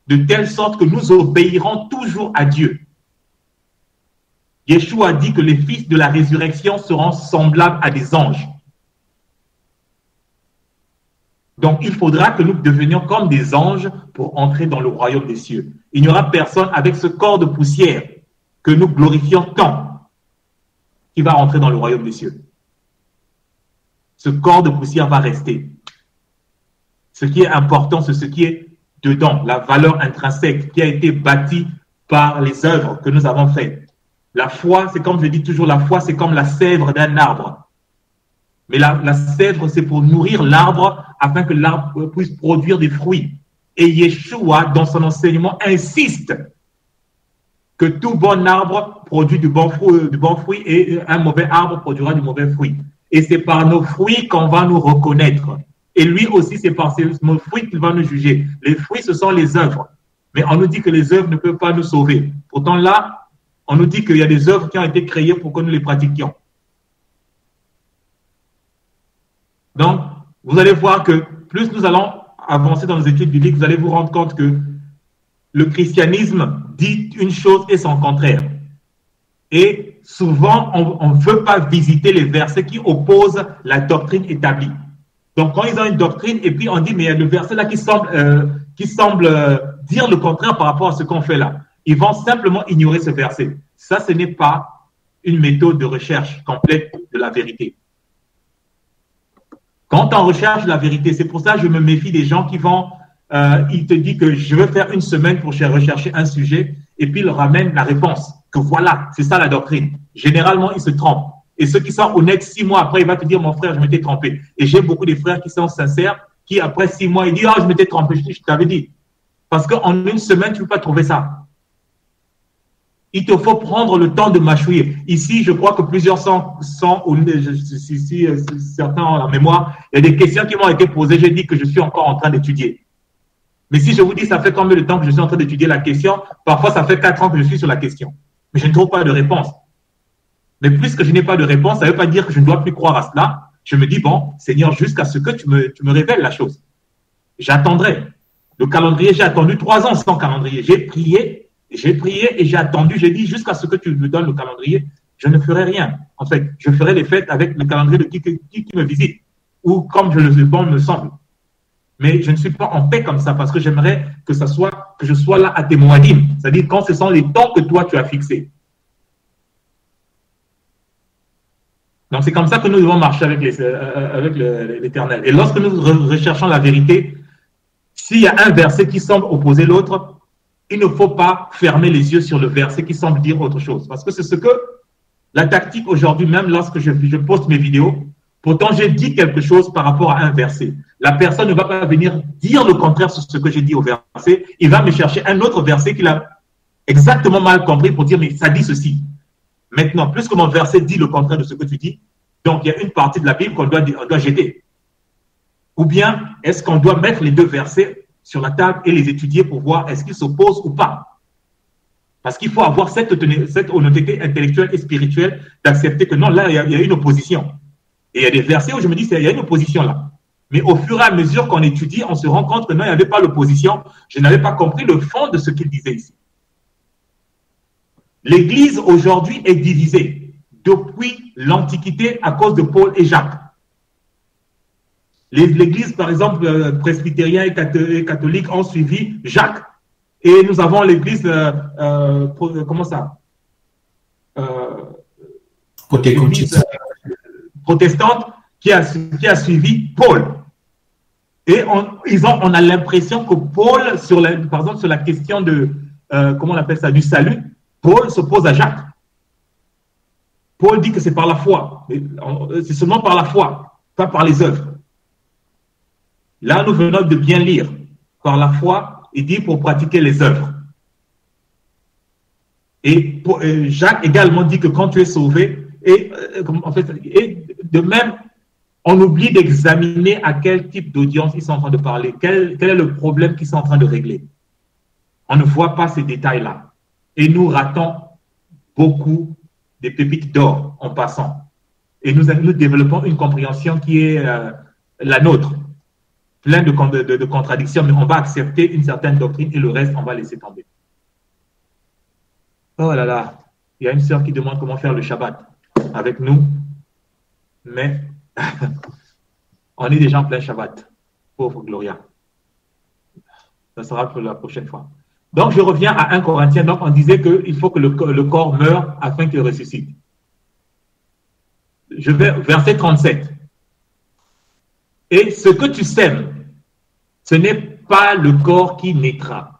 de telle sorte que nous obéirons toujours à Dieu. Yeshua dit que les fils de la résurrection seront semblables à des anges. Donc, il faudra que nous devenions comme des anges pour entrer dans le royaume des cieux. Il n'y aura personne avec ce corps de poussière que nous glorifions tant qui va entrer dans le royaume des cieux. Ce corps de poussière va rester. Ce qui est important, c'est ce qui est dedans, la valeur intrinsèque qui a été bâtie par les œuvres que nous avons faites. La foi, c'est comme je dis toujours, la foi, c'est comme la sève d'un arbre. Mais la sève, c'est pour nourrir l'arbre afin que l'arbre puisse produire des fruits. Et Yeshua, dans son enseignement, insiste que tout bon arbre produit du bon fruit et un mauvais arbre produira du mauvais fruit. Et c'est par nos fruits qu'on va nous reconnaître. Et lui aussi, c'est par nos fruits qu'il va nous juger. Les fruits, ce sont les œuvres. Mais on nous dit que les œuvres ne peuvent pas nous sauver. Pourtant là, on nous dit qu'il y a des œuvres qui ont été créées pour que nous les pratiquions. Donc, vous allez voir que plus nous allons avancer dans nos études bibliques, vous allez vous rendre compte que le christianisme dit une chose et son contraire. Et souvent, on ne veut pas visiter les versets qui opposent la doctrine établie. Donc, quand ils ont une doctrine, et puis on dit, mais il y a le verset là qui semble dire le contraire par rapport à ce qu'on fait là. Ils vont simplement ignorer ce verset. Ça, ce n'est pas une méthode de recherche complète de la vérité. Quand on recherche la vérité, c'est pour ça que je me méfie des gens qui vont, il te dit que je veux faire une semaine pour rechercher un sujet, et puis il ramène la réponse, que voilà, c'est ça la doctrine. Généralement, ils se trompent. Et ceux qui sont honnêtes, 6 mois après, il va te dire, mon frère, je m'étais trompé. Et j'ai beaucoup de frères qui sont sincères, qui après 6 mois, ils disent, oh, je m'étais trompé, je t'avais dit. Parce qu'en une semaine, tu ne peux pas trouver ça. Il te faut prendre le temps de mâchouiller. Ici, je crois que plusieurs sont si certains ont la mémoire, il y a des questions qui m'ont été posées, j'ai dit que je suis encore en train d'étudier. Mais si je vous dis, ça fait combien de temps que je suis en train d'étudier la question, parfois ça fait 4 ans que je suis sur la question. Mais je ne trouve pas de réponse. Mais puisque je n'ai pas de réponse, ça ne veut pas dire que je ne dois plus croire à cela. Je me dis, bon, Seigneur, jusqu'à ce que tu me révèles la chose. J'attendrai. Le calendrier, j'ai attendu 3 ans sans calendrier. J'ai prié et j'ai attendu. J'ai dit, jusqu'à ce que tu me donnes le calendrier, je ne ferai rien. En fait, je ferai les fêtes avec le calendrier de qui me visite. Ou comme je le bon me semble. Mais je ne suis pas en paix comme ça parce que j'aimerais que je sois là à tes moadim. C'est-à-dire quand ce sont les temps que toi tu as fixés. Donc, c'est comme ça que nous devons marcher avec l'Éternel. Et lorsque nous recherchons la vérité, s'il y a un verset qui semble opposer l'autre, il ne faut pas fermer les yeux sur le verset qui semble dire autre chose. Parce que c'est ce que la tactique aujourd'hui, même lorsque je poste mes vidéos, pourtant j'ai dit quelque chose par rapport à un verset. La personne ne va pas venir dire le contraire sur ce que j'ai dit au verset. Il va me chercher un autre verset qu'il a exactement mal compris pour dire, mais ça dit ceci. Maintenant, puisque mon verset dit le contraire de ce que tu dis, donc il y a une partie de la Bible qu'on doit jeter. Ou bien, est-ce qu'on doit mettre les deux versets sur la table et les étudier pour voir est-ce qu'ils s'opposent ou pas? Parce qu'il faut avoir cette honnêteté intellectuelle et spirituelle d'accepter que non, là, il y a une opposition. Et il y a des versets où je me dis, il y a une opposition là. Mais au fur et à mesure qu'on étudie, on se rend compte que non, il n'y avait pas l'opposition. Je n'avais pas compris le fond de ce qu'il disait ici. L'Église aujourd'hui est divisée depuis l'Antiquité à cause de Paul et Jacques. L'Église, par exemple, presbytérien et catholique ont suivi Jacques. Et nous avons l'Église, comment ça protestante qui a suivi Paul. Et on a l'impression que Paul, par exemple, sur la question de, comment on appelle ça, du salut, Paul s'oppose à Jacques. Paul dit que c'est par la foi. C'est seulement par la foi, pas par les œuvres. Là, nous venons de bien lire. Par la foi, il dit pour pratiquer les œuvres. Et Jacques également dit que quand tu es sauvé, et de même, on oublie d'examiner à quel type d'audience ils sont en train de parler, quel est le problème qu'ils sont en train de régler. On ne voit pas ces détails-là. Et nous ratons beaucoup des pépites d'or en passant. Et nous développons une compréhension qui est la nôtre, plein de contradictions, mais on va accepter une certaine doctrine et le reste, on va laisser tomber. Oh là là, il y a une sœur qui demande comment faire le Shabbat avec nous, mais on est déjà en plein Shabbat. Pauvre Gloria. Ça sera pour la prochaine fois. Donc, je reviens à 1 Corinthiens. Donc, on disait qu'il faut que le corps meure afin qu'il ressuscite. Je vais verset 37. Et ce que tu sèmes, ce n'est pas le corps qui naîtra.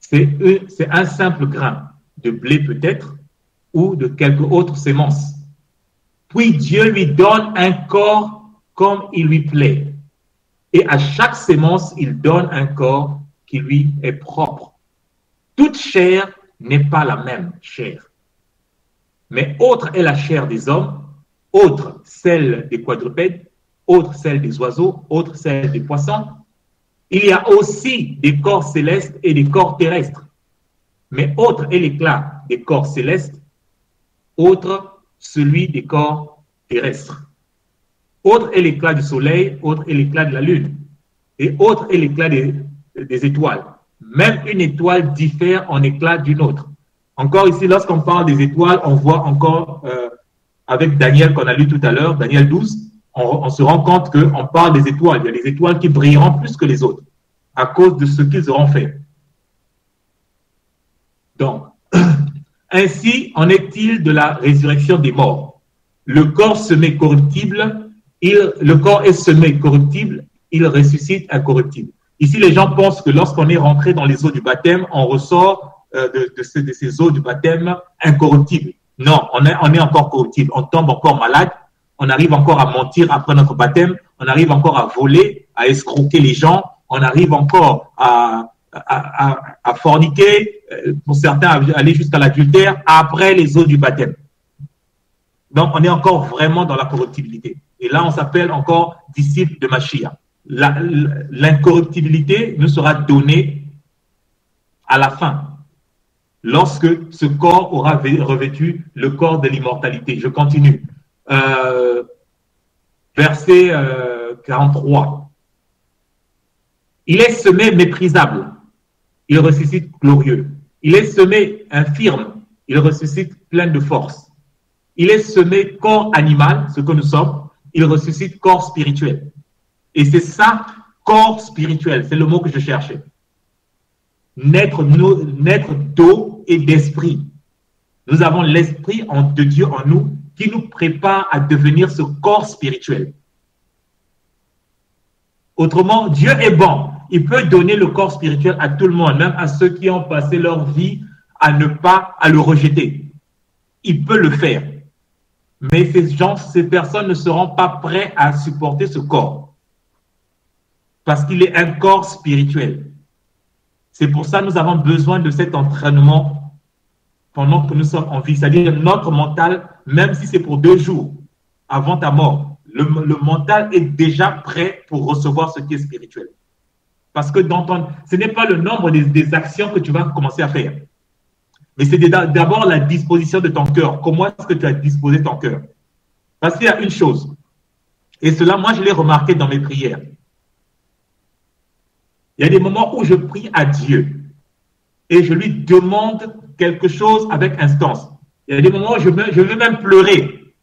C'est un simple grain de blé peut-être ou de quelque autre sémence. Puis Dieu lui donne un corps comme il lui plaît. Et à chaque sémence, il donne un corps qui lui est propre. Toute chair n'est pas la même chair. Mais autre est la chair des hommes, autre celle des quadrupèdes, autre celle des oiseaux, autre celle des poissons. Il y a aussi des corps célestes et des corps terrestres. Mais autre est l'éclat des corps célestes, autre celui des corps terrestres. Autre est l'éclat du soleil, autre est l'éclat de la lune, et autre est l'éclat des étoiles. Même une étoile diffère en éclat d'une autre. Encore ici, lorsqu'on parle des étoiles, on voit encore, avec Daniel qu'on a lu tout à l'heure, Daniel 12, on se rend compte qu'on parle des étoiles. Il y a des étoiles qui brilleront plus que les autres à cause de ce qu'ils auront fait. Donc, ainsi en est-il de la résurrection des morts. Le corps semé corruptible, le corps est semé corruptible, il ressuscite incorruptible. Ici, les gens pensent que lorsqu'on est rentré dans les eaux du baptême, on ressort de ces eaux du baptême incorruptibles. Non, on est encore corruptible. On tombe encore malade. On arrive encore à mentir après notre baptême. On arrive encore à voler, à escroquer les gens. On arrive encore à forniquer, pour certains, à aller jusqu'à l'adultère après les eaux du baptême. Donc, on est encore vraiment dans la corruptibilité. Et là, on s'appelle encore disciple de Mashiach. L'incorruptibilité nous sera donnée à la fin, lorsque ce corps aura revêtu le corps de l'immortalité. Je continue. Verset 43. Il est semé méprisable, il ressuscite glorieux. Il est semé infirme, il ressuscite plein de force. Il est semé corps animal, ce que nous sommes, il ressuscite corps spirituel. Et c'est ça, corps spirituel, c'est le mot que je cherchais. Naître d'eau et d'esprit. Nous avons l'esprit de Dieu en nous qui nous prépare à devenir ce corps spirituel. Autrement, Dieu est bon. Il peut donner le corps spirituel à tout le monde, même à ceux qui ont passé leur vie à le rejeter. Il peut le faire. Mais ces personnes ne seront pas prêtes à supporter ce corps. Parce qu'il est un corps spirituel. C'est pour ça que nous avons besoin de cet entraînement pendant que nous sommes en vie. C'est-à-dire notre mental, même si c'est pour 2 jours avant ta mort, le mental est déjà prêt pour recevoir ce qui est spirituel. Parce que ce n'est pas le nombre des actions que tu vas commencer à faire. Mais c'est d'abord la disposition de ton cœur. Comment est-ce que tu as disposé ton cœur? Parce qu'il y a une chose. Et cela, moi, je l'ai remarqué dans mes prières. Il y a des moments où je prie à Dieu et je lui demande quelque chose avec instance. Il y a des moments où je veux même pleurer.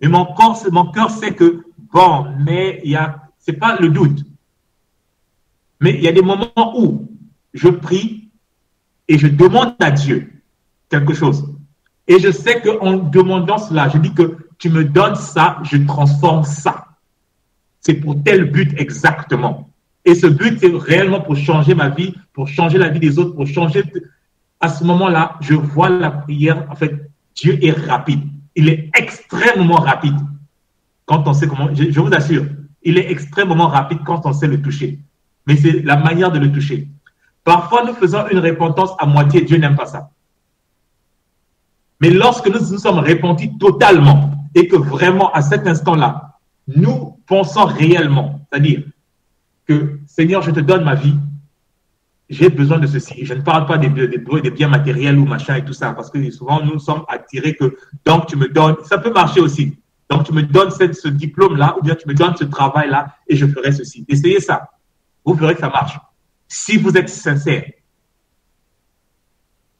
Et mon cœur sait que, bon, mais c'est pas le doute. Mais il y a des moments où je prie et je demande à Dieu quelque chose. Et je sais qu'en demandant cela, je dis que tu me donnes ça, je transforme ça. C'est pour tel but exactement. Et ce but, c'est réellement pour changer ma vie, pour changer la vie des autres, pour changer. À ce moment-là, je vois la prière. En fait, Dieu est rapide. Il est extrêmement rapide. Quand on sait comment, je vous assure, il est extrêmement rapide quand on sait le toucher. Mais c'est la manière de le toucher. Parfois, nous faisons une repentance à moitié. Dieu n'aime pas ça. Mais lorsque nous nous sommes repentis totalement et que vraiment, à cet instant-là, nous pensons réellement, c'est-à-dire que Seigneur, je te donne ma vie, j'ai besoin de ceci. Je ne parle pas des biens matériels ou machin et tout ça, parce que souvent nous sommes attirés que donc tu me donnes, ça peut marcher aussi. Donc tu me donnes ce diplôme-là, ou bien tu me donnes ce travail-là et je ferai ceci. Essayez ça. Vous verrez que ça marche. Si vous êtes sincère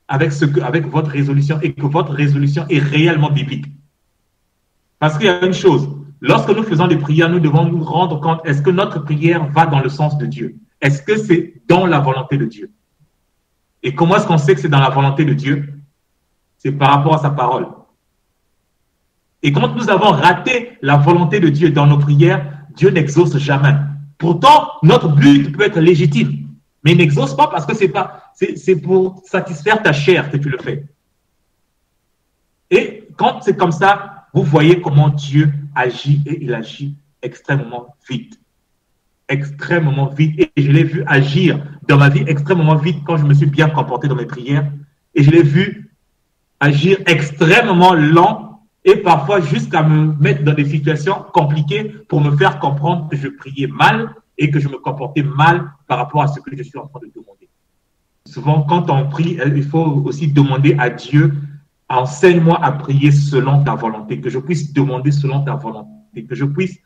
avec votre résolution et que votre résolution est réellement biblique. Parce qu'il y a une chose. Lorsque nous faisons des prières, nous devons nous rendre compte, est-ce que notre prière va dans le sens de Dieu? Est-ce que c'est dans la volonté de Dieu? Et comment est-ce qu'on sait que c'est dans la volonté de Dieu? C'est par rapport à sa parole. Et quand nous avons raté la volonté de Dieu dans nos prières, Dieu n'exauce jamais. Pourtant, notre but peut être légitime, mais il n'exauce pas parce que c'est pour satisfaire ta chair que tu le fais. Et quand c'est comme ça, vous voyez comment Dieu agit et il agit extrêmement vite. Extrêmement vite. Et je l'ai vu agir dans ma vie extrêmement vite quand je me suis bien comporté dans mes prières. Et je l'ai vu agir extrêmement lent et parfois jusqu'à me mettre dans des situations compliquées pour me faire comprendre que je priais mal et que je me comportais mal par rapport à ce que je suis en train de demander. Souvent, quand on prie, il faut aussi demander à Dieu: enseigne-moi à prier selon ta volonté, que je puisse demander selon ta volonté, que je puisse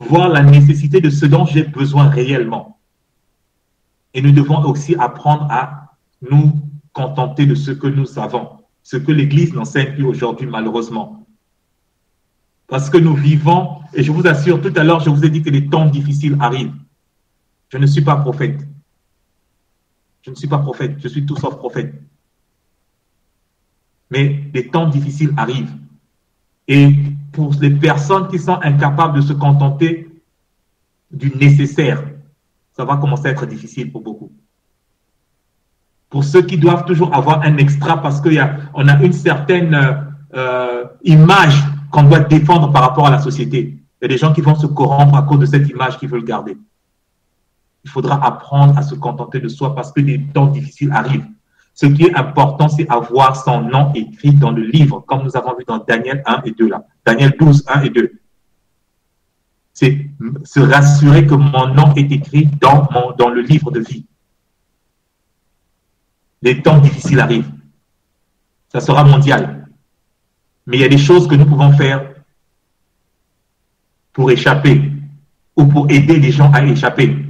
voir la nécessité de ce dont j'ai besoin réellement. Et nous devons aussi apprendre à nous contenter de ce que nous avons, ce que l'Église n'enseigne plus aujourd'hui malheureusement. Parce que nous vivons, et je vous assure, tout à l'heure, je vous ai dit que les temps difficiles arrivent. Je ne suis pas prophète. Je ne suis pas prophète, je suis tout sauf prophète. Mais des temps difficiles arrivent. Et pour les personnes qui sont incapables de se contenter du nécessaire, ça va commencer à être difficile pour beaucoup. Pour ceux qui doivent toujours avoir un extra parce qu'on a une certaine image qu'on doit défendre par rapport à la société. Il y a des gens qui vont se corrompre à cause de cette image qu'ils veulent garder. Il faudra apprendre à se contenter de soi parce que des temps difficiles arrivent. Ce qui est important, c'est avoir son nom écrit dans le livre, comme nous avons vu dans Daniel 1 et 2 là. Daniel 12, 1 et 2. C'est se rassurer que mon nom est écrit dans le livre de vie. Les temps difficiles arrivent. Ça sera mondial. Mais il y a des choses que nous pouvons faire pour échapper ou pour aider les gens à échapper.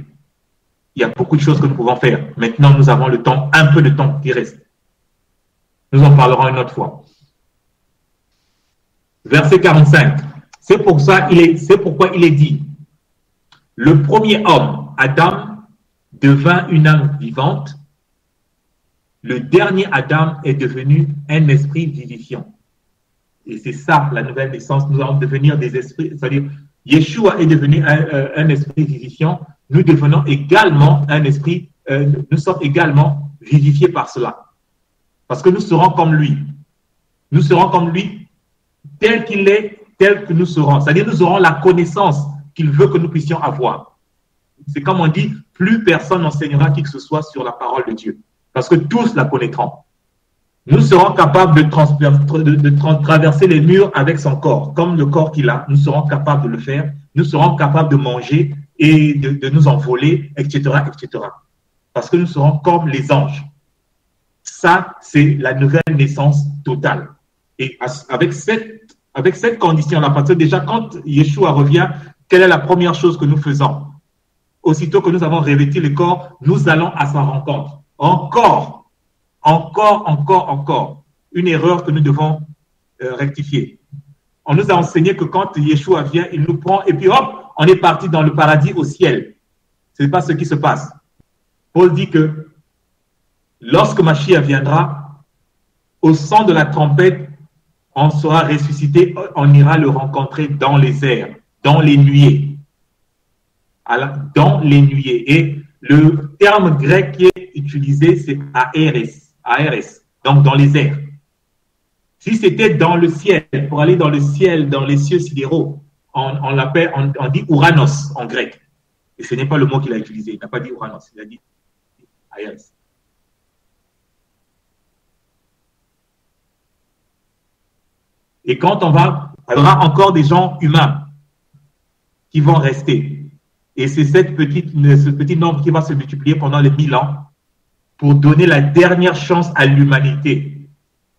Il y a beaucoup de choses que nous pouvons faire. Maintenant, nous avons le temps, un peu de temps qui reste. Nous en parlerons une autre fois. Verset 45. C'est pourquoi il est dit: le premier homme, Adam, devint une âme vivante. Le dernier Adam est devenu un esprit vivifiant. Et c'est ça, la nouvelle naissance. Nous allons devenir des esprits. C'est-à-dire, Yeshua est devenu un esprit vivifiant. Nous devenons également un esprit, nous sommes également vivifiés par cela. Parce que nous serons comme lui. Nous serons comme lui, tel qu'il est, tel que nous serons. C'est-à-dire, nous aurons la connaissance qu'il veut que nous puissions avoir. C'est comme on dit, plus personne n'enseignera qui que ce soit sur la parole de Dieu. Parce que tous la connaîtront. Nous serons capables de traverser les murs avec son corps. Comme le corps qu'il a, nous serons capables de le faire. Nous serons capables de manger et de nous envoler, etc., etc. Parce que nous serons comme les anges. Ça, c'est la nouvelle naissance totale. Et avec Avec cette condition-là, parce que déjà, quand Yeshua revient, quelle est la première chose que nous faisons? Aussitôt que nous avons revêtu le corps, nous allons à sa rencontre. Encore. Une erreur que nous devons rectifier. On nous a enseigné que quand Yeshua vient, il nous prend et puis hop, on est parti dans le paradis au ciel. Ce n'est pas ce qui se passe. Paul dit que lorsque Mashiach viendra, au son de la trompette, on sera ressuscité, on ira le rencontrer dans les airs, dans les nuées. Dans les nuées. Et le terme grec qui est utilisé, c'est aéres, donc dans les airs. Si c'était dans le ciel, pour aller dans le ciel, dans les cieux sidéraux, on l'appelle, on dit Ouranos en grec. Et ce n'est pas le mot qu'il a utilisé. Il n'a pas dit Ouranos, il a dit aéres. Et quand on va, il y aura encore des gens humains qui vont rester. Et c'est ce petit nombre qui va se multiplier pendant les 1000 ans pour donner la dernière chance à l'humanité.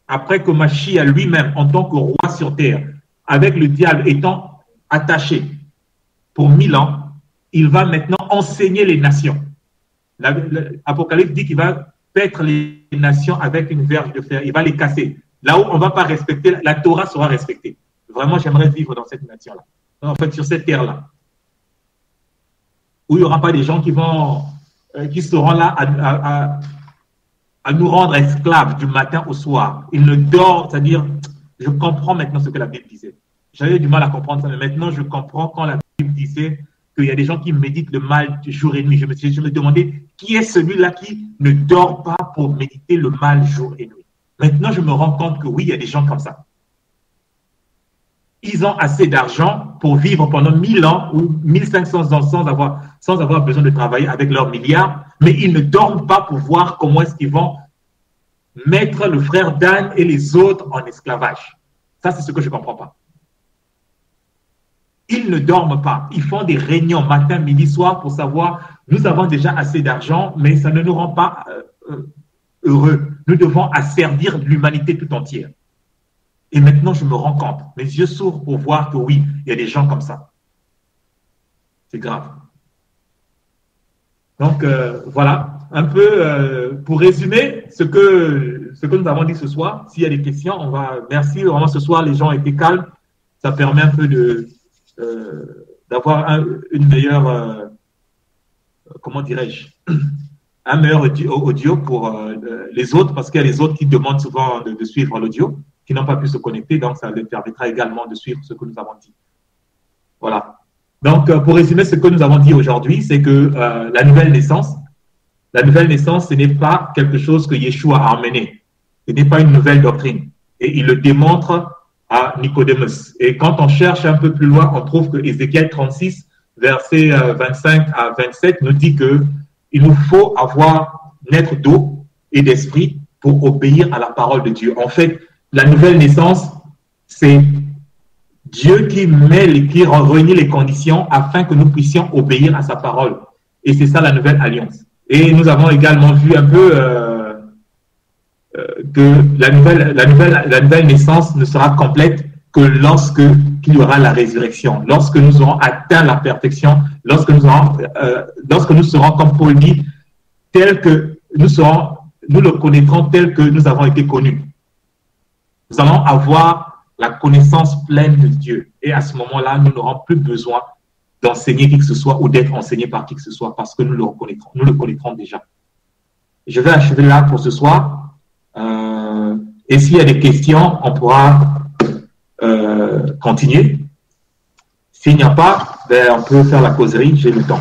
Après que Mashiach lui-même, en tant que roi sur terre, avec le diable étant attaché pour 1000 ans, il va maintenant enseigner les nations. L'Apocalypse dit qu'il va paître les nations avec une verge de fer. Il va les casser. Là où on ne va pas respecter, la Torah sera respectée. Vraiment, j'aimerais vivre dans cette nation-là. En fait, sur cette terre-là. Où il n'y aura pas des gens qui seront là à nous rendre esclaves du matin au soir. Ils ne dorment, c'est-à-dire, je comprends maintenant ce que la Bible disait. J'avais du mal à comprendre ça, mais maintenant je comprends quand la Bible disait qu'il y a des gens qui méditent le mal jour et nuit. Je me demandais, qui est celui-là qui ne dort pas pour méditer le mal jour et nuit? Maintenant, je me rends compte que oui, il y a des gens comme ça. Ils ont assez d'argent pour vivre pendant 1000 ans ou 1500 ans sans avoir besoin de travailler avec leurs milliards, mais ils ne dorment pas pour voir comment est-ce qu'ils vont mettre le frère Dan et les autres en esclavage. Ça, c'est ce que je ne comprends pas. Ils ne dorment pas. Ils font des réunions matin, midi, soir pour savoir, nous avons déjà assez d'argent, mais ça ne nous rend pas heureux. Nous devons asservir l'humanité tout entière. Et maintenant, je me rends compte, mes yeux s'ouvrent pour voir que oui, il y a des gens comme ça. C'est grave. Donc, voilà, un peu pour résumer ce que nous avons dit ce soir. S'il y a des questions, on va... Merci, vraiment, ce soir, les gens étaient calmes. Ça permet un peu d'avoir une meilleure... comment dirais-je, un meilleur audio pour les autres, parce qu'il y a les autres qui demandent souvent de suivre l'audio, qui n'ont pas pu se connecter, donc ça leur permettra également de suivre ce que nous avons dit. Voilà. Donc, pour résumer ce que nous avons dit aujourd'hui, c'est que la nouvelle naissance, ce n'est pas quelque chose que Yeshua a amené. Ce n'est pas une nouvelle doctrine. Et il le démontre à Nicodémus. Et quand on cherche un peu plus loin, on trouve que Ézéchiel 36, versets 25 à 27, nous dit que il nous faut naître d'eau et d'esprit pour obéir à la parole de Dieu. En fait, la nouvelle naissance, c'est Dieu qui réunit les conditions afin que nous puissions obéir à sa parole. Et c'est ça la nouvelle alliance. Et nous avons également vu un peu que la nouvelle naissance ne sera complète que lorsque il y aura la résurrection, lorsque nous aurons atteint la perfection, lorsque nous serons, comme Paul dit, tel que nous le connaîtrons tel que nous avons été connus. Nous allons avoir la connaissance pleine de Dieu. Et à ce moment-là, nous n'aurons plus besoin d'enseigner qui que ce soit ou d'être enseigné par qui que ce soit parce que nous le reconnaîtrons. Nous le connaîtrons déjà. Je vais achever là pour ce soir. Et s'il y a des questions, on pourra continuer. S'il n'y a pas, on peut faire la causerie. J'ai le temps.